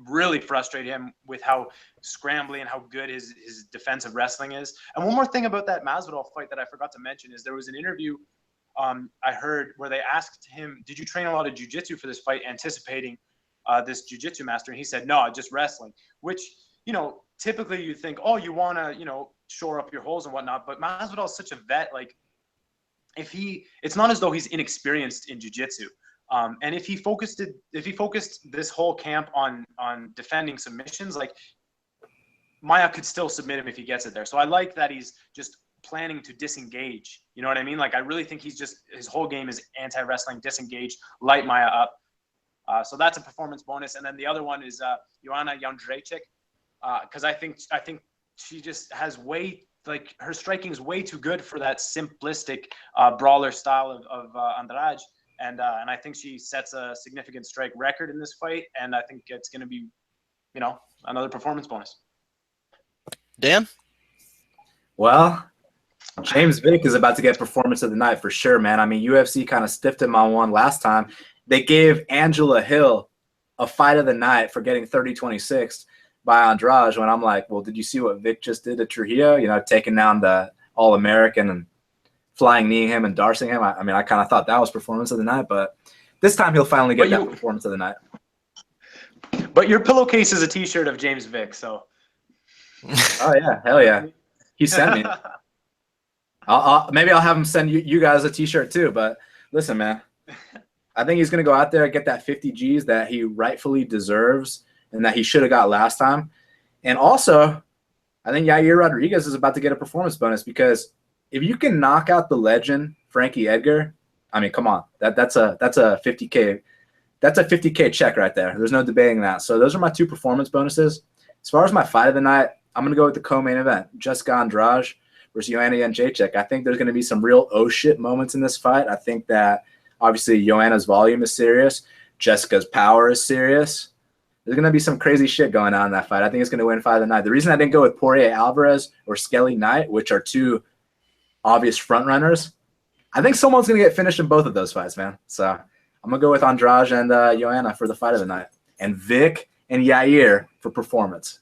Really frustrate him with how scrambly and how good his defensive wrestling is. And one more thing about that Masvidal fight that I forgot to mention is there was an interview I heard where they asked him, did you train a lot of jiu-jitsu for this fight, anticipating this jiu-jitsu master? And he said, no, just wrestling, which, you know, typically you think, oh, you want to, you know, shore up your holes and whatnot. But Masvidal is such a vet. Like it's not as though he's inexperienced in jiu-jitsu. And if he focused this whole camp on defending submissions, like Maia could still submit him if he gets it there. So I like that he's just planning to disengage. You know what I mean? Like I really think his whole game is anti-wrestling, disengage, light Maia up. So that's a performance bonus. And then the other one is Joanna Jedrzejczyk, because I think she just has her striking is way too good for that simplistic brawler style of Andrade. And I think she sets a significant strike record in this fight, and I think it's going to be, you know, another performance bonus. Dan? Well, James Vick is about to get performance of the night for sure, man. I mean, UFC kind of stiffed him on one last time. They gave Angela Hill a fight of the night for getting 30-26 by Andrade, when I'm like, well, did you see what Vick just did to Trujillo? You know, taking down the All-American and flying kneeing him and darsing him. I mean, I kind of thought that was performance of the night, but this time he'll finally get that performance of the night. But your pillowcase is a T-shirt of James Vick, so. Oh yeah, hell yeah. He sent me. Maybe I'll have him send you guys a T-shirt too. But listen, man, I think he's gonna go out there and get that 50 G's that he rightfully deserves and that he should have got last time. And also, I think Yair Rodriguez is about to get a performance bonus, because if you can knock out the legend Frankie Edgar, I mean, come on, that's a 50K, that's a 50K check right there. There's no debating that. So those are my two performance bonuses. As far as my fight of the night, I'm gonna go with the co-main event, Jessica Andrade versus Joanna Jedrzejczyk. I think there's gonna be some real oh shit moments in this fight. I think that obviously Joanna's volume is serious, Jessica's power is serious. There's gonna be some crazy shit going on in that fight. I think it's gonna win fight of the night. The reason I didn't go with Poirier Alvarez or Skelly Knight, which are two obvious front runners, I think someone's gonna get finished in both of those fights, man. So I'm gonna go with Andrade and Joanna for the fight of the night, and Vic and Yair for performance.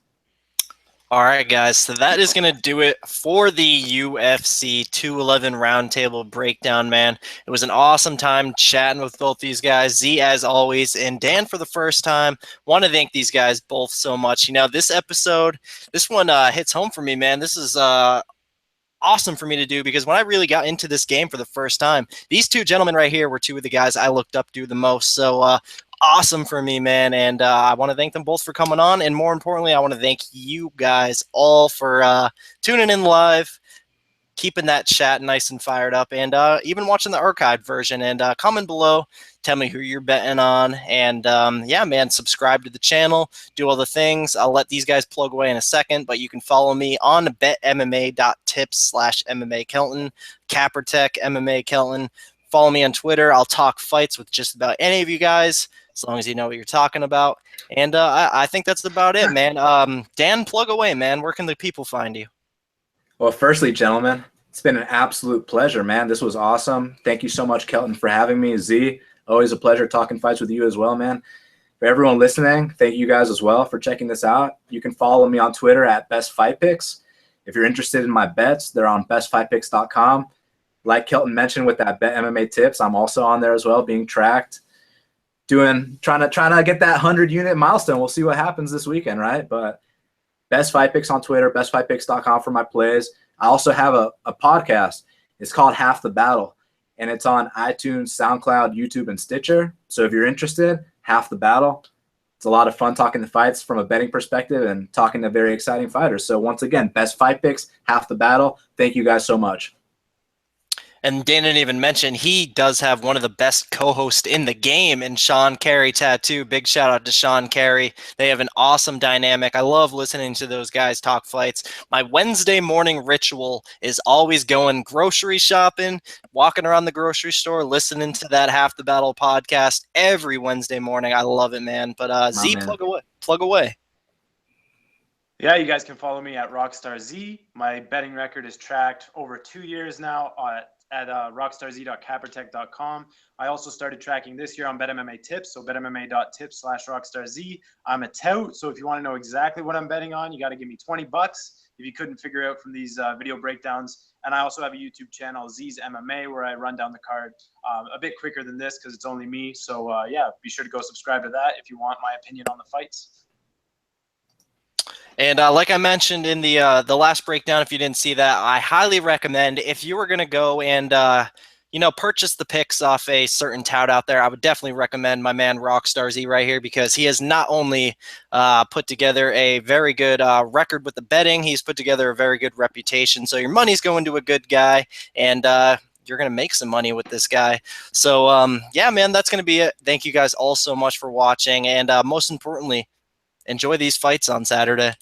All right, guys. So that is going to do it for the UFC 211 Roundtable breakdown, man. It was an awesome time chatting with both these guys. Z, as always, and Dan for the first time. Want to thank these guys both so much. You know, this episode, this one hits home for me, man. This is awesome for me to do, because when I really got into this game for the first time, these two gentlemen right here were two of the guys I looked up to the most. So awesome for me, man. And I want to thank them both for coming on. And more importantly, I want to thank you guys all for tuning in live, keeping that chat nice and fired up, and even watching the archived version. And comment below, tell me who you're betting on. And yeah, man, subscribe to the channel, do all the things. I'll let these guys plug away in a second, but you can follow me on betmma.tips/MMAKelton, Capertech MMAKelton. Follow me on Twitter. I'll talk fights with just about any of you guys, as long as you know what you're talking about. And I think that's about it, man. Dan, plug away, man. Where can the people find you? Well, firstly, gentlemen, It's been an absolute pleasure, man. This was awesome. Thank you so much, Kelton, for having me. Z, always a pleasure talking fights with you as well, man. For everyone listening, thank you guys as well for checking this out. You can follow me on Twitter at Best Fight Picks. If you're interested in my bets, they're on bestfightpicks.com. Like Kelton mentioned with that Bet MMA tips, I'm also on there as well, being tracked. Trying to get that 100-unit milestone. We'll see what happens this weekend, right? But Best Fight Picks on Twitter, bestfightpicks.com for my plays. I also have a podcast. It's called Half the Battle, and it's on iTunes, SoundCloud, YouTube, and Stitcher. So if you're interested, Half the Battle. It's a lot of fun talking the fights from a betting perspective and talking to very exciting fighters. So once again, Best Fight Picks, Half the Battle. Thank you guys so much. And Dan didn't even mention he does have one of the best co-hosts in the game in Sean Carey Tattoo. Big shout out to Sean Carey. They have an awesome dynamic. I love listening to those guys talk fights. My Wednesday morning ritual is always going grocery shopping, walking around the grocery store, listening to that Half the Battle podcast every Wednesday morning. I love it, man. But Z, man. plug away. Yeah, you guys can follow me at Rockstar Z. My betting record is tracked over 2 years now at rockstarz.capertech.com. I also started tracking this year on BetMMA Tips, so betmma.tips/rockstarz. I'm a tout, so if you want to know exactly what I'm betting on, you got to give me $20 if you couldn't figure out from these video breakdowns. And I also have a YouTube channel, Z's MMA, where I run down the card a bit quicker than this because it's only me. So yeah, be sure to go subscribe to that if you want my opinion on the fights. And like I mentioned in the last breakdown, if you didn't see that, I highly recommend if you were going to go and purchase the picks off a certain tout out there, I would definitely recommend my man Rockstar Z right here, because he has not only put together a very good record with the betting, he's put together a very good reputation. So your money's going to a good guy, and you're going to make some money with this guy. So yeah, man, that's going to be it. Thank you guys all so much for watching, and most importantly, enjoy these fights on Saturday.